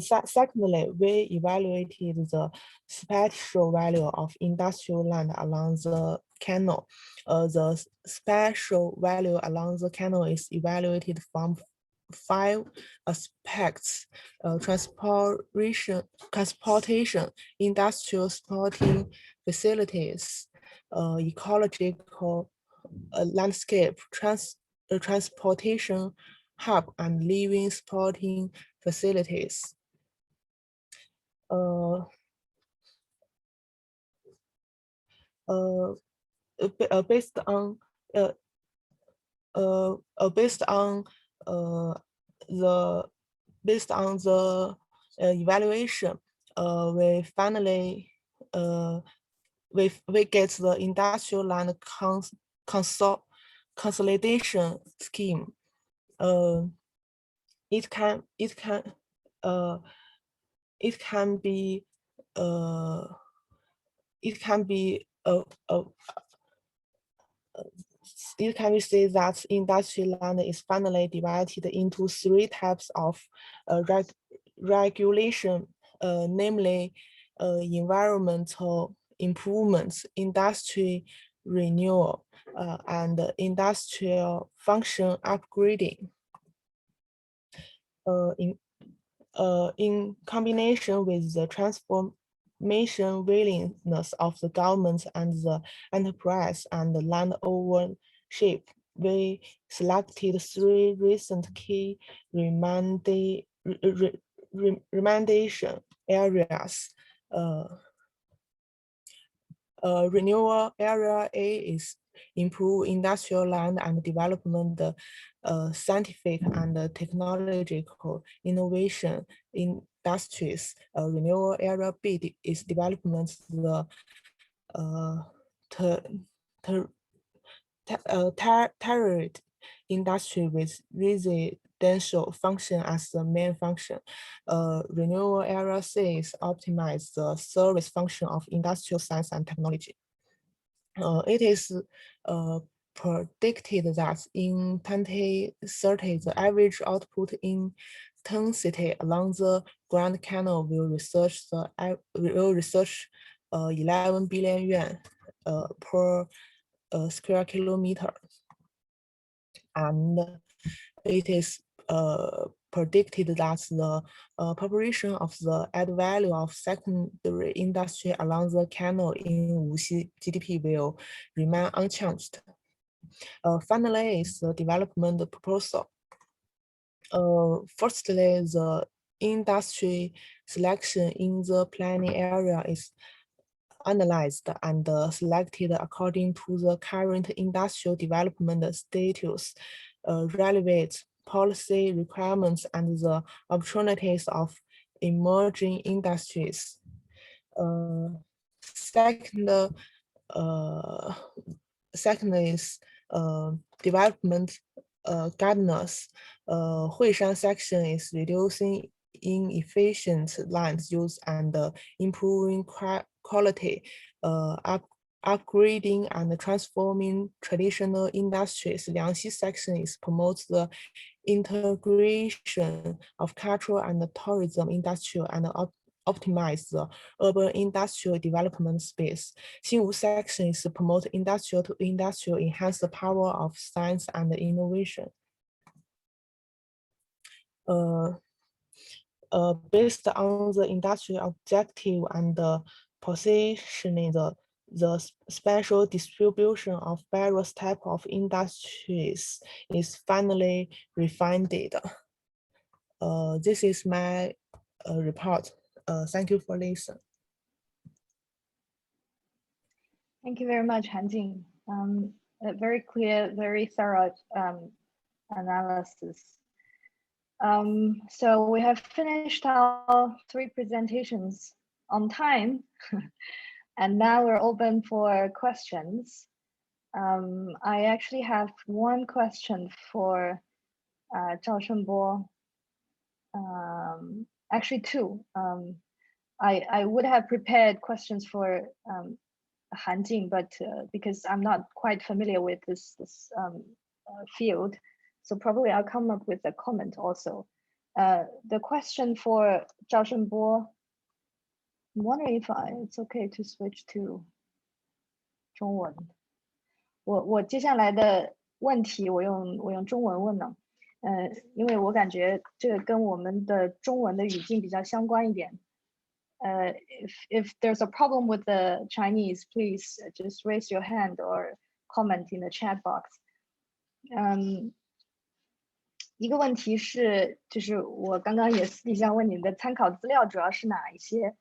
Secondly, we evaluated the spatial value of industrial land along the canal. The spatial value along the canal is evaluated from 5 aspects: transportation, industrial supporting facilities, ecological landscape, transportation hub, and living supporting facilities. Based on the evaluation, we finally we get the industrial land consolidation scheme. It can say that industrial land is finally divided into 3 types of regulation, namely environmental improvements, industry renewal, and industrial function upgrading. In combination with the transformation willingness of the government and the enterprise and the land ownership, we selected 3 recent key recommendation areas. Renewal area A is improve industrial land and development, scientific and technological innovation industries. Renewal area B is development the tertiary industry with residential function as the main function. Renewal area C is optimize the service function of industrial science and technology. It is predicted that in 2030, the average output intensity along the Grand Canal will research 11 billion yuan per square kilometer, and it is predicted that the population of the added value of secondary industry along the canal in Wuxi GDP will remain unchanged. Finally, is the development proposal. Firstly, the industry selection in the planning area is analyzed and selected according to the current industrial development status, relevant policy requirements, and the opportunities of emerging industries. Second is development guidance. Huishan section is reducing inefficient land use and improving quality, upgrading and transforming traditional industries. Liangxi section is promotes the integration of cultural and tourism industry and optimize the urban industrial development space. Xinwu section is promote industrial to industrial, enhance the power of science and innovation. Based on the industrial objective and positioning, the special distribution of various types of industries is finally refined. This is my report. Thank you for listening. Thank you very much, Han Jing. A very clear, very thorough analysis. So we have finished our 3 presentations on time, and now we're open for questions. I actually have 1 question for Zhao Shenbo. Actually 2. I would have prepared questions for Han Jing, but because I'm not quite familiar with this field, so probably I'll come up with a comment also. The question for Zhao Shenbo, I'm wondering if it's okay to switch to 中文。我接下来的问题我用中文问呢，因为我感觉这个跟我们的中文的语境比较相关一点。If there's a problem with the Chinese, please just raise your hand or comment in the chat box. 一个问题是，就是我刚刚也私底下问你的参考资料主要是哪一些？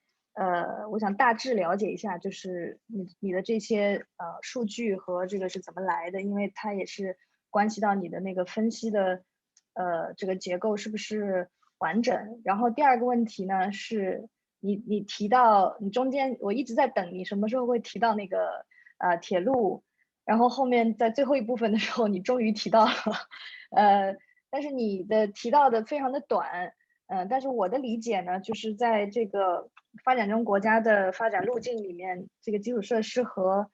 我想大致了解一下，就是你的这些数据和这个是怎么来的，因为它也是关系到你的那个分析的这个结构是不是完整。然后第二个问题呢是你提到你中间我一直在等你什么时候会提到那个铁路，然后后面在最后一部分的时候你终于提到了，但是你的提到的非常的短。但是我的理解呢，就是在这个发展中国家的发展路径里面，这个基础设施和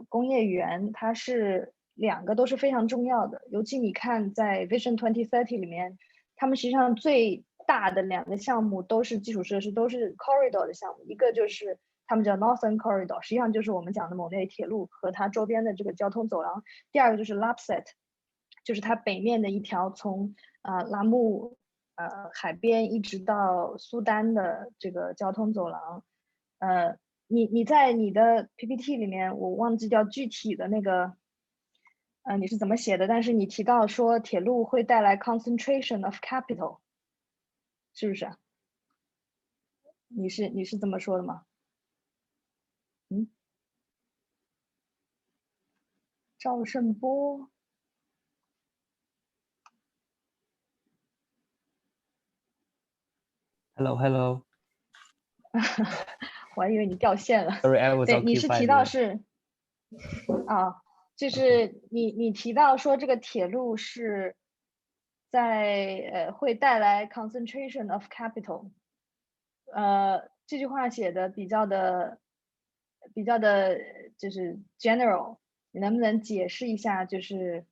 工业园，它是两个都是非常重要的。尤其你看在 Vision 2030里面，他们实际上最大的两个项目都是基础设施，都是 corridor 的项目，一个就是他们叫 Northern Corridor， 实际上就是我们讲的某内铁路和它周边的这个交通走廊。第二个就是 Lapset， 就是它北面的一条从拉木海边一直到苏丹的这个交通走廊。你在你的 PPT 里面，我忘记掉具体的那个你是怎么写的，但是你提到说铁路会带来 concentration of capital， 是不是？你是这么说的吗？赵胜波。Hello. 我还以为你掉线了。Sorry, I was 对，你是提到 occupied. 是就是你提到说这个铁路是在会带来 concentration of capital。这句话写的比较的就是 general， 你能不能解释一下？就是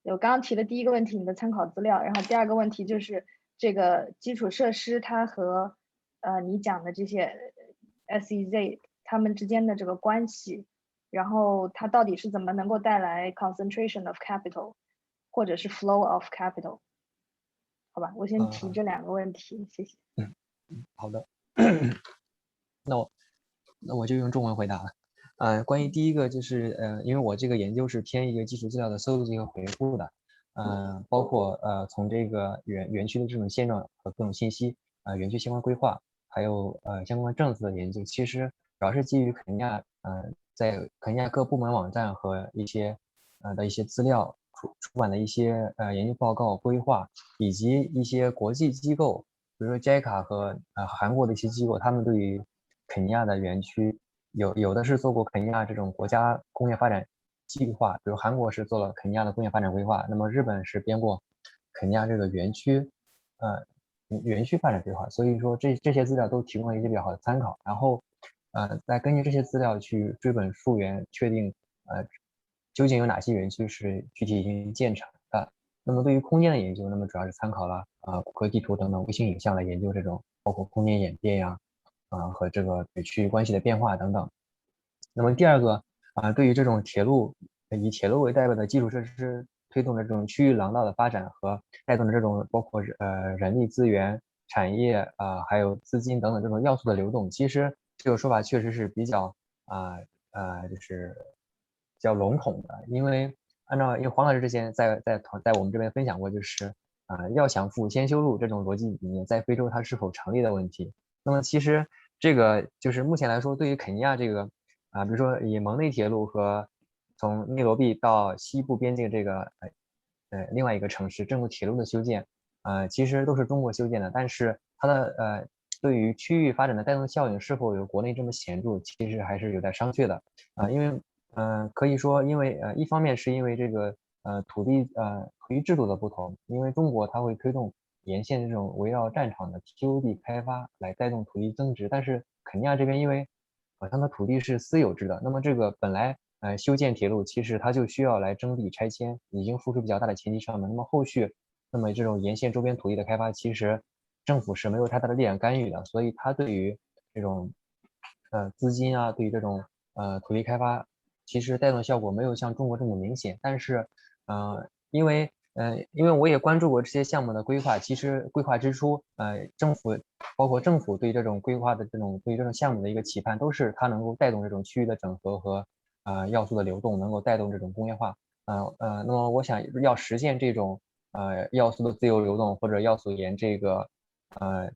我刚刚提的第一个问题，你的参考资料，然后第二个问题就是这个基础设施它和你讲的这些 SEZ 它们之间的这个关系，然后它到底是怎么能够带来 concentration of capital， 或者是 flow of capital？ 好吧，我先提这两个问题，谢谢。好的。那我就用中文回答了。关于第一个就是因为我这个研究是偏一个基础资料的搜集和回顾的，包括从这个园区的这种现状和各种信息，园区相关规划，还有相关政策的研究，其实主要是基于肯尼亚在肯尼亚各部门网站和一些资料出版的一些研究报告规划，以及一些国际机构，比如说 JICA 和韩国的一些机构，他们对于肯尼亚的园区有的是做过肯尼亚这种国家工业发展计划，比如韩国是做了肯尼亚的工业发展规划，那么日本是编过肯尼亚这个园区发展规划，所以说这些资料都提供了一些比较好的参考，然后再根据这些资料去追本溯源，确定究竟有哪些园区是具体已经建成的。那么对于空间的研究，那么主要是参考了谷歌地图等等卫星影像来研究这种包括空间演变呀，和这个区域关系的变化等等。那么第二个对于这种以铁路为代表的基础设施推动的这种区域廊道的发展和带动的这种包括人力资源、产业还有资金等等这种要素的流动，其实这个说法确实是比较就是比较笼统的，因为黄老师之前在我们这边分享过，就是要想富先修路这种逻辑里面，在非洲它是否成立的问题。那么其实这个就是目前来说，对于肯尼亚这个比如说以蒙内铁路和从内罗毕到西部边境这个另外一个城市这种铁路的修建，其实都是中国修建的，但是它的对于区域发展的带动效应是否有国内这么显著，其实还是有待商榷的因为可以说，因为一方面是因为这个土地制度的不同，因为中国它会推动沿线这种围绕战场的 TOD 开发来带动土地增值，但是肯尼亚这边因为它的土地是私有制的，那么这个本来修建铁路其实它就需要来征地拆迁，已经付出比较大的前期成本，那么后续那么这种沿线周边土地的开发，其实政府是没有太大的力量干预的，所以它对于这种资金啊，对于这种土地开发，其实带动效果没有像中国这么明显。但是因为我也关注过这些项目的规划，其实规划之初，包括政府对这种规划的对于这种项目的一个期盼，都是它能够带动这种区域的整合和要素的流动，能够带动这种工业化。那么我想要实现这种要素的自由流动，或者要素沿这个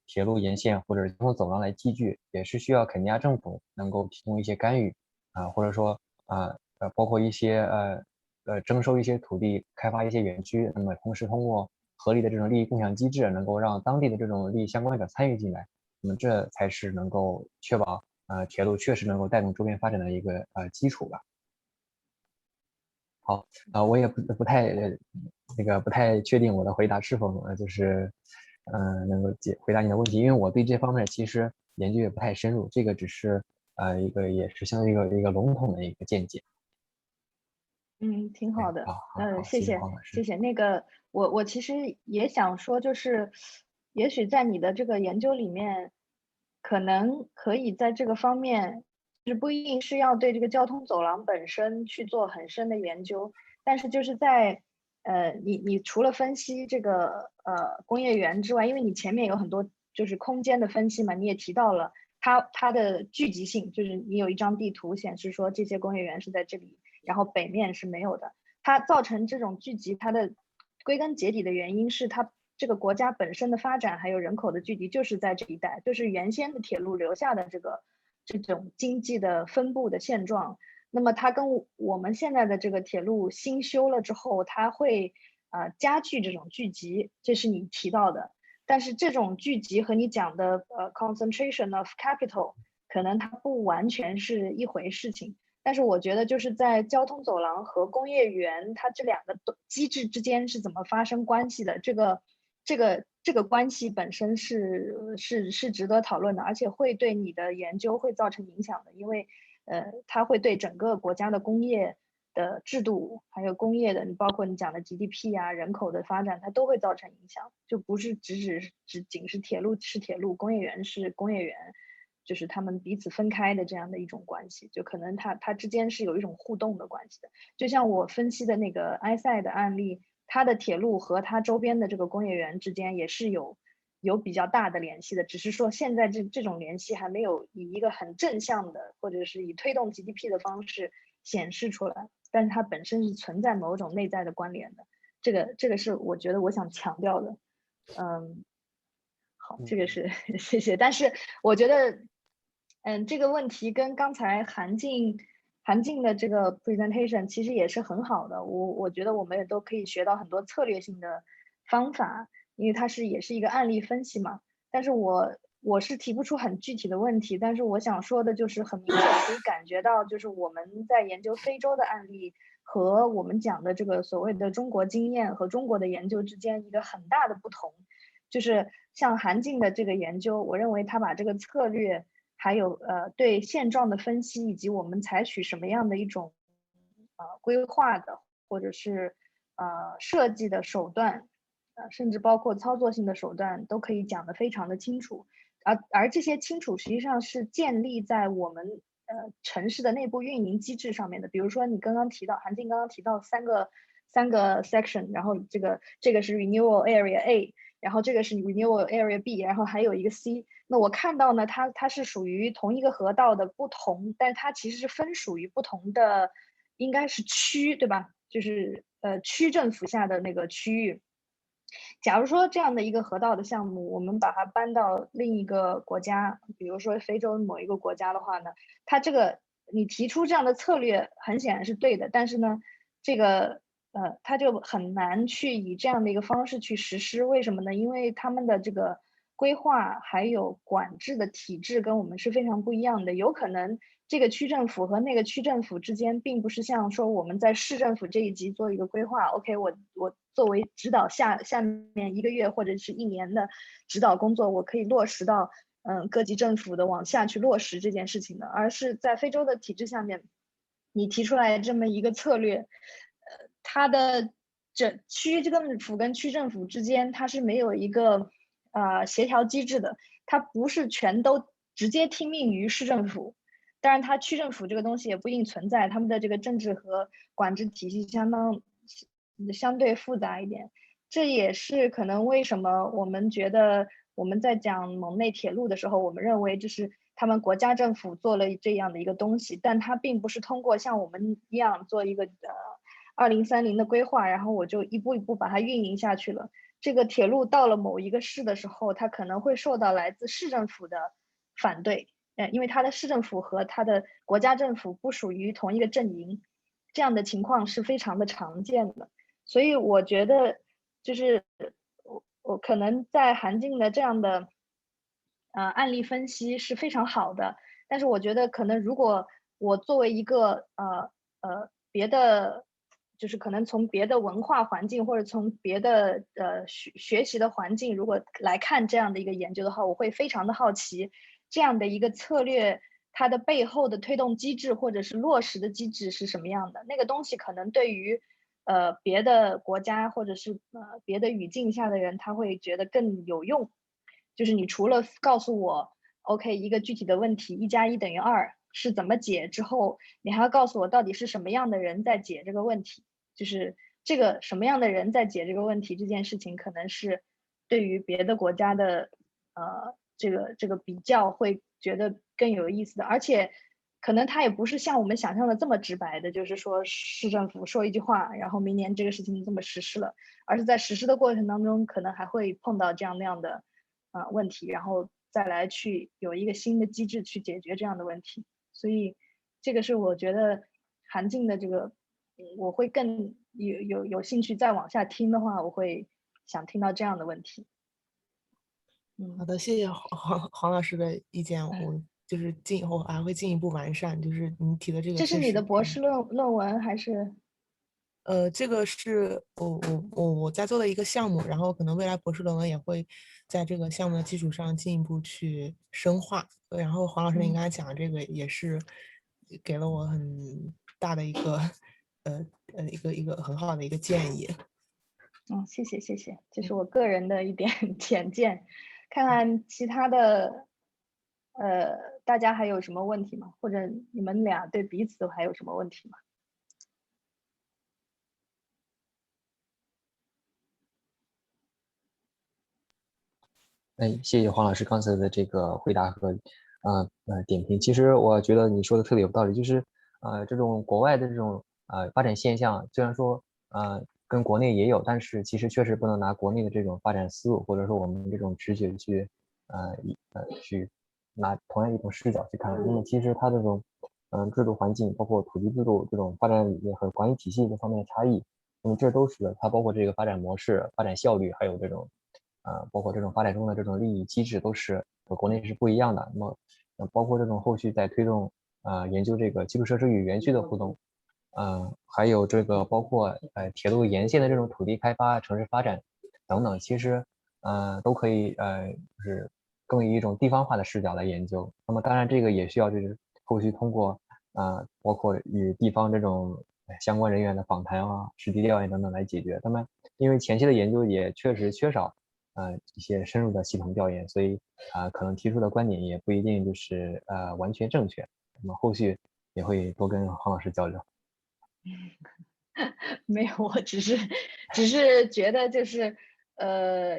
铁路沿线或者交通走廊来集聚，也是需要肯尼亚政府能够提供一些干预或者说包括一些征收一些土地，开发一些园区，那么同时通过合理的这种利益共享机制，能够让当地的这种利益相关者参与进来，那么这才是能够确保铁路确实能够带动周边发展的一个基础吧。好，我也不太确定我的回答是否能够回答你的问题，因为我对这方面其实研究也不太深入，这个只是也是相当于一个笼统的一个见解。挺好的。谢谢谢。那个我其实也想说，就是也许在你的这个研究里面，可能可以在这个方面，就是不一定是要对这个交通走廊本身去做很深的研究，但是就是在你除了分析这个工业园之外，因为你前面有很多就是空间的分析嘛，你也提到了它的聚集性，就是你有一张地图显示说这些工业园是在这里。然后北面是没有的，它造成这种聚集，它的归根结底的原因是它这个国家本身的发展还有人口的聚集就是在这一带，就是原先的铁路留下的这种经济的分布的现状。那么它跟我们现在的这个铁路新修了之后，它会加剧这种聚集，这是你提到的。但是这种聚集和你讲的concentration of capital 可能它不完全是一回事情。但是我觉得就是在交通走廊和工业园，它这两个机制之间是怎么发生关系的？这个关系本身是值得讨论的，而且会对你的研究会造成影响的，因为它会对整个国家的工业的制度，还有工业的，你包括你讲的 GDP 啊、人口的发展，它都会造成影响，就不是仅是铁路是铁路，工业园是工业园。就是他们彼此分开的这样的一种关系，就可能它之间是有一种互动的关系的。就像我分析的那个埃塞的案例，它的铁路和它周边的这个工业园之间也是有比较大的联系的，只是说现在这种联系还没有以一个很正向的，或者是以推动 GDP 的方式显示出来，但是它本身是存在某种内在的关联的。这个是我觉得我想强调的。好，这个是谢谢。但是我觉得这个问题跟刚才韩静的这个 presentation 其实也是很好的，我觉得我们也都可以学到很多策略性的方法，因为它也是一个案例分析嘛。但是我是提不出很具体的问题，但是我想说的就是很明显可以感觉到，就是我们在研究非洲的案例和我们讲的这个所谓的中国经验和中国的研究之间一个很大的不同，就是像韩静的这个研究，我认为他把这个策略还有对现状的分析，以及我们采取什么样的一种规划的或者是设计的手段，甚至包括操作性的手段，都可以讲得非常的清楚。而这些清楚实际上是建立在我们城市的内部运营机制上面的。比如说你韩静刚刚提到三个 section， 然后这个是 renewal area A， 然后这个是 renewal area B， 然后还有一个 C。那我看到呢，它是属于同一个河道的不同，但它其实是分属于不同的，应该是区，对吧？就是区政府下的那个区域。假如说这样的一个河道的项目，我们把它搬到另一个国家，比如说非洲某一个国家的话呢，它这个你提出这样的策略很显然是对的，但是呢，这个它就很难去以这样的一个方式去实施。为什么呢？因为他们的这个规划还有管制的体制跟我们是非常不一样的，有可能这个区政府和那个区政府之间并不是像说我们在市政府这一级做一个规划 ，OK， 我作为指导下面1个月或者是1年的指导工作，我可以落实到各级政府的往下去落实这件事情的，而是在非洲的体制下面，你提出来这么一个策略，它的这区政府跟区政府之间它是没有一个协调机制的，它不是全都直接听命于市政府。当然，它区政府这个东西也不一定存在，他们的这个政治和管制体系相对复杂一点。这也是可能为什么我们觉得我们在讲蒙内铁路的时候，我们认为这是他们国家政府做了这样的一个东西，但它并不是通过像我们一样做一个2030的规划，然后我就一步一步把它运营下去了。这个铁路到了某一个市的时候，它可能会受到来自市政府的反对。因为它的市政府和它的国家政府不属于同一个阵营，这样的情况是非常的常见的。所以我觉得，就是我可能在韩静的这样的案例分析是非常好的，但是我觉得可能如果我作为一个别的，就是可能从别的文化环境或者从别的学习的环境，如果来看这样的一个研究的话，我会非常的好奇。这样的一个策略，它的背后的推动机制或者是落实的机制是什么样的？那个东西可能对于别的国家或者是别的语境下的人，他会觉得更有用。就是你除了告诉我 ，OK， 一个具体的问题1+1=2是怎么解之后，你还要告诉我到底是什么样的人在解这个问题。就是这个什么样的人在解这个问题这件事情，可能是对于别的国家的这个比较会觉得更有意思的，而且可能它也不是像我们想象的这么直白的，就是说市政府说一句话，然后明年这个事情这么实施了，而是在实施的过程当中，可能还会碰到这样那样的问题，然后再来去有一个新的机制去解决这样的问题。所以这个是我觉得韩静的这个，我会更有兴趣再往下听的话，我会想听到这样的问题。好的，谢谢黄老师的意见，我就是以后还会进一步完善。就是你提的这个，这是你的博士论文还是？这个是我在做的一个项目，然后可能未来博士论文也会在这个项目的基础上进一步去深化。然后黄老师您刚才讲的这个也是给了我很大的一个一个很好的一个建议。谢谢谢谢，这是我个人的一点浅见。看看其他的，大家还有什么问题吗？或者你们俩对彼此还有什么问题吗？谢谢黄老师刚才的这个回答和点评。其实我觉得你说的特别有道理，就是这种国外的这种发展现象，虽然说跟国内也有，但是其实确实不能拿国内的这种发展思路，或者说我们这种直觉去去拿同样一种视角去看。那么其实它这种制度环境，包括土地制度这种发展理念和管理体系这方面的差异，那么这都是它包括这个发展模式、发展效率，还有这种包括这种发展中的这种利益机制都是和国内是不一样的。那么包括这种后续在推动研究这个基础设施与园区的互动，还有这个包括铁路沿线的这种土地开发、城市发展等等，其实都可以就是更以一种地方化的视角来研究。那么当然这个也需要就是后续通过包括与地方这种相关人员的访谈啊、实地调研等等来解决。那么因为前期的研究也确实缺少一些深入的系统调研，所以可能提出的观点也不一定就是完全正确。那么后续也会多跟黄老师交流。没有，我只是觉得就是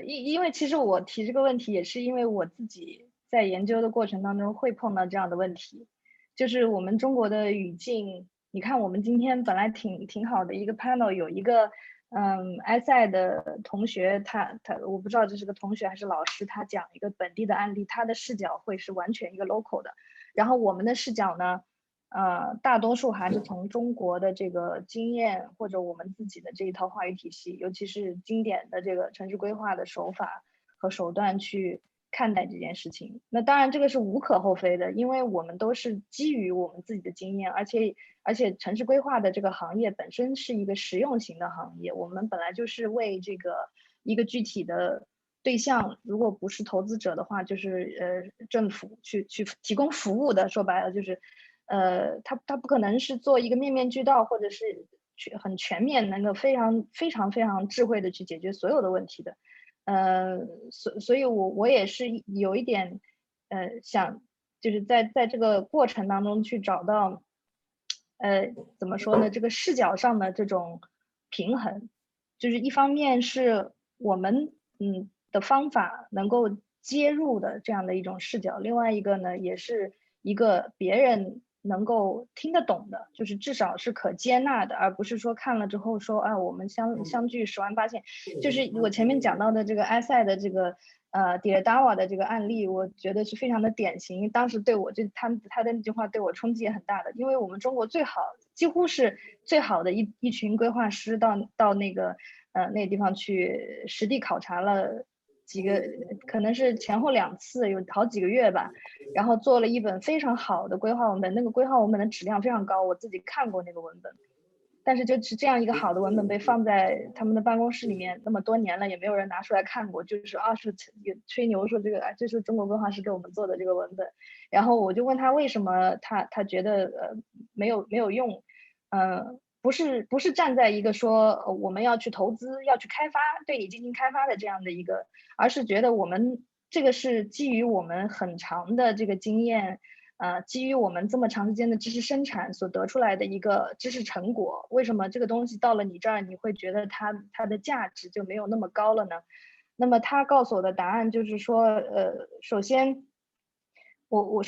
因为其实我提这个问题也是因为我自己在研究的过程当中会碰到这样的问题，就是我们中国的语境，你看我们今天本来挺好的一个 panel， 有一个ICCCASU的同学，他我不知道这是个同学还是老师，他讲一个本地的案例，他的视角会是完全一个 local 的，然后我们的视角呢大多数还是从中国的这个经验或者我们自己的这一套话语体系，尤其是经典的这个城市规划的手法和手段去看待这件事情。那当然这个是无可厚非的，因为我们都是基于我们自己的经验，而且城市规划的这个行业本身是一个实用型的行业，我们本来就是为这个一个具体的对象，如果不是投资者的话，就是政府去提供服务的，说白了就是他不可能是做一个面面俱到，或者是很全面，能够非常智慧的去解决所有的问题的。所以我也是有一点想就是在这个过程当中去找到怎么说呢，这个视角上的这种平衡，就是一方面是我们的方法能够接入的这样的一种视角，另外一个呢也是一个别人能够听得懂的，就是至少是可接纳的，而不是说看了之后说啊我们相距10万8千。就是我前面讲到的这个埃塞的这个迪尔达瓦的这个案例，我觉得是非常的典型。当时对我他的那句话对我冲击也很大的，因为我们中国几乎是最好的一群规划师到那个那个地方去实地考察了几个，可能是前后2次，有好几个月吧，然后做了一本非常好的规划文本，那个规划文本的质量非常高，我自己看过那个文本。但是就是这样一个好的文本被放在他们的办公室里面那么多年了，也没有人拿出来看过，就是是吹牛说这是中国规划师给我们做的这个文本。然后我就问他为什么他觉得没有用，不是站在一个说我们要去投资要去开发对你进行开发的这样的一个，而是觉得我们这个是基于我们很长的这个经验。基于我们这么长时间的知识生产所得出来的一个知识成果，为什么这个东西到了你这儿，你会觉得它的价值就没有那么高了呢？那么他告诉我的答案就是说，首先，我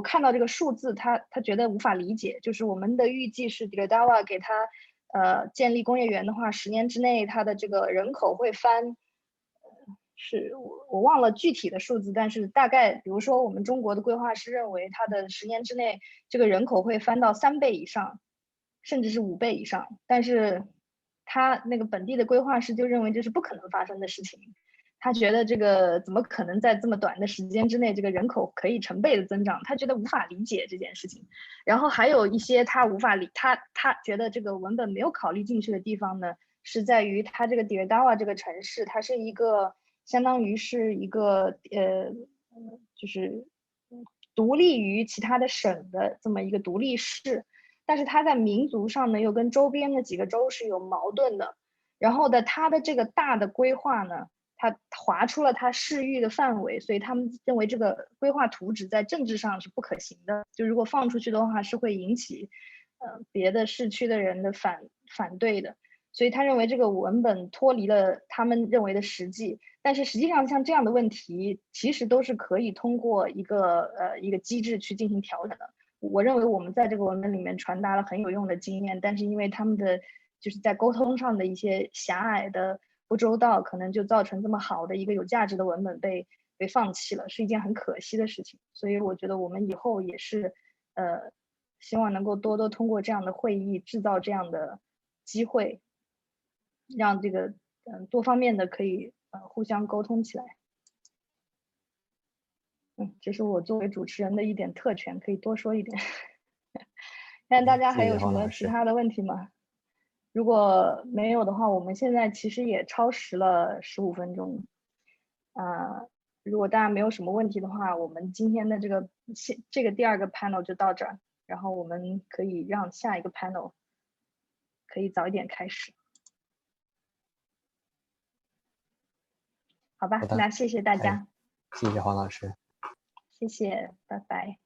看到这个数字，他觉得无法理解，就是我们的预计是迪尔达瓦给他建立工业园的话，10年之内他的这个人口会翻。是我忘了具体的数字，但是大概比如说我们中国的规划师认为他的10年之内这个人口会翻到3倍以上，甚至是5倍以上，但是他那个本地的规划师就认为这是不可能发生的事情，他觉得这个怎么可能在这么短的时间之内这个人口可以成倍的增长，他觉得无法理解这件事情。然后还有一些他觉得这个文本没有考虑进去的地方呢，是在于他这个迪尔达瓦这个城市，它是一个相当于是一个就是独立于其他的省的这么一个独立市，但是它在民族上呢又跟周边的几个州是有矛盾的。然后的它的这个大的规划呢，它划出了它市域的范围，所以他们认为这个规划图纸在政治上是不可行的，就如果放出去的话是会引起别的市区的人的反对的。所以他认为这个文本脱离了他们认为的实际，但是实际上像这样的问题其实都是可以通过一个机制去进行调整的。我认为我们在这个文本里面传达了很有用的经验，但是因为他们的就是在沟通上的一些狭隘的不周到，可能就造成这么好的一个有价值的文本被放弃了，是一件很可惜的事情。所以我觉得我们以后也是希望能够多通过这样的会议制造这样的机会，让这个多方面的可以互相沟通起来。这是我作为主持人的一点特权，可以多说一点。看大家还有什么其他的问题吗？如果没有的话，我们现在其实也超时了15分钟。如果大家没有什么问题的话，我们今天的这个第2个 panel 就到这儿，然后我们可以让下一个 panel 可以早一点开始。好吧，那谢谢大家。谢谢黄老师。谢谢，拜拜。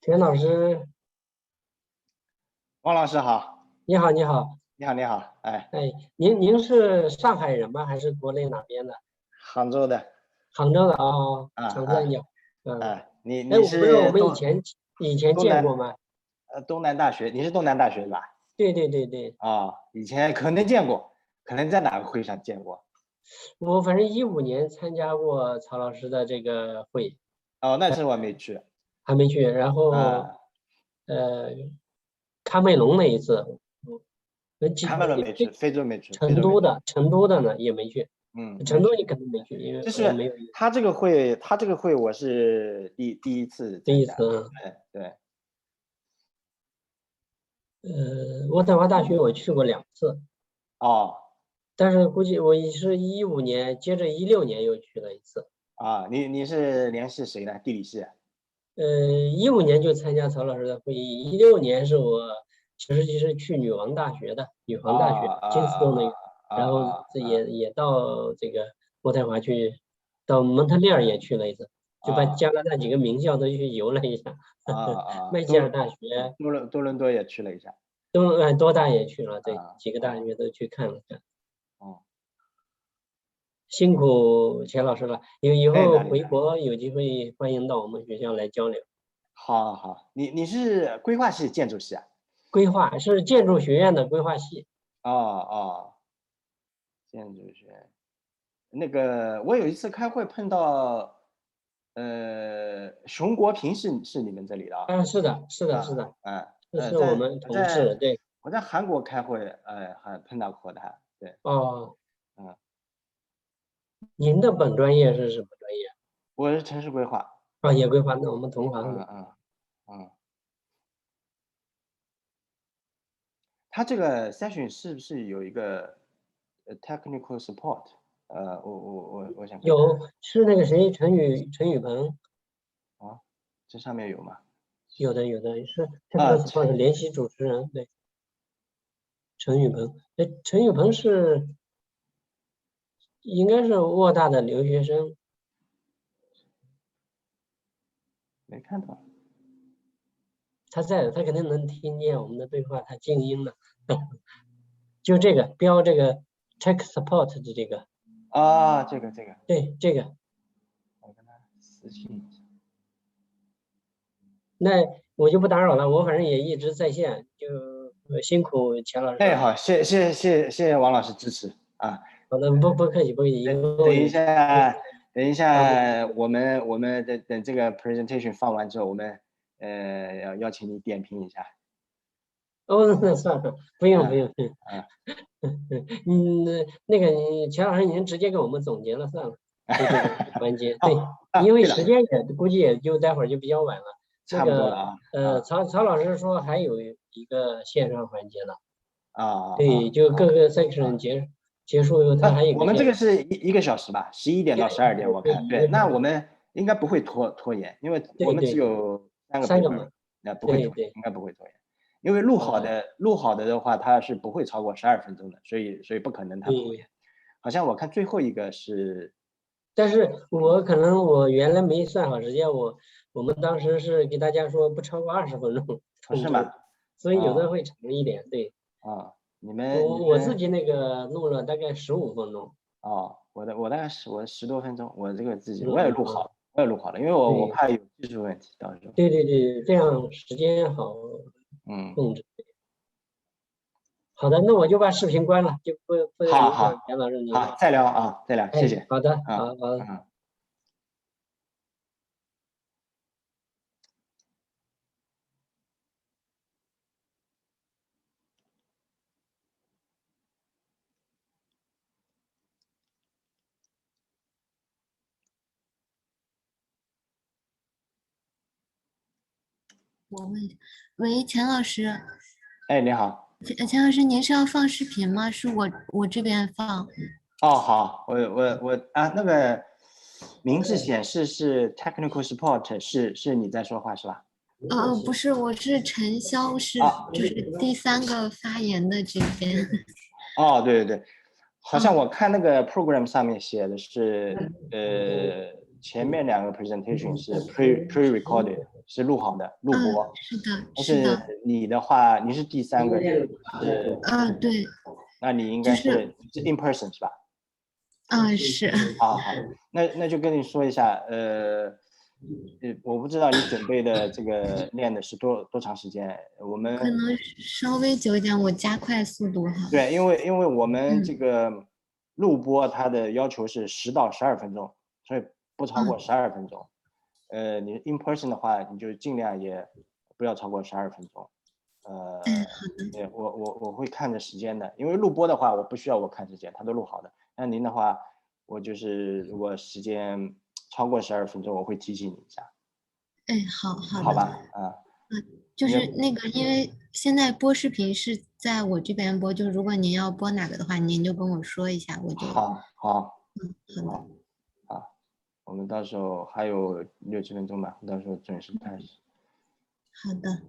田老师，汪老师好。你好，你好，你好，你好，哎，您是上海人吗？还是国内哪边的？杭州的。杭州的哦，啊长三角。你我不知道我是们以前见过吗？东南大学，你是东南大学吧？对对对对。以前可能见过，可能在哪个会上见过。我反正15年参加过曹老师的这个会。那次我没去。还没去，然后喀麦隆那一次，喀麦隆没去，非洲没去，成都的呢也没去。成都你肯定没去，因为就是没有。他这个会我是第一次参加。对。渥太华大学我去过2次。但是估计我是15年，接着16年又去了1次。你是联系谁呢？地理系。15年就参加曹老师的会议，16年是我其实是去女皇大学的，女皇大学金斯顿那个，然后也到这个渥太华去，到蒙特利尔也去了1次，就把加拿大几个名校都去游了一下。麦吉尔大学，多伦多也去了一下。多大也去了，对，几个大学都去看了看。辛苦钱老师了，以后回国有机会欢迎到我们学校来交流。好，你是规划系建筑系啊？规划是建筑学院的规划系。建筑学院。那个我有一次开会碰到，熊国平是你们这里的是的。这是我们同事。对，我在韩国开会，还碰到过他。对。您的本专业是什么专业？我是城市规划。也规划，那我们同行的。他这个session是不是有一个technical support？我想有，是那个谁，陈宇鹏。这上面有吗？有的是 technical support 联席主持人。对，陈宇鹏。陈宇鹏是应该是沃大的留学生。没看到。他在，他肯定能听见我们的对话，他静音了。就这个标这个 tech support 的这个。这个。对，这个。我跟他私信一下。那我就不打扰了，我反正也一直在线，就辛苦钱老师。好，谢谢王老师支持啊。好的，不客气。等一下，我们等这个 presentation 放完之后，我们要邀请你点评一下。那算了，不用。那个钱老师您直接给我们总结了算了。这个环节对，因为时间也估计也就待会儿就比较晚了。差不多了曹老师说还有一个线上环节呢。对，就各个 section 结束以后，他还有。我们这个是1个小时吧，11点到12点，我看。对，那我们应该不会拖延，因为我们只有3个嘛，那不会拖延，应该不会拖延。因为录好的话，它是不会超过12分钟的，所以不可能它拖延。好像我看最后一个是。但是我原来没算好时间，我们当时是给大家说不超过20分钟，是吗？所以有的会长一点，对。你们我自己那个录了大概15分钟。我大概我10多分钟，我这个自己我也录好了，因为我怕有技术问题，到时候。对，这样时间好控制。好的，那我就把视频关了，就不影响钱老师你。好，再聊，谢谢。好的，好。我问，喂，钱老师。你好。钱老师，您是要放视频吗？是我这边放。好，我那个名字显示是 technical support， 是你在说话是吧？不是，我是陈潇，就是第3个发言的这边。对，好像我看那个 program 上面写的是前面2个 presentation 是 pre-recorded。是录好的录播。是的，但是的。是你的话，你是第3个人是？对。那你应该是 in person 是吧？是。好，那就跟你说一下，我不知道你准备的这个练的是多长时间，我们可能稍微久一点，我加快速度哈。对，因为我们这个录播它的要求是10到12分钟，所以不超过12分钟。你 in person 的话，你就尽量也不要超过12分钟。好的。对，我会看着时间的，因为录播的话，我不需要我看时间，它都录好的。那您的话，我就是如果时间超过12分钟，我会提醒你一下。好吧，就是那个，因为现在播视频是在我这边播，就如果您要播哪个的话，您就跟我说一下，我就。好。好的。我们到时候还有6、7分钟吧，到时候准时开始。好的。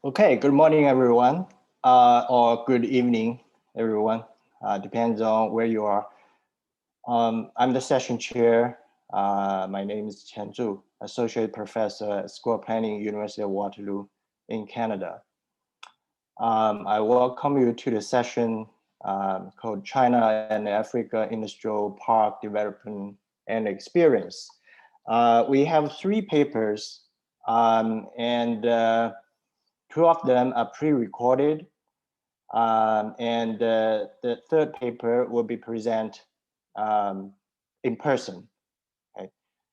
Okay, good morning, everyone, or good evening, everyone. Depends on where you are. I'm the session chair. My name is Qian Zhu, associate professor at School of Planning, University of Waterloo in Canada. I welcome you to the session called China and Africa Industrial Park Development and Experience. We have 3 papers, and 2 of them are pre-recorded, and the 3rd paper will be presented in person. Okay.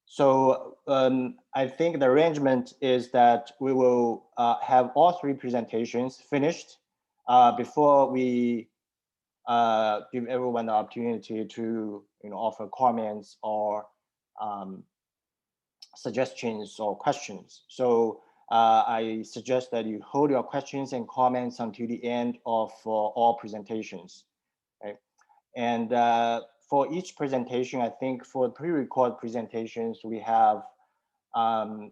So I think the arrangement is that we will have all 3 presentations finished before we give everyone the opportunity to offer comments or suggestions or questions. So I suggest that you hold your questions and comments until the end of all presentations. Okay? And for each presentation, I think for pre-record presentations, we have 10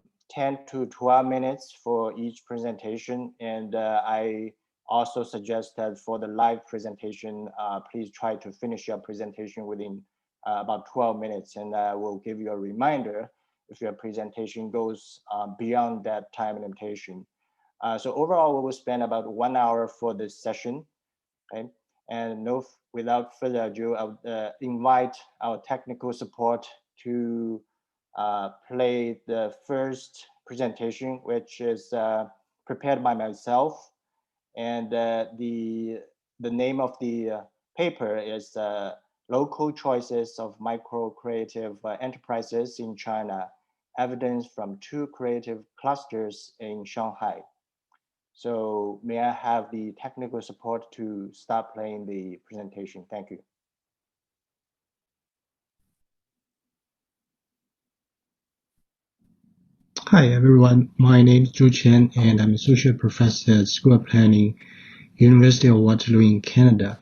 to 12 minutes for each presentation. And I also suggest that for the live presentation, please try to finish your presentation within about 12 minutes, and I will give you a reminder if your presentation goes beyond that time limitation. So overall, we will spend about 1 hour for this session. Okay? And without further ado, I would invite our technical support to play the first presentation, which is prepared by myself. And the name of the paper is Local Choices of Micro-Creative Enterprises in China, Evidence from 2 Creative Clusters in Shanghai. So may I have the technical support to start playing the presentation? Thank you. Hi everyone, my name is Zhu Qian and I'm associate professor at School of Planning, University of Waterloo in Canada.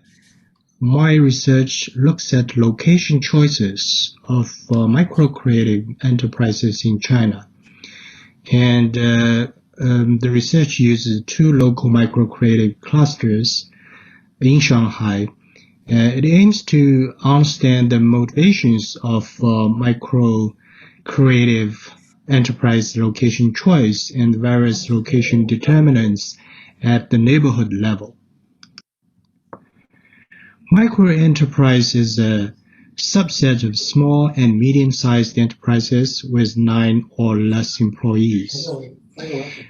My research looks at location choices of micro-creative enterprises in China. And the research uses 2 local micro-creative clusters in Shanghai. It aims to understand the motivations of micro-creative enterprise location choice and various location determinants at the neighborhood level. Micro-enterprise is a subset of small and medium-sized enterprises with 9 or less employees.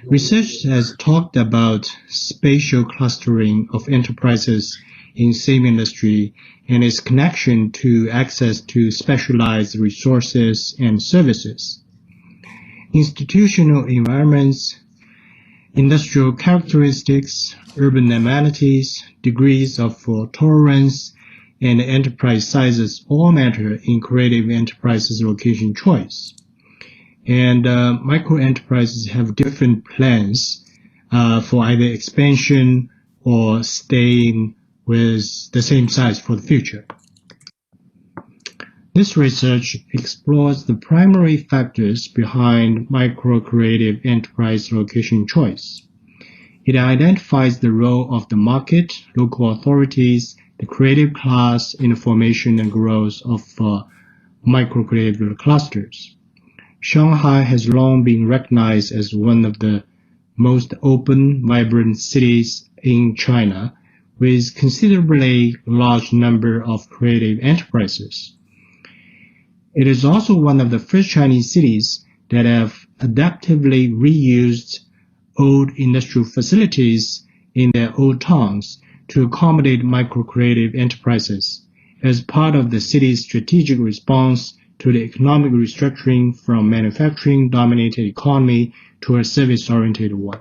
Research has talked about spatial clustering of enterprises in same industry and its connection to access to specialized resources and services. Institutional environments, industrial characteristics, urban amenities, degrees of tolerance, and enterprise sizes all matter in creative enterprises location choice. And micro-enterprises have different plans for either expansion or staying with the same size for the future. This research explores the primary factors behind micro-creative enterprise location choice. It identifies the role of the market, local authorities, the creative class in the formation and growth of micro-creative clusters. Shanghai has long been recognized as one of the most open, vibrant cities in China, with considerably large number of creative enterprises. It is also one of the first Chinese cities that have adaptively reused old industrial facilities in their old towns to accommodate micro-creative enterprises as part of the city's strategic response to the economic restructuring from manufacturing-dominated economy to a service-oriented one.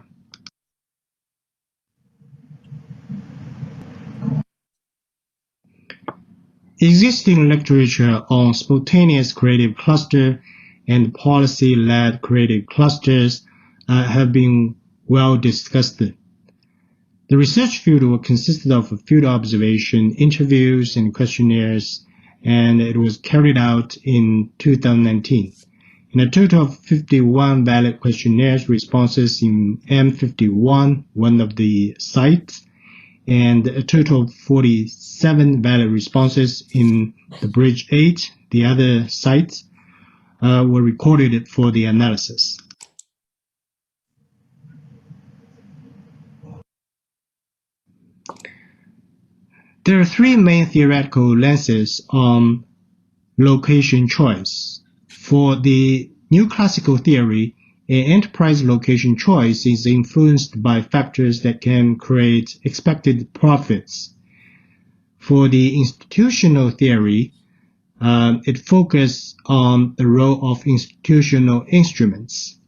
Existing literature on spontaneous creative cluster and policy-led creative clusters have been well discussed. The research field consisted of field observation, interviews, and questionnaires, and it was carried out in 2019. In a total of 51 valid questionnaires responses in M51, one of the sites, and a total of 47 valid responses in the Bridge 8, the other sites, were recorded for the analysis. There are three main theoretical lenses on location choice. For the new classical theory, an enterprise location choice is influenced by factors that can create expected profits. For the institutional theory, it focuses on the role of institutional instruments.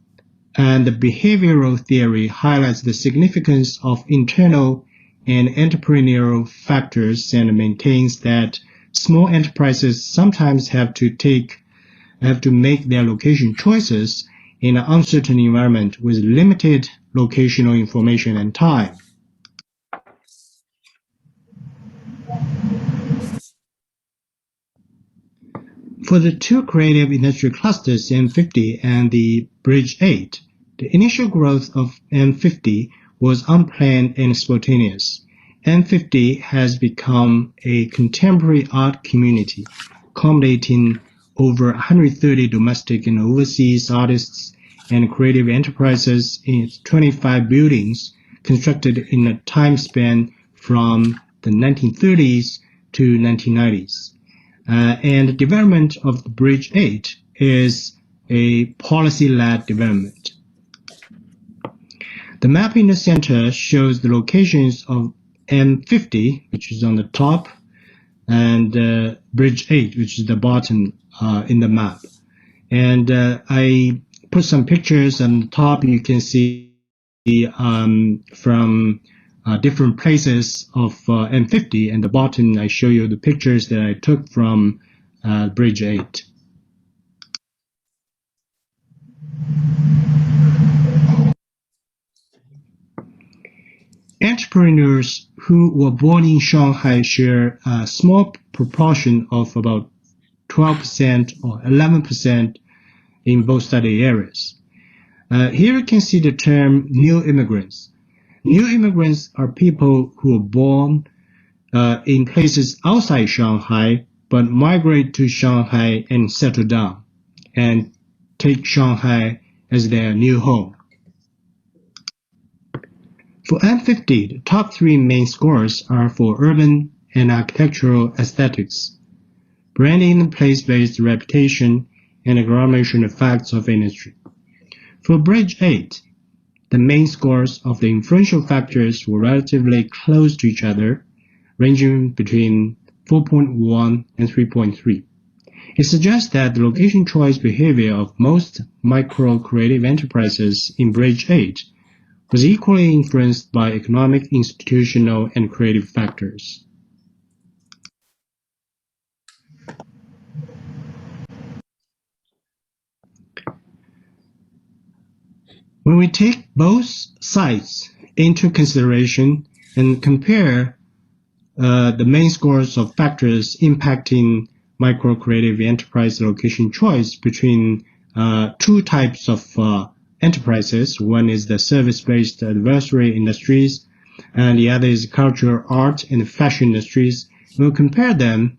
And the behavioral theory highlights the significance of internal and entrepreneurial factors and maintains that small enterprises sometimes have to make their location choices in an uncertain environment with limited locational information and time. For the two creative industry clusters, M50 and the Bridge 8, the initial growth of M50 was unplanned and spontaneous. M50 has become a contemporary art community, accommodating over 130 domestic and overseas artists and creative enterprises in its 25 buildings constructed in a time span from the 1930s to 1990s. And the development of the Bridge 8 is a policy-led development. The map in the center shows the locations of M50, which is on the top, and Bridge 8, which is the bottom in the map. And I put some pictures on the top. You can see from different places of M50, and the bottom I show you the pictures that I took from Bridge 8. Entrepreneurs who were born in Shanghai share a small proportion of about 12% or 11% in both study areas. Here you can see the term new immigrants. New immigrants are people who are born in places outside Shanghai but migrate to Shanghai and settle down and take Shanghai as their new home. For M50, the top three main scores are for urban and architectural aesthetics, branding and place-based reputation, and agglomeration effects of industry. For Bridge 8, the main scores of the influential factors were relatively close to each other, ranging between 4.1 and 3.3. It suggests that the location choice behavior of most micro-creative enterprises in Bridge 8 was equally influenced by economic, institutional, and creative factors. When we take both sides into consideration and compare the main scores of factors impacting micro-creative enterprise location choice between two types of enterprises. One is the service-based advisory industries, and the other is culture, art, and fashion industries. We'll compare them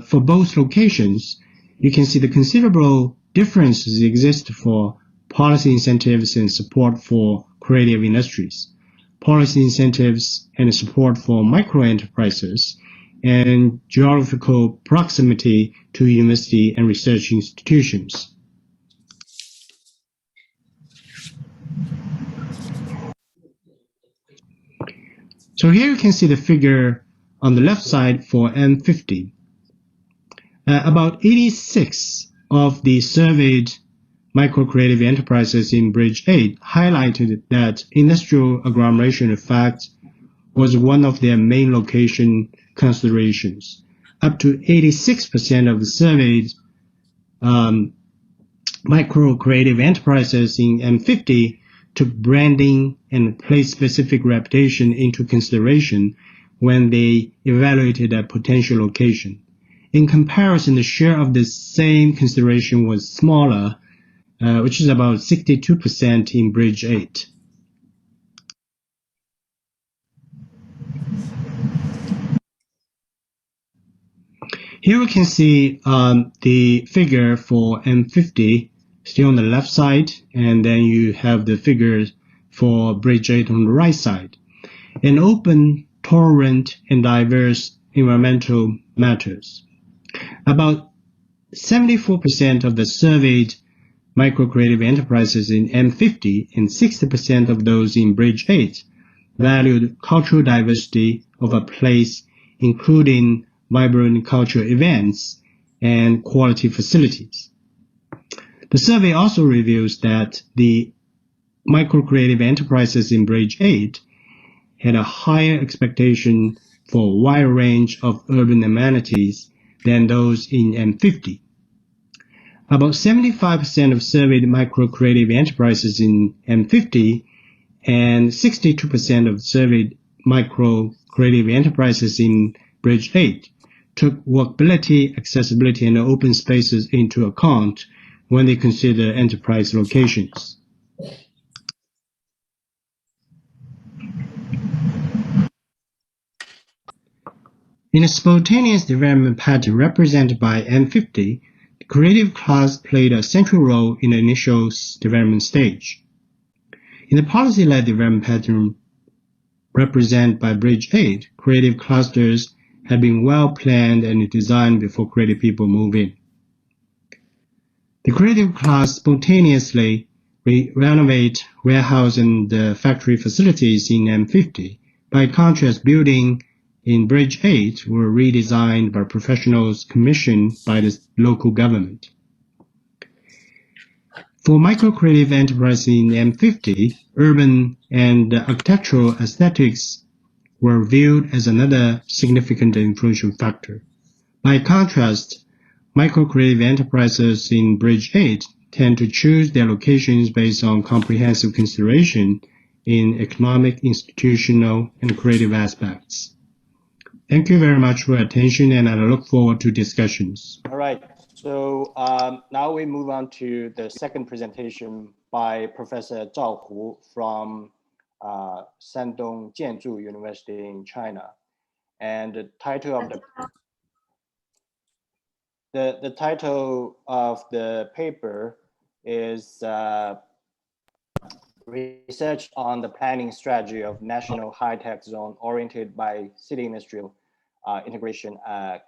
for both locations. You can see the considerable differences exist for policy incentives and support for creative industries, policy incentives and support for micro-enterprises, and geographical proximity to university and research institutions. So here you can see the figure on the left side for M50. About 86 of the surveyed micro-creative enterprises in Bridge 8 highlighted that industrial agglomeration effect was one of their main location considerations. Up to 86% of the surveyed micro-creative enterprises in M50 took branding and place-specific reputation into consideration when they evaluated a potential location. In comparison, the share of the same consideration was smaller which is about 62% in Bridge 8. Here we can see the figure for M50 still on the left side, and then you have the figures for Bridge 8 on the right side. An open, tolerant, and diverse environmental matters. About 74% of the surveyed micro-creative enterprises in M50 and 60% of those in Bridge 8 valued cultural diversity of a place, including vibrant cultural events and quality facilities. The survey also reveals that the micro-creative enterprises in Bridge 8 had a higher expectation for a wide range of urban amenities than those in M50. About 75% of surveyed micro-creative enterprises in M50 and 62% of surveyed micro-creative enterprises in Bridge 8 took walkability, accessibility, and open spaces into account when they consider enterprise locations. In a spontaneous development pattern represented by M50, the creative class played a central role in the initial development stage. In the policy-led development pattern represented by Bridge 8, creative clusters had been well planned and designed before creative people move in. The creative class spontaneously renovate warehouse and factory facilities in M50. By contrast, buildings in Bridge 8 were redesigned by professionals commissioned by the local government. For micro-creative enterprises in M50, urban and architectural aesthetics were viewed as another significant influential factor. By contrast, micro-creative enterprises in Bridge 8 tend to choose their locations based on comprehensive consideration in economic, institutional, and creative aspects. Thank you very much for your attention, and I look forward to discussions. All right, so now we move on to the second presentation by Professor Zhao Hu from Shandong Jianzhou University in China. And the title of the paper is Research on the Planning Strategy of National High-Tech Zone Oriented by City Industrial Integration,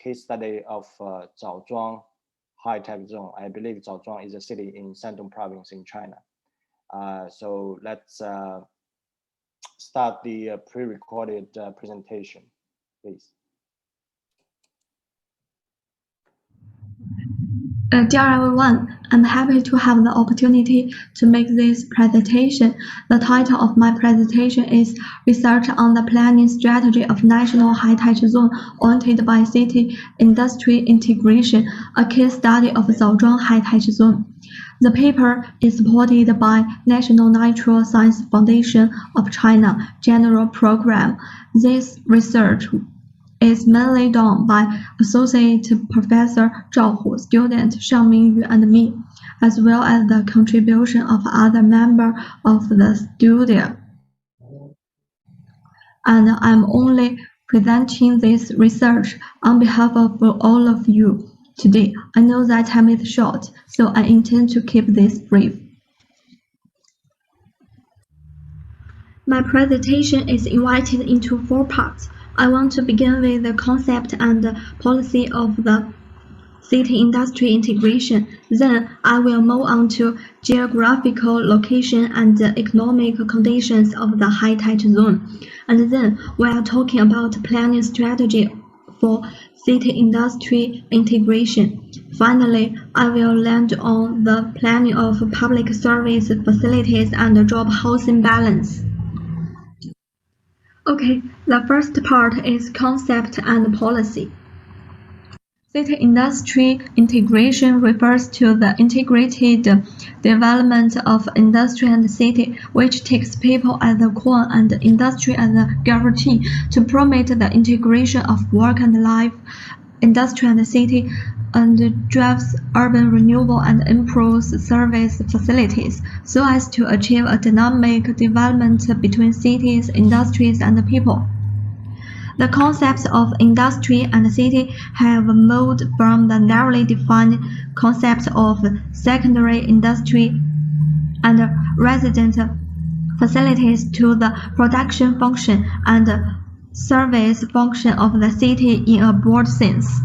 case study of Zhaozhuang High-Tech Zone. I believe Zhaozhuang is a city in Shandong province in China. So let's start the pre-recorded presentation, please. Dear everyone, I'm happy to have the opportunity to make this presentation. The title of my presentation is Research on the Planning Strategy of National High-Tech Zone Oriented by City Industry Integration, a case study of Zhaozhuang High-Tech Zone. The paper is supported by National Natural Science Foundation of China General Program. This research is mainly done by Associate Professor Zhao Hu, student Shangming Yu, and me, as well as the contribution of other members of the studio. And I'm only presenting this research on behalf of all of you today. I know that time is short, so I intend to keep this brief. My presentation is divided into 4 parts. I want to begin with the concept and policy of the city-industry integration. Then I will move on to geographical location and economic conditions of the high-tech zone. And then we are talking about planning strategy for city-industry integration. Finally, I will land on the planning of public service facilities and job housing balance. Okay, the first part is concept and policy. City-industry integration refers to the integrated development of industry and city, which takes people as the core and industry as the guarantee to promote the integration of work and life. Industry and city and drives urban renewal and improves service facilities so as to achieve a dynamic development between cities, industries, and people. The concepts of industry and city have moved from the narrowly defined concepts of secondary industry and resident facilities to the production function and service function of the city in a broad sense.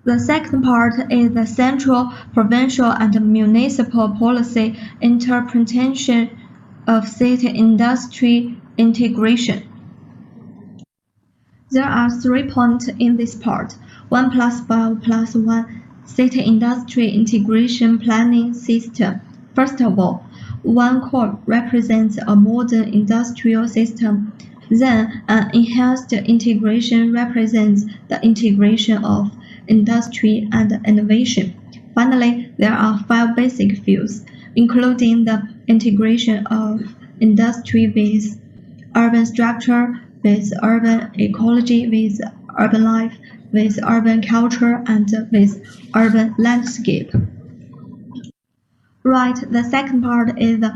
The second part is the central, provincial, and municipal policy interpretation of city-industry integration. There are 3 points in this part. 1+5+1 city-industry integration planning system. First of all, one core represents a modern industrial system. Then, an enhanced integration represents the integration of industry and innovation. Finally, there are 5 basic fields, including the integration of industry with urban structure, with urban ecology, with urban life, with urban culture, and with urban landscape. Right, the second part is the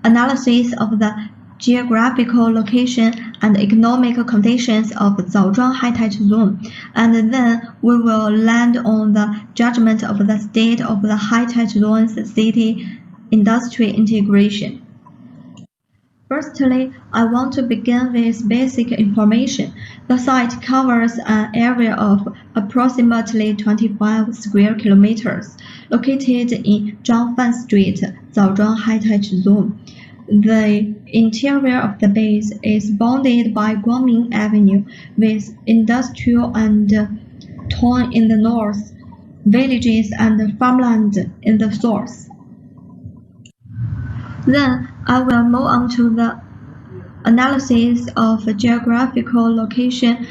analysis of the geographical location and economic conditions of Zaozhuang high-tech zone, and then we will land on the judgment of the state of the high-tech zone's city industry integration. Firstly, I want to begin with basic information. The site covers an area of approximately 25 square kilometers, located in Zhangfan Street, Zaozhuang high-tech zone. The interior of the base is bounded by Guangming Avenue, with industrial and town in the north, villages and farmland in the south. Then I will move on to the analysis of geographical location.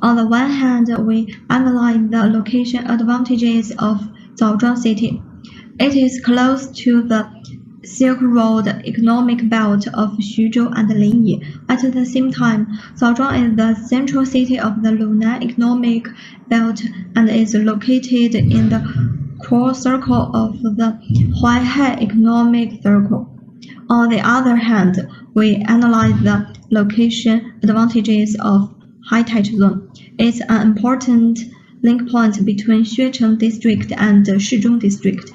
On the one hand, we analyze the location advantages of Zaozhuang city. It is close to the Silk Road economic belt of Xuzhou and Linyi. At the same time, Zaozhuang is the central city of the Lunan economic belt and is located in the core circle of the Huaihai economic circle. On the other hand, we analyze the location advantages of high-tech zone. It's an important link point between Xuecheng district and Shizhong district,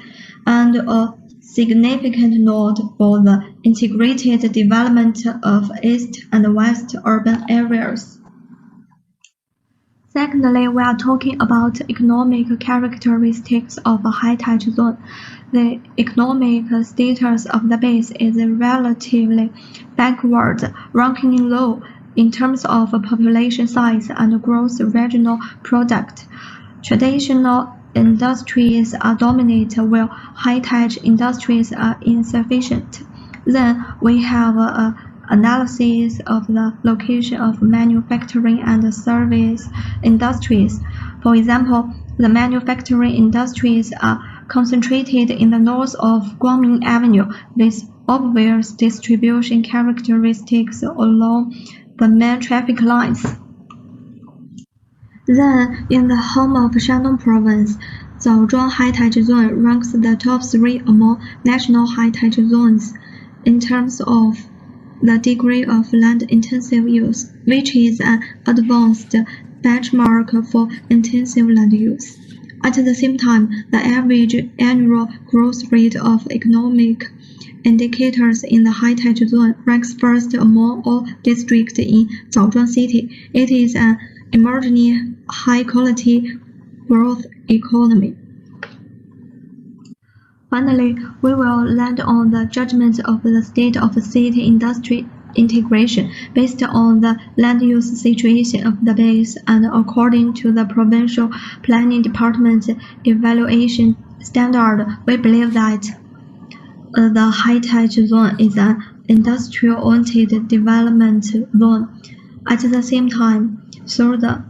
and a significant node for the integrated development of east and west urban areas. Secondly, we are talking about economic characteristics of a high-tech zone. The economic status of the base is relatively backward, ranking low in terms of population size and gross regional product. Traditional industries are dominant while high-tech industries are insufficient. Then we have an analysis of the location of manufacturing and service industries. For example, the manufacturing industries are concentrated in the north of Guangming Avenue with obvious distribution characteristics along the main traffic lines. Then, in the home of Shandong province, Zaozhuang high-tech zone ranks the top 3 among national high-tech zones in terms of the degree of land-intensive use, which is an advanced benchmark for intensive land use. At the same time, the average annual growth rate of economic indicators in the high-tech zone ranks first among all districts in Zaozhuang city. It is an emerging high-quality growth economy. Finally, we will land on the judgment of the state of city industry integration based on the land use situation of the base and according to the provincial planning department evaluation standard. We believe that the high-tech zone is an industrial-oriented development zone. At the same time, through the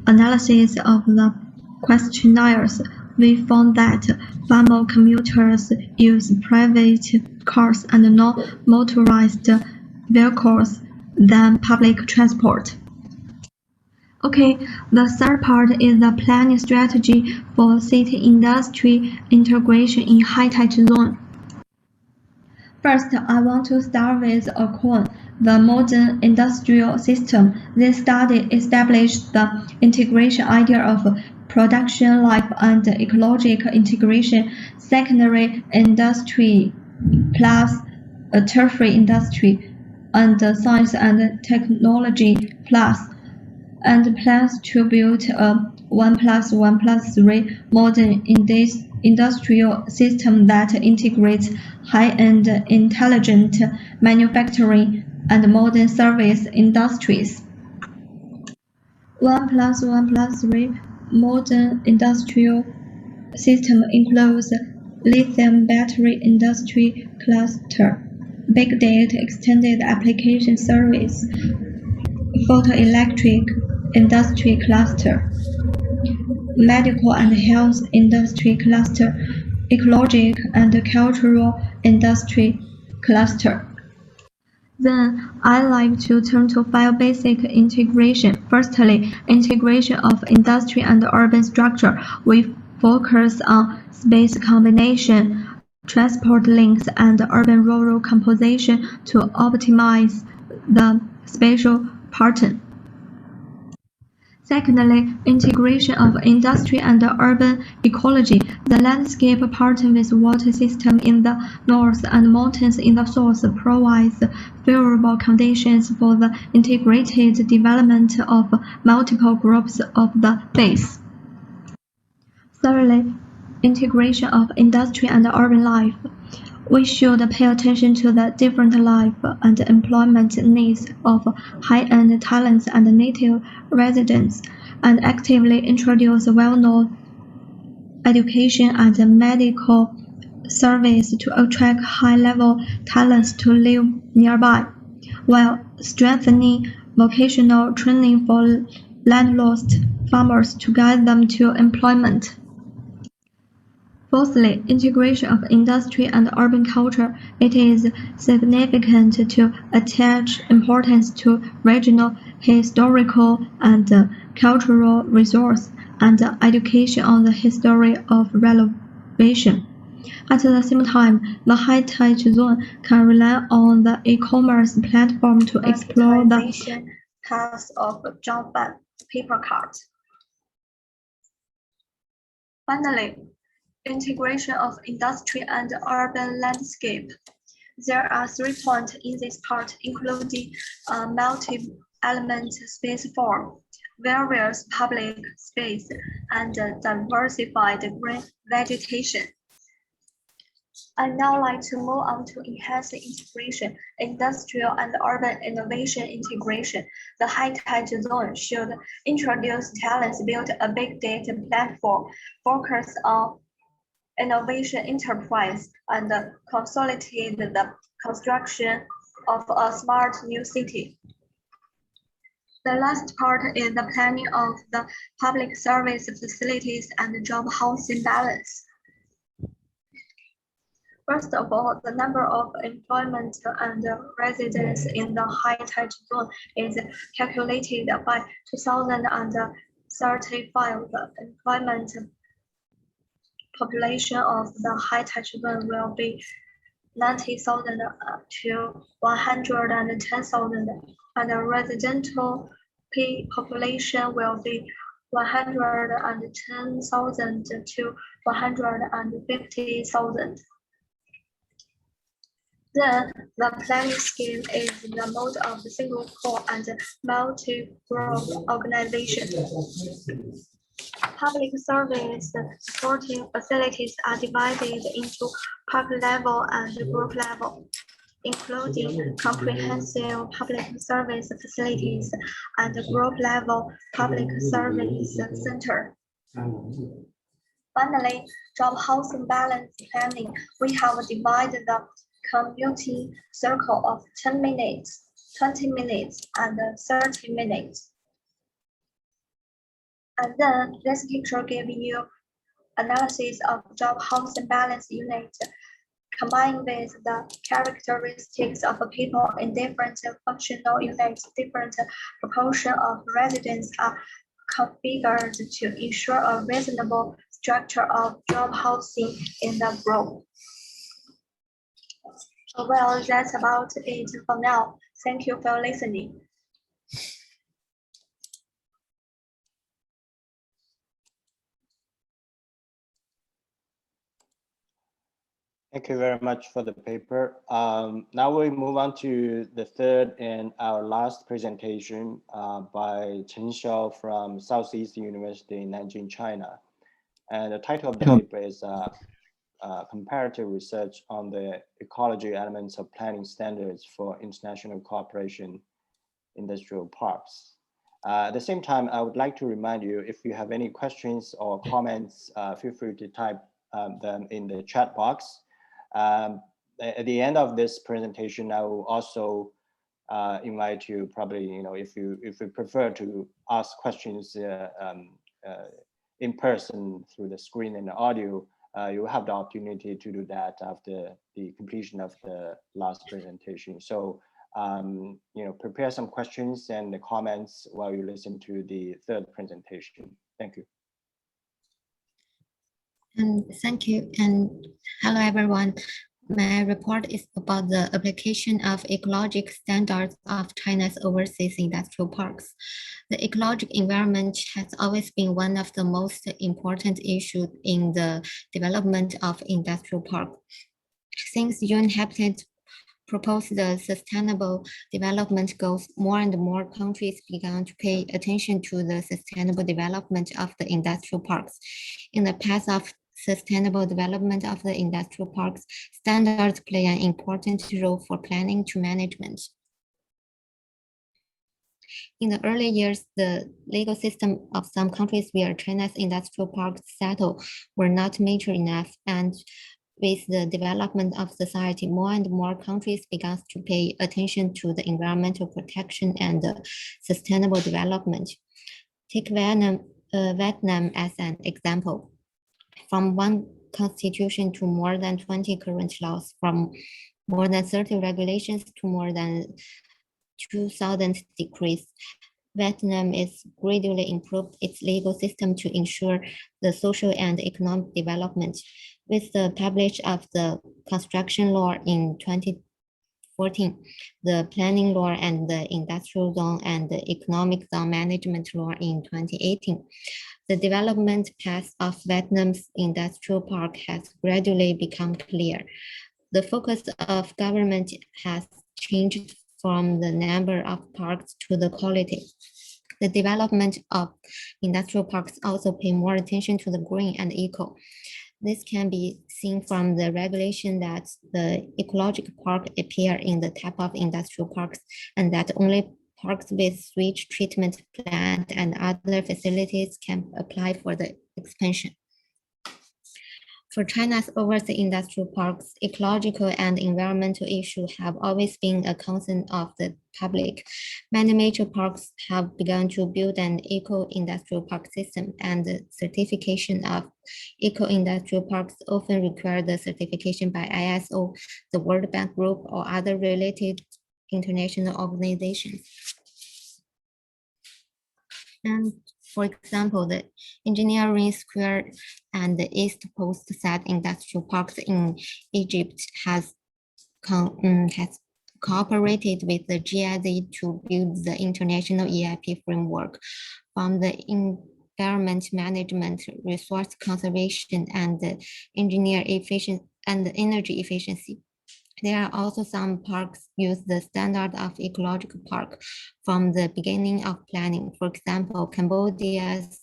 analysis of the questionnaires, we found that far more commuters use private cars and non-motorized vehicles than public transport. Okay, the third part is the planning strategy for city-industry integration in high-tech zone. First, I want to start with Qian, the modern industrial system. This study established the integration idea of production life and ecological integration, secondary industry plus tertiary industry, and science and technology plus, and plans to build a 1+1+3 modern industrial system that integrates high-end intelligent manufacturing and modern service industries. 1+1+3 modern industrial system includes lithium battery industry cluster, big data extended application service, photoelectric industry cluster, medical and health industry cluster, ecologic and cultural industry cluster. Then I like to turn to 5 basic integration. Firstly, integration of industry and urban structure. We focus on space combination, transport links, and urban-rural composition to optimize the spatial pattern. Secondly, integration of industry and urban ecology. The landscape pattern with water system in the north and mountains in the south provides favorable conditions for the integrated development of multiple groups of the base. Thirdly, integration of industry and urban life. We should pay attention to the different life and employment needs of high-end talents and native residents, and actively introduce well-known education and medical service to attract high-level talents to live nearby, while strengthening vocational training for landlocked farmers to guide them to employment. Fourthly, integration of industry and urban culture. It is significant to attach importance to regional, historical, and cultural resources and education on the history of renovation. At the same time, the high-tech zone can rely on the e-commerce platform to explore the path of jump paper cart. Finally, integration of industry and urban landscape. There are 3 points in this part, including multi-element space form, various public space, and diversified green vegetation. I'd now like to move on to enhance the integration, industrial and urban innovation integration. The high-tech zone should introduce talents, build a big data platform, focus on innovation enterprise, and consolidate the construction of a smart new city. The last part is the planning of the public service facilities and job housing balance. First of all, the number of employment and residents in the high-tech zone is calculated by 2035. The employment population of the high-tech zone will be 90,000 to 110,000, and the residential population will be 110,000 to 150,000. Then the planning scheme is the mode of the single core and multi-group organization. Public service supporting facilities are divided into park level and group level, including comprehensive public service facilities and group level public service center. Finally, job housing balance planning. We have divided the commuting circle of 10 minutes, 20 minutes, and 30 minutes. And then this picture gives you analysis of job housing balance unit. combined with the characteristics of people in different functional units, different proportion of residents are configured to ensure a reasonable structure of job housing in the group. Well, that's about it for now. Thank you for listening. Thank you very much for the paper. Now we move on to the third and our last presentation by Chen Xiao from Southeast University in Nanjing, China. And the title of the paper is Comparative Research on the Ecology Elements of Planning Standards for International Cooperation Industrial Parks. At the same time, I would like to remind you, if you have any questions or comments, feel free to type them in the chat box. At the end of this presentation, I will also invite you, probably, if you prefer to ask questions in person through the screen and the audio, you will have the opportunity to do that after the completion of the last presentation. So, prepare some questions and comments while you listen to the third presentation. Thank you. Thank you, and hello everyone. My report is about the application of ecologic standards of China's overseas industrial parks. The ecologic environment has always been one of the most important issues in the development of industrial parks. Since UN Habitat proposed the sustainable development goals, more and more countries began to pay attention to the sustainable development of the industrial parks. In the path of sustainable development of the industrial parks, standards play an important role for planning to management. In the early years, the legal system of some countries where China's industrial parks settle were not mature enough, and with the development of society, more and more countries began to pay attention to the environmental protection and sustainable development. Take Vietnam as an example. From one constitution to more than 20 current laws, from more than 30 regulations to more than 2,000 decrees, Vietnam is gradually improved its legal system to ensure the social and economic development. With the publish of the construction law in 2014, the planning law and the industrial zone and the economic zone management law in 2018. The development path of Vietnam's industrial park has gradually become clear. The focus of government has changed from the number of parks to the quality. The development of industrial parks also pay more attention to the green and eco. This can be seen from the regulation that the ecological park appear in the type of industrial parks, and that only parks with sewage treatment plant and other facilities can apply for the expansion. For China's overseas industrial parks, ecological and environmental issues have always been a concern of the public. Many major parks have begun to build an eco-industrial park system, and the certification of eco-industrial parks often require the certification by ISO, the World Bank Group, or other related international organizations. And for example, the Engineering Square and the East Coast Side industrial parks in Egypt has cooperated with the GIZ to build the international EIP framework from the environment management, resource conservation, and the energy efficiency. There are also some parks use the standard of ecological park from the beginning of planning. For example, Cambodia's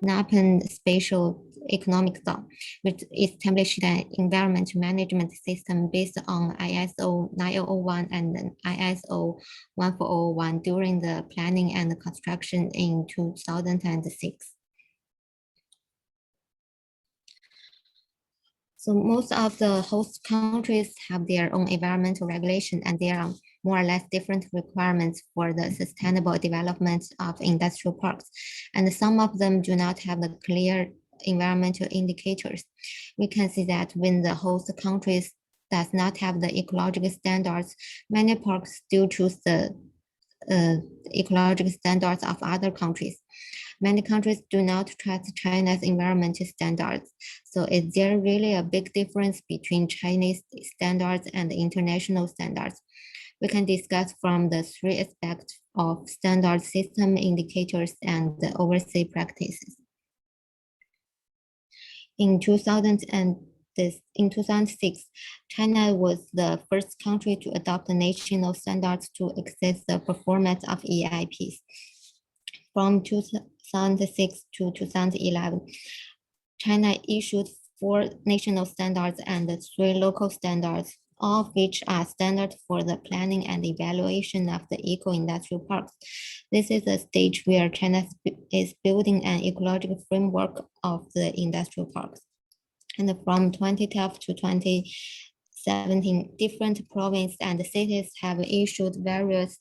Napan Spatial Economic Zone, which established an environment management system based on ISO 9001 and ISO 1401 during the planning and construction in 2006. So most of the host countries have their own environmental regulation, and there are more or less different requirements for the sustainable development of industrial parks. And some of them do not have the clear environmental indicators. We can see that when the host countries does not have the ecological standards, many parks still choose the ecological standards of other countries. Many countries do not trust China's environmental standards. So is there really a big difference between Chinese standards and international standards? We can discuss from the three aspects of standard system indicators and the overseas practices. In 2006, China was the first country to adopt the national standards to assess the performance of EIPs. From 2006 to 2011, China issued 4 national standards and 3 local standards, all of which are standards for the planning and evaluation of the eco-industrial parks. This is a stage where China is building an ecological framework of the industrial parks. And from 2012 to 2017, different provinces and cities have issued various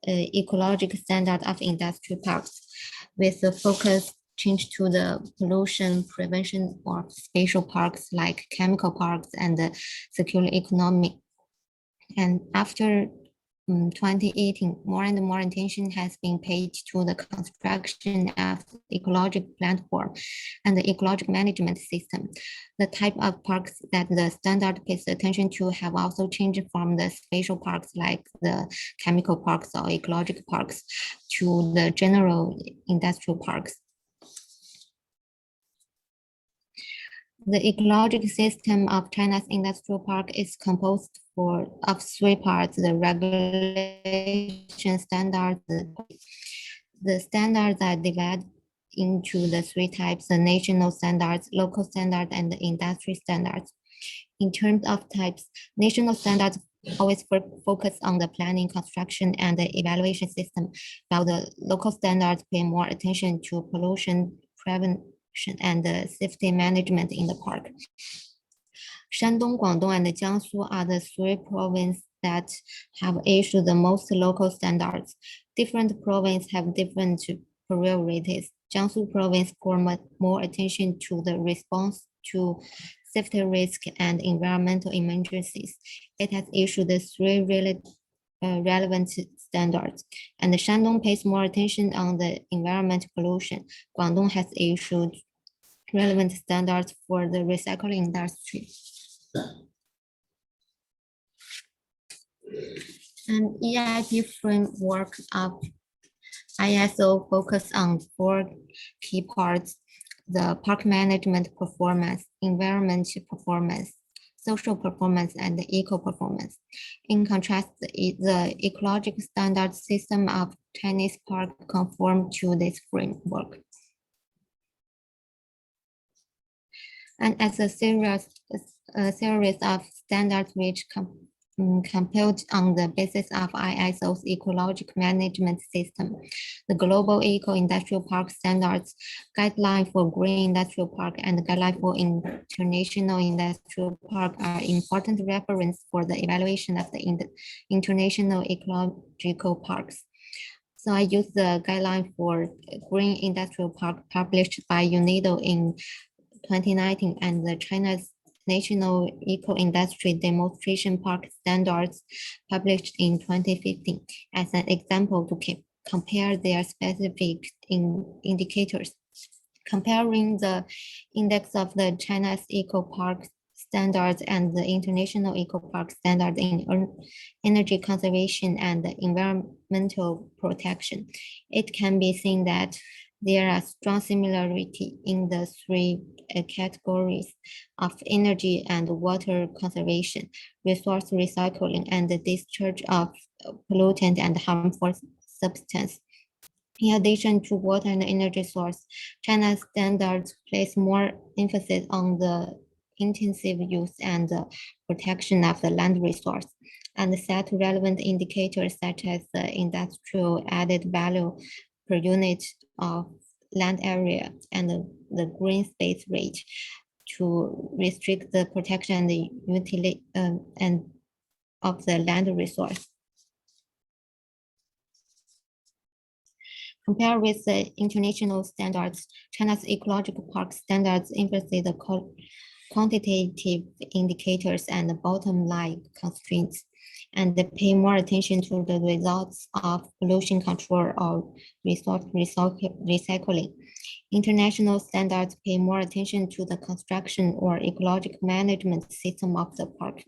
ecological standards of industrial parks, with the focus changed to the pollution prevention of spatial parks like chemical parks and the circular economy. And after 2018, more and more attention has been paid to the construction of the ecological platform and the ecological management system. The type of parks that the standard pays attention to have also changed from the spatial parks like the chemical parks or ecological parks to the general industrial parks. The ecological system of China's industrial park is composed of 3 parts: the regulation standards. The standards are divided into the 3 types: the national standards, local standards, and the industry standards. In terms of types, national standards always focus on the planning, construction, and the evaluation system, while the local standards pay more attention to pollution prevention and the safety management in the park. Shandong, Guangdong, and Jiangsu are the 3 provinces that have issued the most local standards. Different provinces have different priorities. Jiangsu province paid more attention to the response to safety risk and environmental emergencies. It has issued the 3 relevant standards, and the Shandong pays more attention on the environmental pollution. Guangdong has issued relevant standards for the recycling industry. An EIP framework of ISO focus on 4 key parts: the park management performance, environmental performance, social performance, and the eco performance. In contrast, the ecological standard system of Chinese park conform to this framework. And as a series of standards which compiled on the basis of ISO's ecological management system, the Global Eco-Industrial Park Standards, Guideline for Green Industrial Park, and Guideline for International Industrial Park are important reference for the evaluation of the international ecological parks. So I use the Guideline for Green Industrial Park published by UNIDO in 2019 and the China's National Eco-Industry Demonstration Park Standards published in 2015 as an example to compare their specific indicators. Comparing the index of the China's Eco Park Standards and the International Eco Park Standard in energy conservation and environmental protection, it can be seen that there are strong similarity in the 3 categories of energy and water conservation, resource recycling, and the discharge of pollutant and harmful substance. In addition to water and energy source, China's standards place more emphasis on the intensive use and the protection of the land resource, and set relevant indicators such as the industrial added value per unit of land area and the green space rate to restrict the protection and the utility and of the land resource. Compared with the international standards, China's ecological park standards emphasize the quantitative indicators and bottom line constraints, and pay more attention to the results of pollution control or resource recycling. International standards pay more attention to the construction or ecological management system of the park.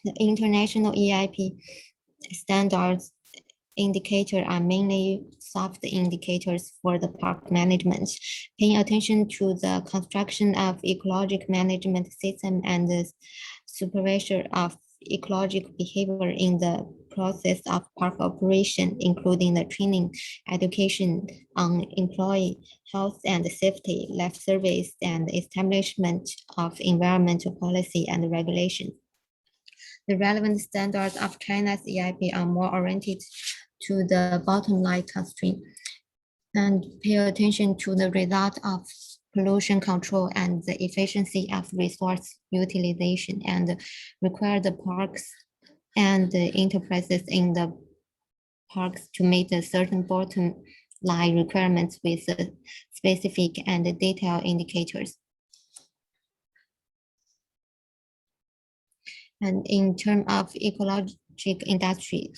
The international EIP standards indicators are mainly soft indicators for the park management, paying attention to the construction of ecological management system and the supervision of ecological behavior in the process of park operation, including the training, education on employee health and safety, life service, and establishment of environmental policy and regulation. The relevant standards of China's EIP are more oriented to the bottom line constraint and pay attention to the result of pollution control and the efficiency of resource utilization, and require the parks and the enterprises in the parks to meet a certain bottom line requirements with specific and detailed indicators. And in terms of ecological industry,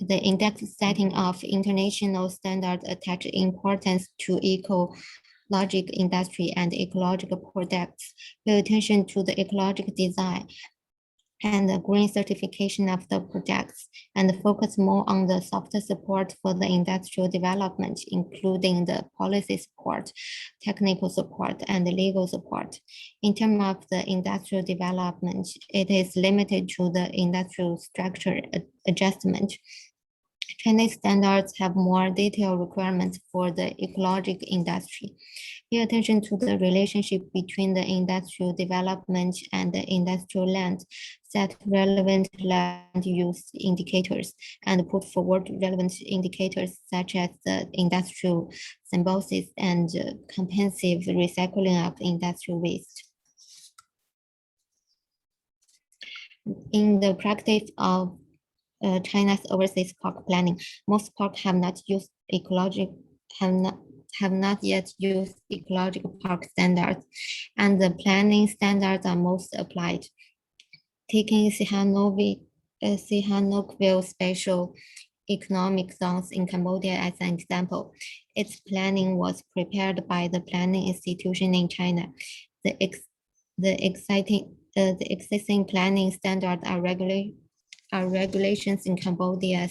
the index setting of international standards attach importance to ecological industry and ecological products, pay attention to the ecological design and the green certification of the products, and focus more on the soft support for the industrial development, including the policy support, technical support, and legal support. In terms of the industrial development, it is limited to the industrial structure adjustment. Chinese standards have more detailed requirements for the ecological industry. Pay attention to the relationship between the industrial development and the industrial land, set relevant land use indicators, and put forward relevant indicators such as the industrial symbiosis and comprehensive recycling of industrial waste. In the practice of China's overseas park planning, most parks have not yet used ecological park standards, and the planning standards are most applied. Taking Sihanoukville Special Economic Zones in Cambodia as an example, its planning was prepared by the planning institution in China. The existing planning standards are regulations in Cambodia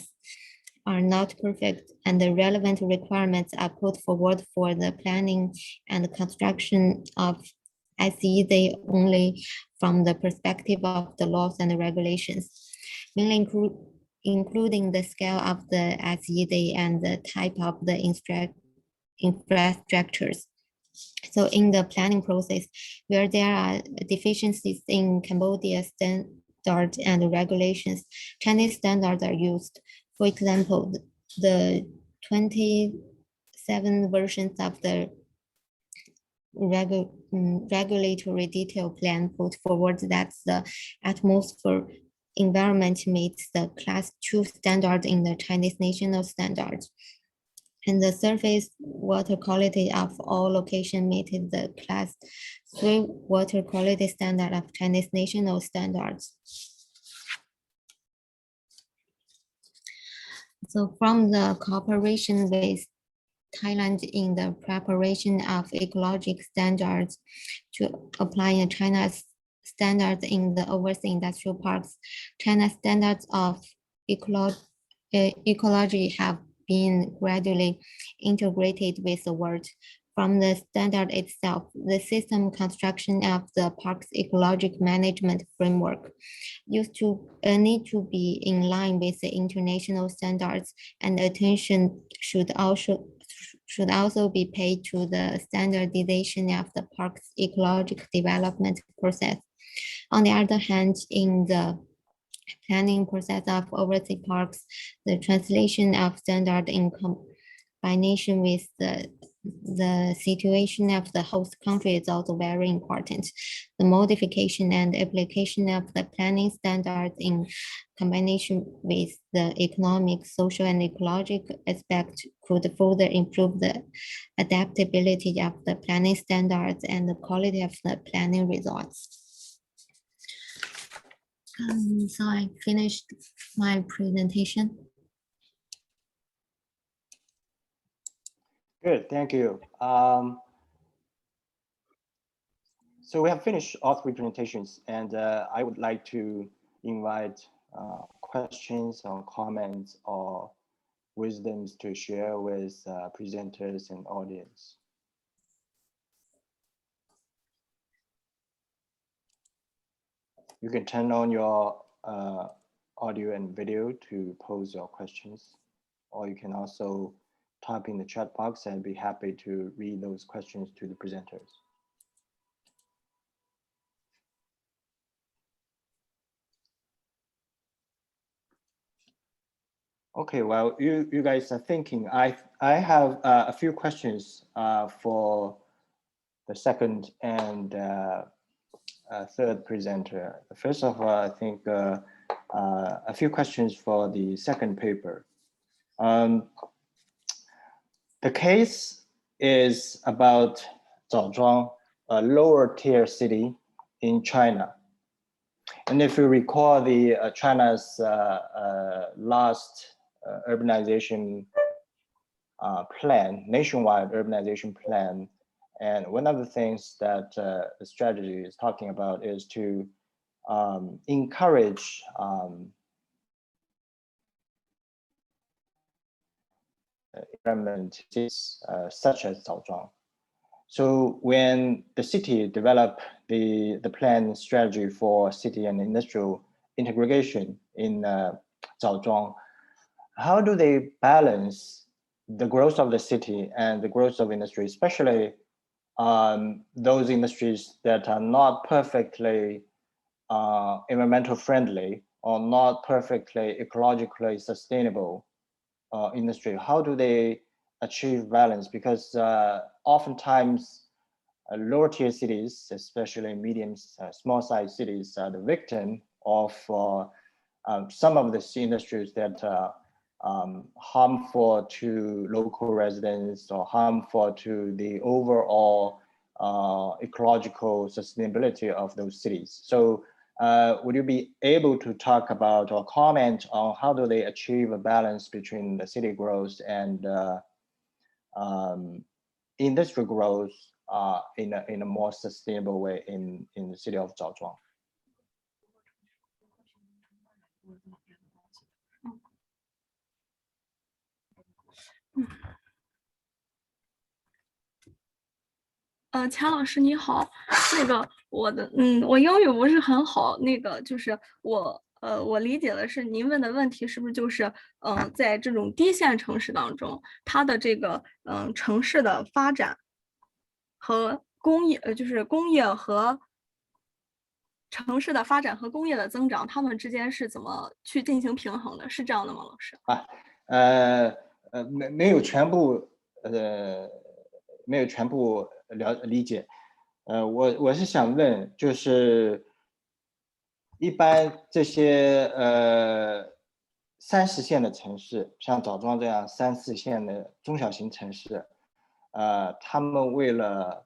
are not perfect, and the relevant requirements are put forward for the planning and construction of ICCCASU only from the perspective of the laws and the regulations, mainly including the scale of the ICCCASU and the type of the infrastructures. So in the planning process, where there are deficiencies in Cambodia's standards and regulations, Chinese standards are used. For example, the 27 versions of the regulatory detail plan put forward that the atmosphere environment meets the class 2 standard in the Chinese national standards, and the surface water quality of all locations meet the class 3 water quality standard of Chinese national standards. So from the cooperation with Thailand in the preparation of ecological standards to applying China's standards in the overseas industrial parks, China's standards of ecology have been gradually integrated with the world. From the standard itself, the system construction of the park's ecological management framework used to need to be in line with the international standards, and attention should also be paid to the standardization of the park's ecological development process. On the other hand, in the planning process of overseas parks, the translation of standard in combination with the the situation of the host country is also very important. The modification and application of the planning standards in combination with the economic, social, and ecological aspect could further improve the adaptability of the planning standards and the quality of the planning results. So I finished my presentation. Good, thank you. So we have finished all three presentations, and I would like to invite questions or comments or wisdoms to share with presenters and audience. You can turn on your audio and video to pose your questions, or you can also type in the chat box and be happy to read those questions to the presenters. Okay, well, you guys are thinking. I have a few questions for the second and third presenter. First of all, I think a few questions for the second paper. The case is about Zhaozhuang, a lower tier city in China. And if you recall the China's last urbanization plan, nationwide urbanization plan, and one of the things that the strategy is talking about is to encourage environment such as Zhaozhuang. So when the city developed the plan strategy for city and industrial integration in Zhaozhuang, how do they balance the growth of the city and the growth of industry, especially those industries that are not perfectly environmental friendly or not perfectly ecologically sustainable industry? How do they achieve balance? Because oftentimes lower tier cities, especially medium, small size cities, are the victim of some of the industries that are harmful to local residents or harmful to the overall ecological sustainability of those cities. So would you be able to talk about or comment on how do they achieve a balance between the city growth and industrial growth in a more sustainable way in the city of Zhaozhuang?钱老师你好，那个我英语不是很好，那个就是我理解的是您问的问题是不是就是在这种低线城市当中，它的这个城市的发展和工业就是工业和城市的发展和工业的增长，它们之间是怎么去进行平衡的？是这样的吗，老师？没有全部理解。我是想问，就是一般这些3、4线的城市，像枣庄这样3、4线的中小型城市，他们为了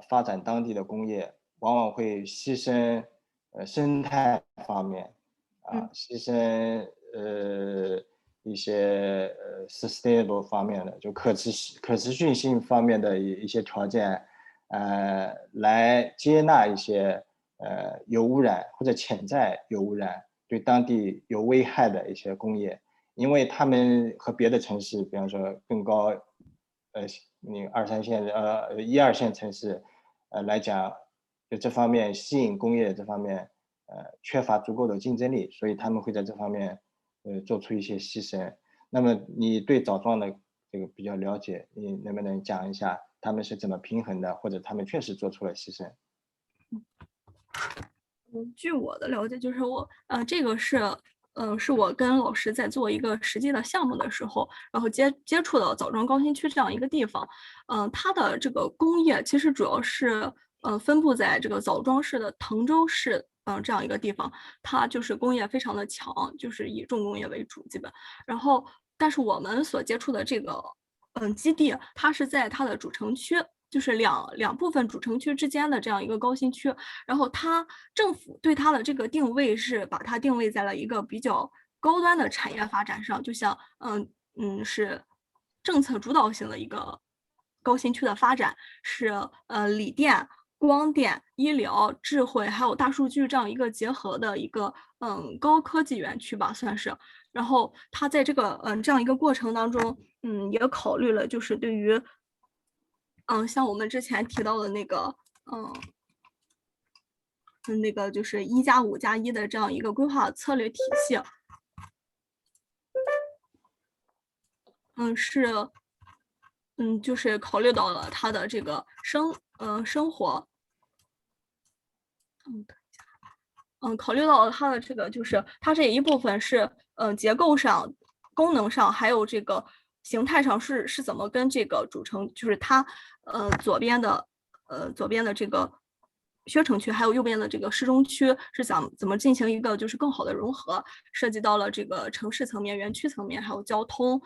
发展当地的工业，往往会牺牲生态方面牺牲一些sustainable 方面的，就可持续性方面的一些条件，来接纳一些有污染或者潜在有污染、对当地有危害的一些工业，因为他们和别的城市，比方说更高1、2线城市来讲，就这方面吸引工业这方面缺乏足够的竞争力，所以他们会在这方面做出一些牺牲。那么你对枣庄的这个比较了解，你能不能讲一下他们是怎么平衡的，或者他们确实做出了牺牲？据我的了解，就是这个是是我跟老师在做一个实际的项目的时候，然后接触到枣庄高新区这样一个地方。它的这个工业其实主要是分布在这个枣庄市的滕州市这样一个地方，它就是工业非常的强，就是以重工业为主基本。然后，但是我们所接触的这个基地，它是在它的主城区。就是两部分主城区之间的这样一个高新区，然后政府对它的这个定位是把它定位在了一个比较高端的产业发展上，就像是政策主导型的一个高新区的发展，是锂电、光电、医疗、智慧还有大数据这样一个结合的一个高科技园区吧，算是。然后它在这个这样一个过程当中，也考虑了就是对于像我们之前提到的那个，那个就是1+5+1的这样一个规划策略体系，就是考虑到了它的这个生活，考虑到了它的这个就是它这一部分是结构上、功能上还有这个形态上是怎么跟这个主城，就是它左边的这个薛城区，还有右边的这个市中区是怎么进行一个就是更好的融合，涉及到了这个城市层面、园区层面，还有交通，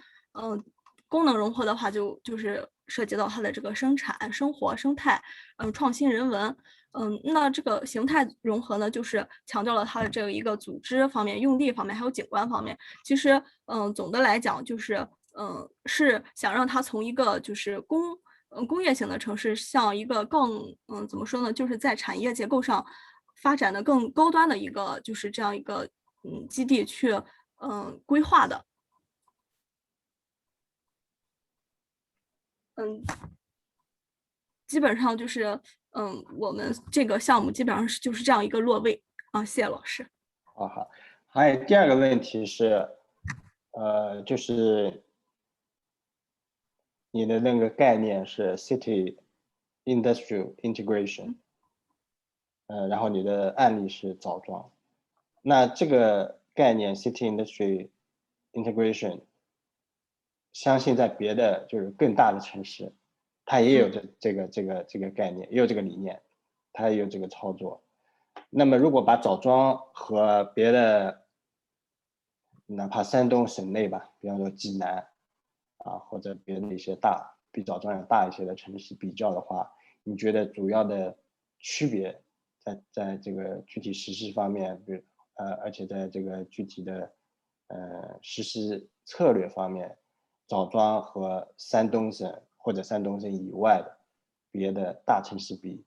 功能融合的话就是涉及到它的这个生产、生活、生态，创新人文。那这个形态融合呢，就是强调了它的这个一个组织方面、用地方面，还有景观方面。其实，总的来讲，就是是想让它从一个就是工业型的城市，向一个更怎么说呢，就是在产业结构上发展的更高端的一个就是这样一个基地去规划的。基本上就是我们这个项目基本上就是这样一个落位啊。谢谢老师。好，还有第二个问题是，就是你的那个概念是 city industrial integration，然后你的案例是枣庄，那这个概念 city industry integration， 相信在别的就是更大的城市，它也有这个概念，也有这个理念，它也有这个操作。那么如果把枣庄和别的，哪怕山东省内吧，比方说济南啊，或者别的一些比枣庄要大一些的城市比较的话，你觉得主要的区别在这个具体实施方面，比如而且在这个具体的实施策略方面，枣庄和山东省或者山东省以外的别的大城市比，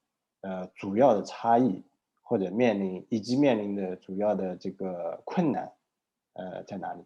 主要的差异或者面临的主要的这个困难，在哪里？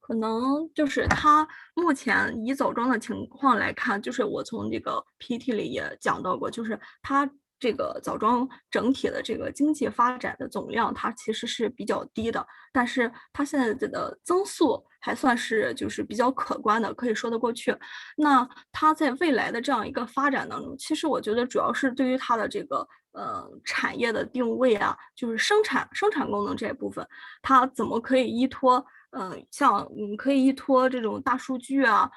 可能就是它目前以枣庄的情况来看，就是我从这个 PPT 里也讲到过，就是它这个枣庄整体的这个经济发展的总量，它其实是比较低的，但是它现在的增速还算是就是比较可观的，可以说得过去。那它在未来的这样一个发展当中，其实我觉得主要是对于它的这个产业的定位啊，就是生产功能这一部分，它怎么可以依托像可以依托这种大数据啊，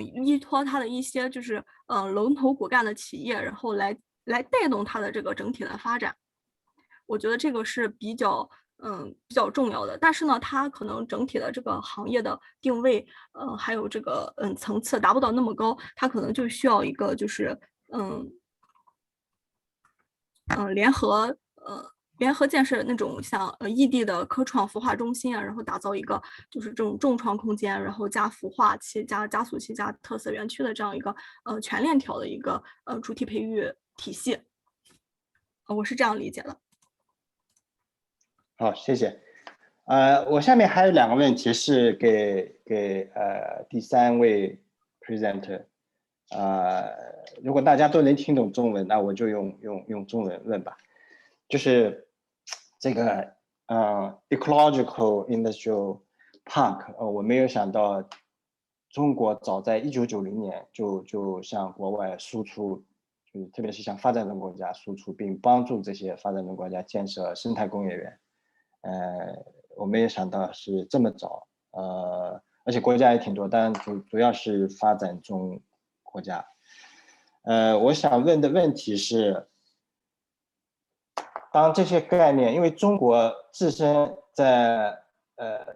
依托它的一些就是龙头骨干的企业，然后来带动它的这个整体的发展。我觉得这个是比较重要的。但是呢，它可能整体的这个行业的定位，还有这个层次达不到那么高，它可能就需要一个就是联合建设那种像异地的科创孵化中心啊，然后打造一个就是这种重创空间，然后加孵化器、加加速器、加特色园区的这样一个全链条的一个主体培育体系。我是这样理解的。好，谢谢。我下面还有2个问题是给第3位 presenter。如果大家都能听懂中文，那我就用中文问吧。就是这个ecological industrial park，我没有想到中国早在1990年就向国外输出，就是特别是向发展中国家输出，并帮助这些发展中国家建设生态工业园。我没有想到是这么早，而且国家也挺多，当然主要是发展中国家。我想问的问题是，当这些概念，因为中国自身在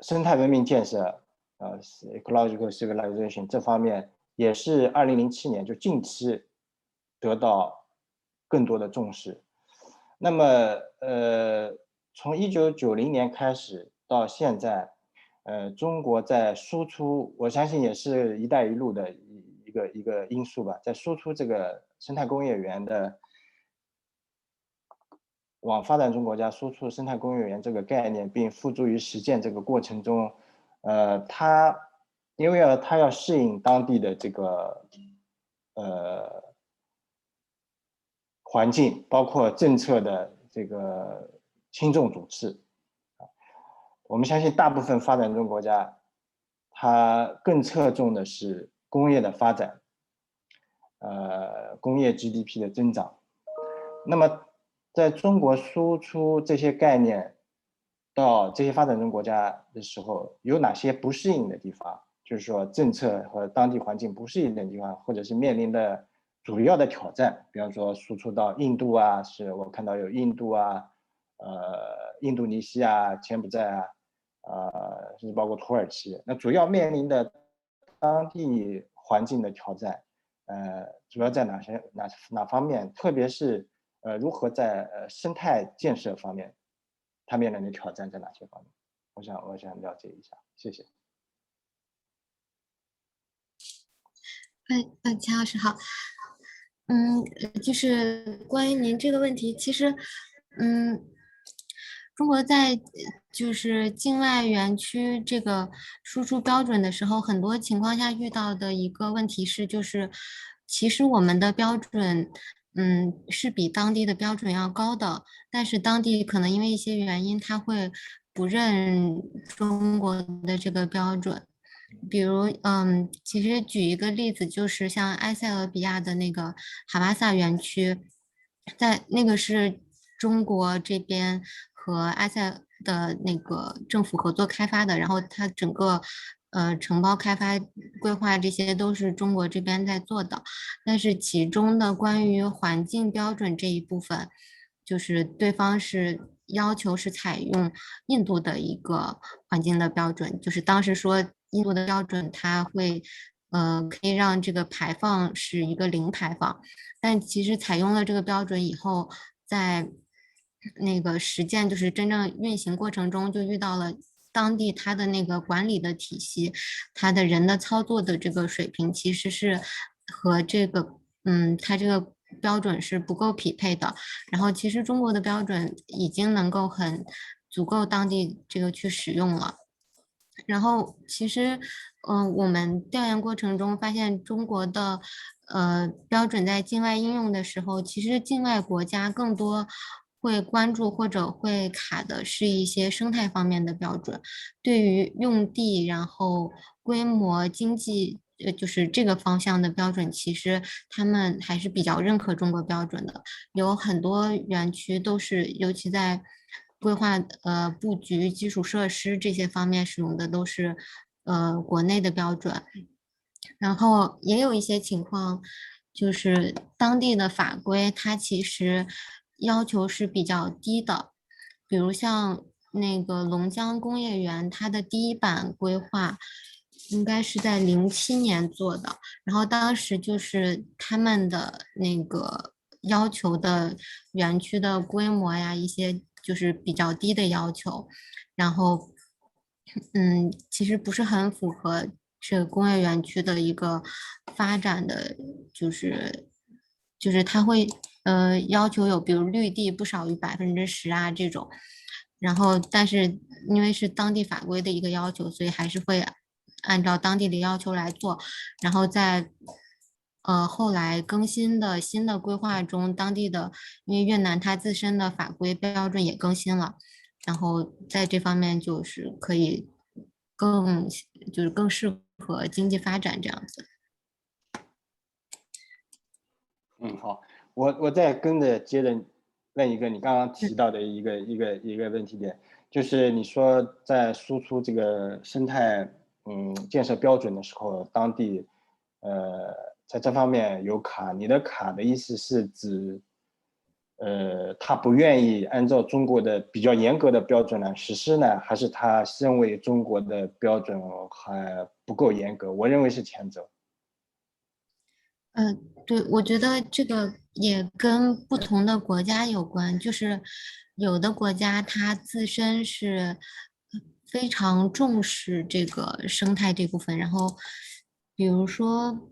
生态文明建设ecological civilization 这方面也是2007年就近期得到更多的重视。那么从1990年开始到现在，中国在输出，我相信也是一带一路的一个因素吧，在输出这个生态工业园的，往发展中国家输出生态工业园这个概念，并付诸于实践这个过程中，因为它要适应当地的这个环境，包括政策的这个轻重主次。我们相信大部分发展中国家，它更侧重的是工业的发展，工业 GDP 的增长。那么在中国输出这些概念到这些发展中国家的时候，有哪些不适应的地方？就是说政策和当地环境不适应的地方，或者是面临的主要的挑战，比方说输出到印度啊，是我看到有印度啊，印度尼西亚、柬埔寨啊，甚至包括土耳其。那主要面临的当地环境的挑战，主要在哪方面？特别是如何在生态建设方面，它面临的挑战在哪些方面？我想了解一下，谢谢。钱老师好。就是关于您这个问题，其实，中国在就是境外园区这个输出标准的时候，很多情况下遇到的一个问题是，就是其实我们的标准，是比当地的标准要高的，但是当地可能因为一些原因，他会不认中国的这个标准。比如，其实举一个例子，就是像埃塞俄比亚的那个哈瓦萨园区，在那个是中国这边和埃塞的那个政府合作开发的，然后它整个承包开发规划这些都是中国这边在做的，但是其中的关于环境标准这一部分，就是对方是要求是采用印度的一个环境的标准，就是当时说印度的标准它会可以让这个排放是一个零排放，但其实采用了这个标准以后，在那个实践就是真正运行过程中就遇到了当地它的那个管理的体系，它的人的操作的这个水平其实是和这个它这个标准是不够匹配的。然后其实中国的标准已经能够很足够当地这个去使用了。然后其实，我们调研过程中发现，中国的标准在境外应用的时候，其实境外国家更多会关注或者会卡的是一些生态方面的标准，对于用地，然后规模、经济，就是这个方向的标准，其实他们还是比较认可中国标准的。有很多园区都是，尤其在规划布局基础设施这些方面使用的都是国内的标准，然后也有一些情况就是当地的法规它其实要求是比较低的，比如像那个龙江工业园，它的第一版规划应该是在07年做的，然后当时就是他们的那个要求的园区的规模呀，一些就是比较低的要求，然后其实不是很符合这个工业园区的一个发展的，就是它会要求有比如绿地不少于10%啊这种，然后但是因为是当地法规的一个要求，所以还是会按照当地的要求来做，然后在后来更新的新的规划中，当地的因为越南它自身的法规标准也更新了，然后在这方面就是可以更适和经济发展这样子。好，我再跟着接着问一个你刚刚提到的一个问题点，就是你说在输出这个生态建设标准的时候，当地在这方面有卡，你的卡的意思是指他不愿意按照中国的比较严格的标准来实施呢，还是他认为中国的标准还不够严格？我认为是前者。对，我觉得这个也跟不同的国家有关，就是有的国家它自身是非常重视这个生态这部分，然后比如说，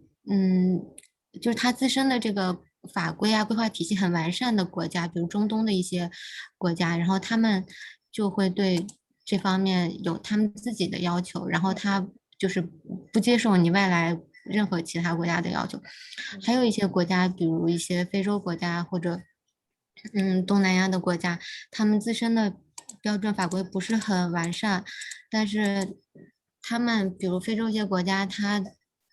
就是它自身的这个法规啊、规划体系很完善的国家，比如中东的一些国家，然后他们就会对这方面有他们自己的要求，然后他就是不接受你外来任何其他国家的要求。还有一些国家，比如一些非洲国家或者东南亚的国家，他们自身的标准法规不是很完善，但是他们比如非洲一些国家，它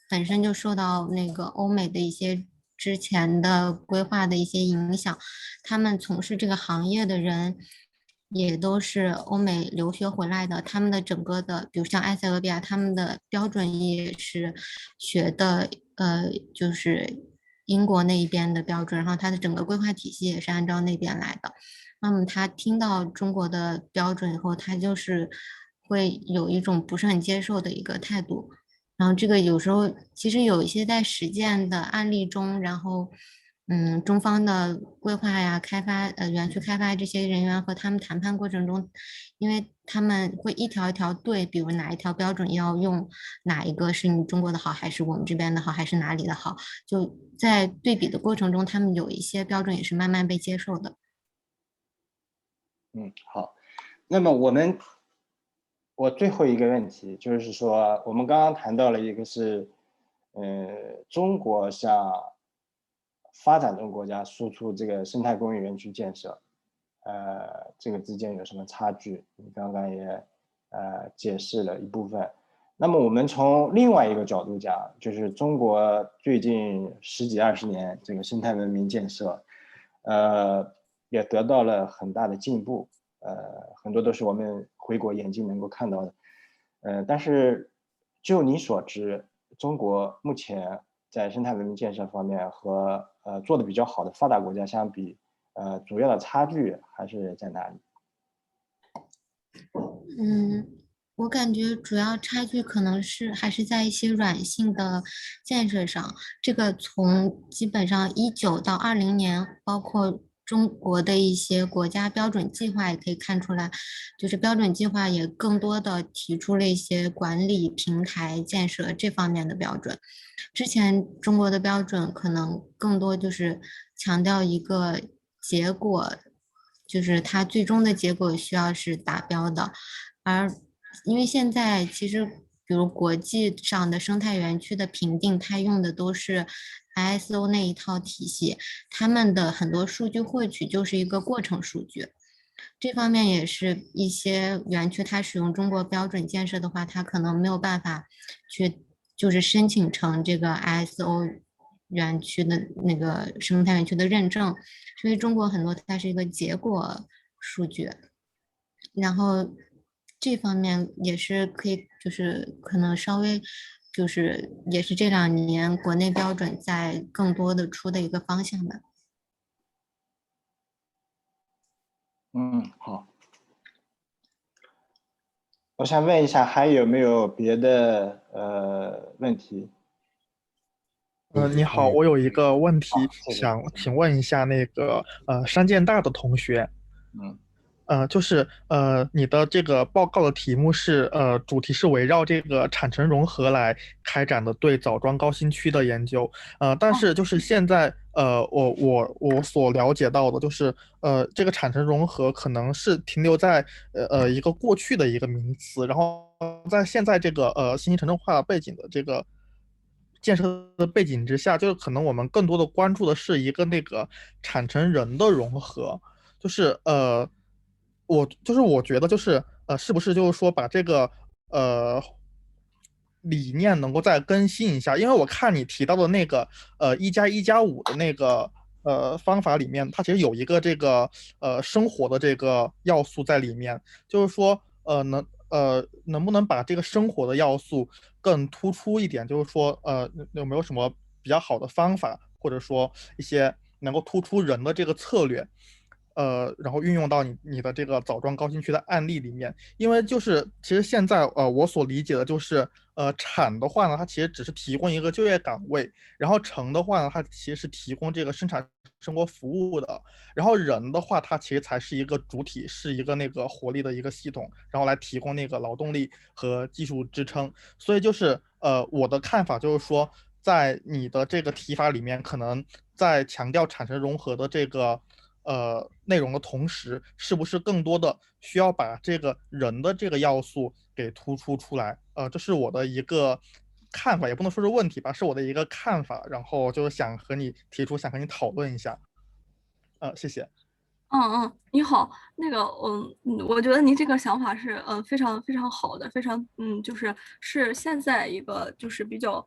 本身就受到那个欧美的一些之前的规划的一些影响，他们从事这个行业的人也都是欧美留学回来的，他们的整个的，比如像埃塞俄比亚，他们的标准也是学的，就是英国那一边的标准，然后它的整个规划体系也是按照那边来的。那么他听到中国的标准以后，他就是会有一种不是很接受的一个态度。然后这个有时候其实有一些在实践的案例中，然后中方的规划呀、开发园区开发这些人员和他们谈判过程中，因为他们会一条一条对，比如哪一条标准要用，哪一个是你中国的好，还是我们这边的好，还是哪里的好，就在对比的过程中，他们有一些标准也是慢慢被接受的。好，那么我最后一个问题就是说，我们刚刚谈到了一个是，中国向发展中国家输出这个生态工业园区建设，这个之间有什么差距？你刚刚也解释了一部分。那么我们从另外一个角度讲，就是中国最近10几20年这个生态文明建设，也得到了很大的进步。很多都是我们回国眼睛能够看到的，但是就你所知，中国目前在生态文明建设方面和做的比较好的发达国家相比，主要的差距还是在哪里？我感觉主要差距可能是还是在一些软性的建设上。这个从基本上19到20年，包括中国的一些国家标准计划也可以看出来，就是标准计划也更多的提出了一些管理平台建设这方面的标准。之前中国的标准可能更多就是强调一个结果，就是它最终的结果需要是达标的，而因为现在其实比如国际上的生态园区的评定，它用的都是 ISO 那一套体系，他们的很多数据获取就是一个过程数据。这方面也是一些园区它使用中国标准建设的话，它可能没有办法去就是申请成这个 ISO 园区的那个生态园区的认证，所以中国很多它是一个结果数据，然后这方面也是可以，就是可能稍微就是也是这2年国内标准在更多的出的一个方向吧。好。我想问一下，还有没有别的问题？你好，我有一个问题想请问一下那个山建大的同学，就是你的这个报告的题目是主题是围绕这个产城融合来开展的对枣庄高新区的研究，但是就是现在我所了解到的就是这个产城融合可能是停留在一个过去的一个名词，然后在现在这个新型城镇化背景的这个建设的背景之下，就是可能我们更多的关注的是一个那个产城人的融合，就是我觉得就是是不是就是说把这个理念能够再更新一下，因为我看你提到的那个1+1+5的那个方法里面，它其实有一个这个生活的这个要素在里面，就是说能不能把这个生活的要素更突出一点？就是说有没有什么比较好的方法，或者说一些能够突出人的这个策略？然后运用到你的这个枣庄高新区的案例里面，因为就是其实现在我所理解的就是产的话呢，它其实只是提供一个就业岗位，然后城的话呢，它其实是提供这个生产生活服务的，然后人的话，它其实才是一个主体，是一个那个活力的一个系统，然后来提供那个劳动力和技术支撑。所以就是我的看法就是说，在你的这个提法里面，可能在强调产城融合的这个内容的同时，是不是更多的需要把这个人的这个要素给突出出来？这是我的一个看法，也不能说是问题吧，是我的一个看法，然后就是想和你提出，想和你讨论一下。谢谢。你好，那个，我觉得您这个想法是，非常非常好的，非常，就是现在一个就是比较，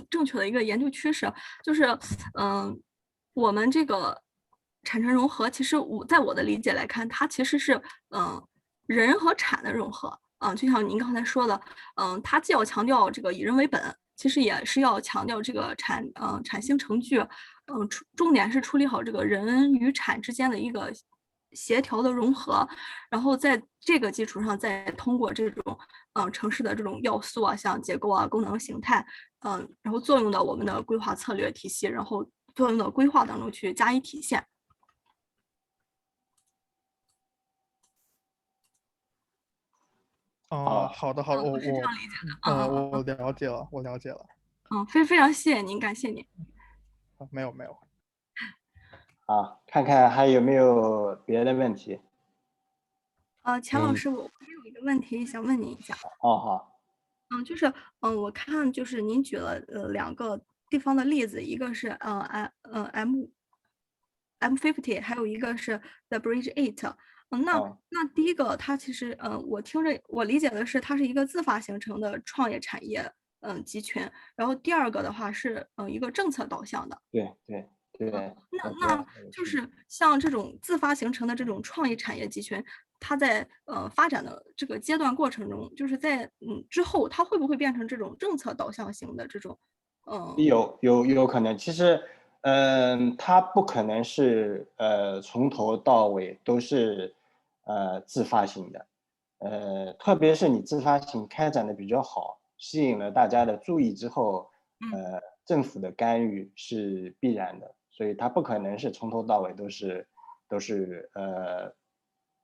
正确的一个研究趋势，就是，我们这个产城融合，其实在我的理解来看，它其实是，人和产的融合，就像您刚才说的，它既要强调这个以人为本，其实也是要强调这个产兴成聚。重点是处理好这个人与产之间的一个协调的融合，然后在这个基础上，再通过这种城市的这种要素啊，像结构啊、功能形态，然后作用到我们的规划策略体系，然后作用到规划当中去加以体现。好的，我是这样理解的。我了解了，我了解了。非常谢谢您，感谢您。没有。好，看看还有没有别的问题。钱老师，我有一个问题想问您一下。好。就是我看就是您举了2个地方的例子，一个是M50，还有一个是 The Bridge 8。那第一个它其实我理解的是它是一个自发形成的创业产业集群，然后第二个的话是一个政策导向的。对。那就是像这种自发形成的这种创意产业集群，它在发展的这个阶段过程中，就是在之后，它会不会变成这种政策导向型的这种？有可能。其实，它不可能是从头到尾都是自发性的，特别是你自发性开展的比较好，吸引了大家的注意之后，政府的干预是必然的。所以它不可能是从头到尾都是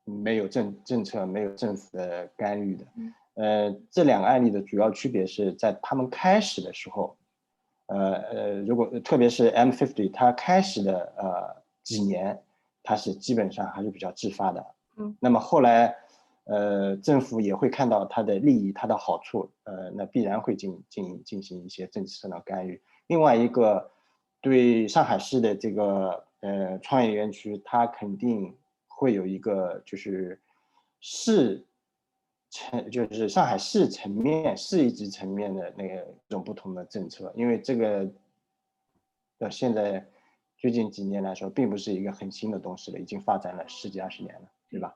没有政策、没有政府的干预的。这2个案例的主要区别是在他们开始的时候，如果特别是 M50， 它开始的几年，它是基本上还是比较自发的。那么后来政府也会看到它的利益、它的好处，那必然会进行一些政策上的干预。另外一个，对上海市的这个创业园区，它肯定会有一个就是就是上海市层面、市一级层面的那种不同的政策，因为这个现在最近几年来说，并不是一个很新的东西了，已经发展了10几20年了，对吧？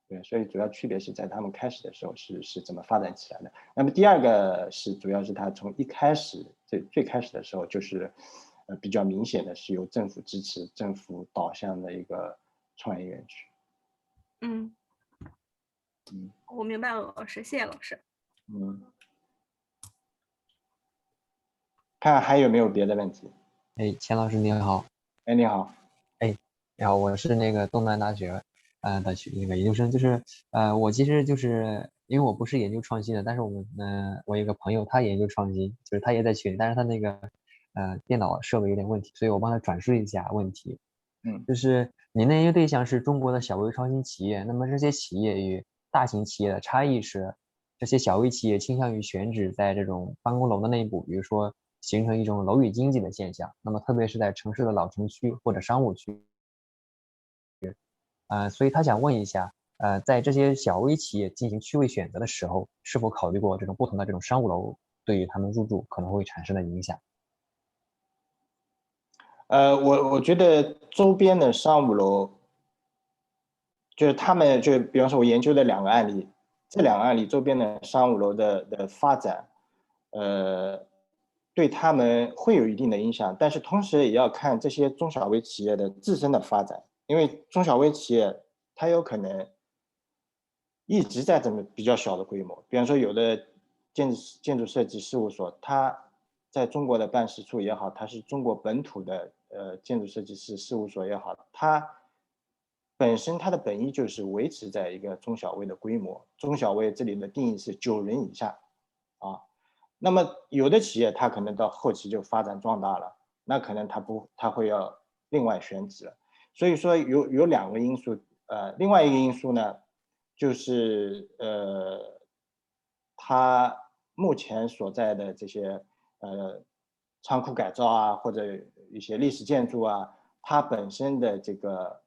对，所以主要区别是在他们开始的时候是怎么发展起来的。那么第二个是主要是它从一开始最开始的时候就是比较明显的是由政府支持、政府导向的一个创业园区。我明白了，老师，谢谢老师。看还有没有别的问题？钱老师你好。你好。你好，我是那个东南大学的那个研究生，就是我其实就是因为我不是研究创新的，但是我有个朋友他研究创新，就是他也在群，但是他那个电脑设备有点问题，所以我帮他转述一下问题。就是您的研究对象是中国的小微创新企业，那么这些企业与大型企业的差异是，这些小微企业倾向于选址在这种办公楼的内部，比如说形成一种楼宇经济的现象，那么特别是在城市的老城区或者商务区。所以他想问一下，在这些小微企业进行区位选择的时候，是否考虑过这种不同的这种商务楼对于他们入驻可能会产生的影响？我觉得周边的商务楼，就是他们就比方说我研究的2个案例，这2个案例周边的商务楼的发展，对他们会有一定的影响，但是同时也要看这些中小微企业的自身的发展，因为中小微企业它有可能一直在这么比较小的规模，比方说有的建筑设计事务所，它在中国的办事处也好，它是中国本土的建筑设计师事务所也好，它本身它的本意就是维持在一个中小微的规模，中小微这里的定义是9人以下啊。那么有的企业它可能到后期就发展壮大了，那可能它会要另外选址了。所以说有2个因素，另外一个因素呢，就是它目前所在的这些仓库改造啊，或者一些历史建筑啊，它本身的这个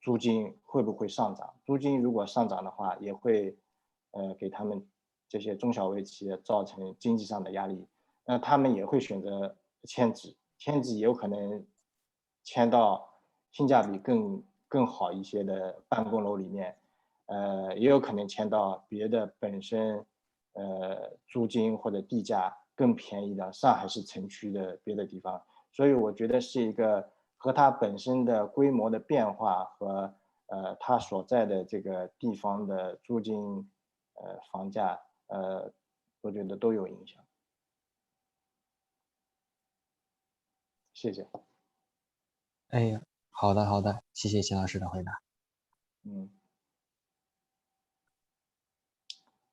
租金会不会上涨？租金如果上涨的话，也会给他们这些中小微企业造成经济上的压力。那他们也会选择迁址，迁址也有可能迁到性价比更好一些的办公楼里面，也有可能迁到别的本身租金或者地价更便宜的上海市城区的别的地方。所以我觉得是一个和它本身的规模的变化和它所在的这个地方的租金房价我觉得都有影响。谢谢。哎，好的好的，谢谢秦老师的回答。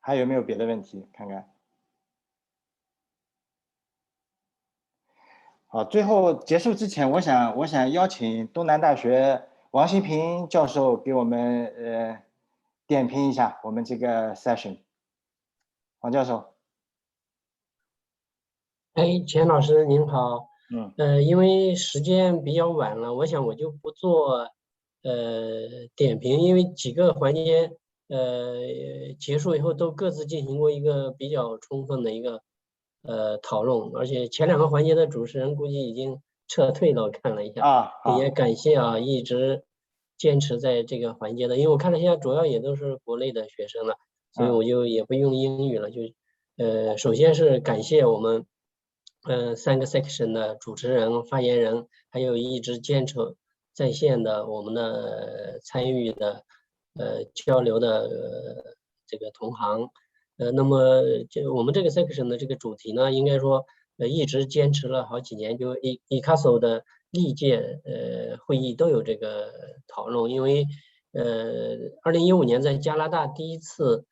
还有没有别的问题？看看。好，最后结束之前，我想邀请东南大学王新平教授给我们点评一下我们这个 session。王教授。钱老师您好。因为时间比较晚了，我想我就不做点评，因为几个环节结束以后都各自进行过一个比较充分的一个讨论，而且前2个环节的主持人估计已经撤退了，我看了一下，也感谢一直坚持在这个环节的，因为我看了一下，主要也都是国内的学生了，所以我就也不用英语了，就首先是感谢我们3个 section 的主持人、发言人，还有一直坚持在线的我们的参与的交流的这个同行。那么我们这个 section 的这个主题呢，应该说一直坚持了好几年，就 ICCCASU 的历届会议都有这个讨论，因为2015年在加拿大第1次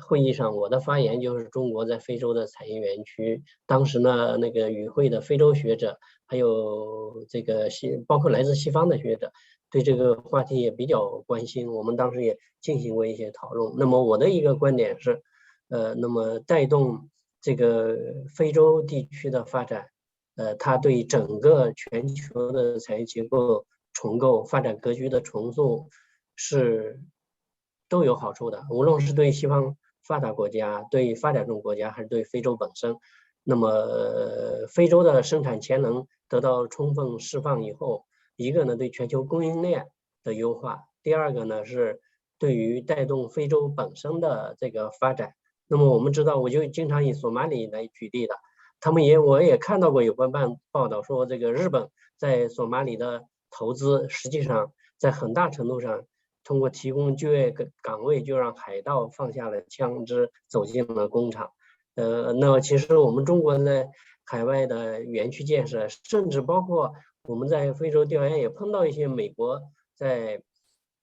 会议上，我的发言就是中国在非洲的产业园区。当时呢，那个与会的非洲学者，还有这个包括来自西方的学者，对这个话题也比较关心。我们当时也进行过一些讨论。那么我的一个观点是，那么带动这个非洲地区的发展，它对整个全球的产业结构重构、发展格局的重塑是都有好处的，无论是对西方发达国家、对发展中国家，还是对非洲本身。那么非洲的生产潜能得到充分释放以后，一个呢对全球供应链的优化，第二个呢是对于带动非洲本身的这个发展。那么我们知道，我就经常以索马里来举例的，我也看到过有关报道说，这个日本在索马里的投资，实际上在很大程度上通过提供就业岗位，就让海盗放下了枪支，走进了工厂。那么其实我们中国在海外的园区建设，甚至包括我们在非洲调研也碰到一些美国在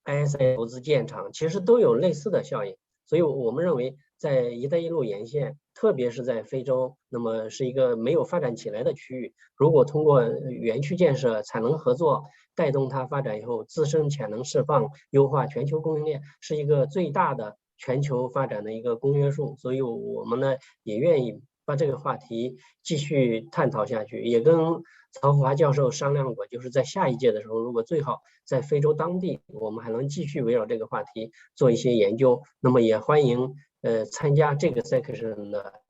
ISI 投资建厂，其实都有类似的效应。所以我们认为，在一带一路沿线，特别是在非洲，那么是一个没有发展起来的区域，如果通过园区建设、产能合作带动它发展以后，自身潜能释放，优化全球供应链，是一个最大的全球发展的一个公约数。所以我们呢也愿意把这个话题继续探讨下去，也跟曹华教授商量过，就是在下一届的时候，如果最好在非洲当地，我们还能继续围绕这个话题做一些研究。那么也欢迎参加这个 section 的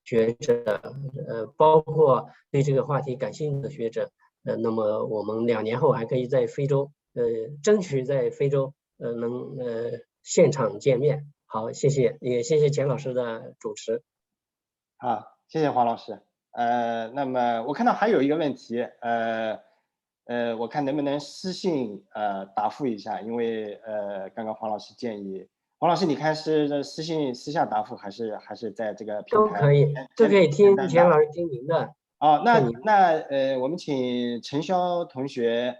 学者，包括对这个话题感兴趣的学者，那么我们2年后还可以在非洲，争取在非洲能现场见面。好，谢谢，也谢谢钱老师的主持。好，谢谢黄老师。那么我看到还有一个问题，我看能不能私信答复一下，因为刚刚黄老师建议，黄老师你看是私下答复还是在这个平台？都可以听钱老师听您的。哦，那我们请陈潇同学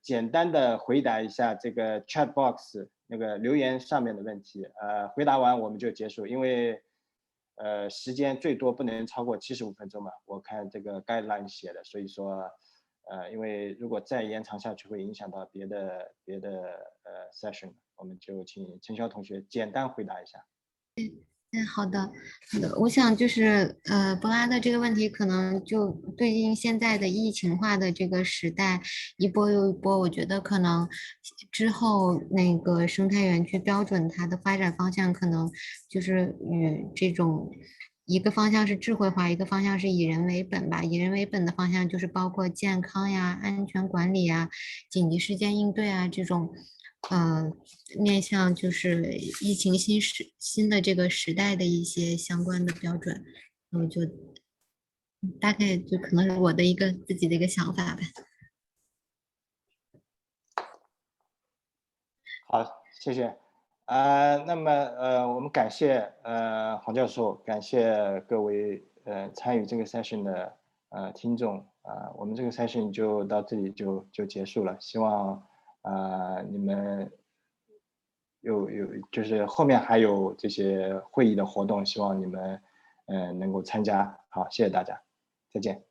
简单的回答一下这个 chat box 那个留言上面的问题，回答完我们就结束，因为时间最多不能超过75分钟嘛，我看这个 guideline 写的，所以说因为如果再延长下去会影响到别的session， 我们就请陈潇同学简单回答一下。好的，我想就是博拉的这个问题，可能就对应现在的疫情化的这个时代，一波又一波，我觉得可能之后那个生态园区标准它的发展方向，可能就是与这种一个方向是智慧化，一个方向是以人为本吧。以人为本的方向就是包括健康呀、安全管理呀、紧急事件应对啊这种。面向就是疫情新的这个时代的一些相关的标准，我就大概就可能是我的自己的一个想法吧。好，谢谢。那么我们感谢黄教授，感谢各位参与这个 session 的听众我们这个 session 就到这里就结束了，希望你们就是后面还有这些会议的活动，希望你们能够参加。好，谢谢大家，再见。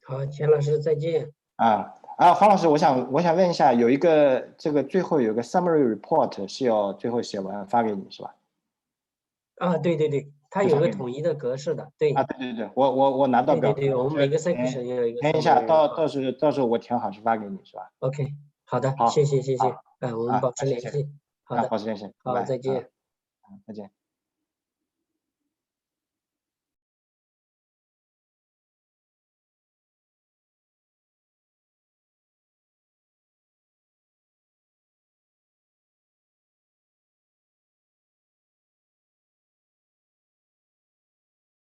好，钱老师再见。黄老师，我想问一下，有一个最后有个 summary report 是要最后写完发给你是吧？对对对，它有个统一的格式的，对。对，我拿到表格。对，我们每个 section 也有一个。填一下，到时候我填好是发给你是吧 ？OK， 好的，好，谢谢，我们保持联系。好的，保持联系，好，再见。再见。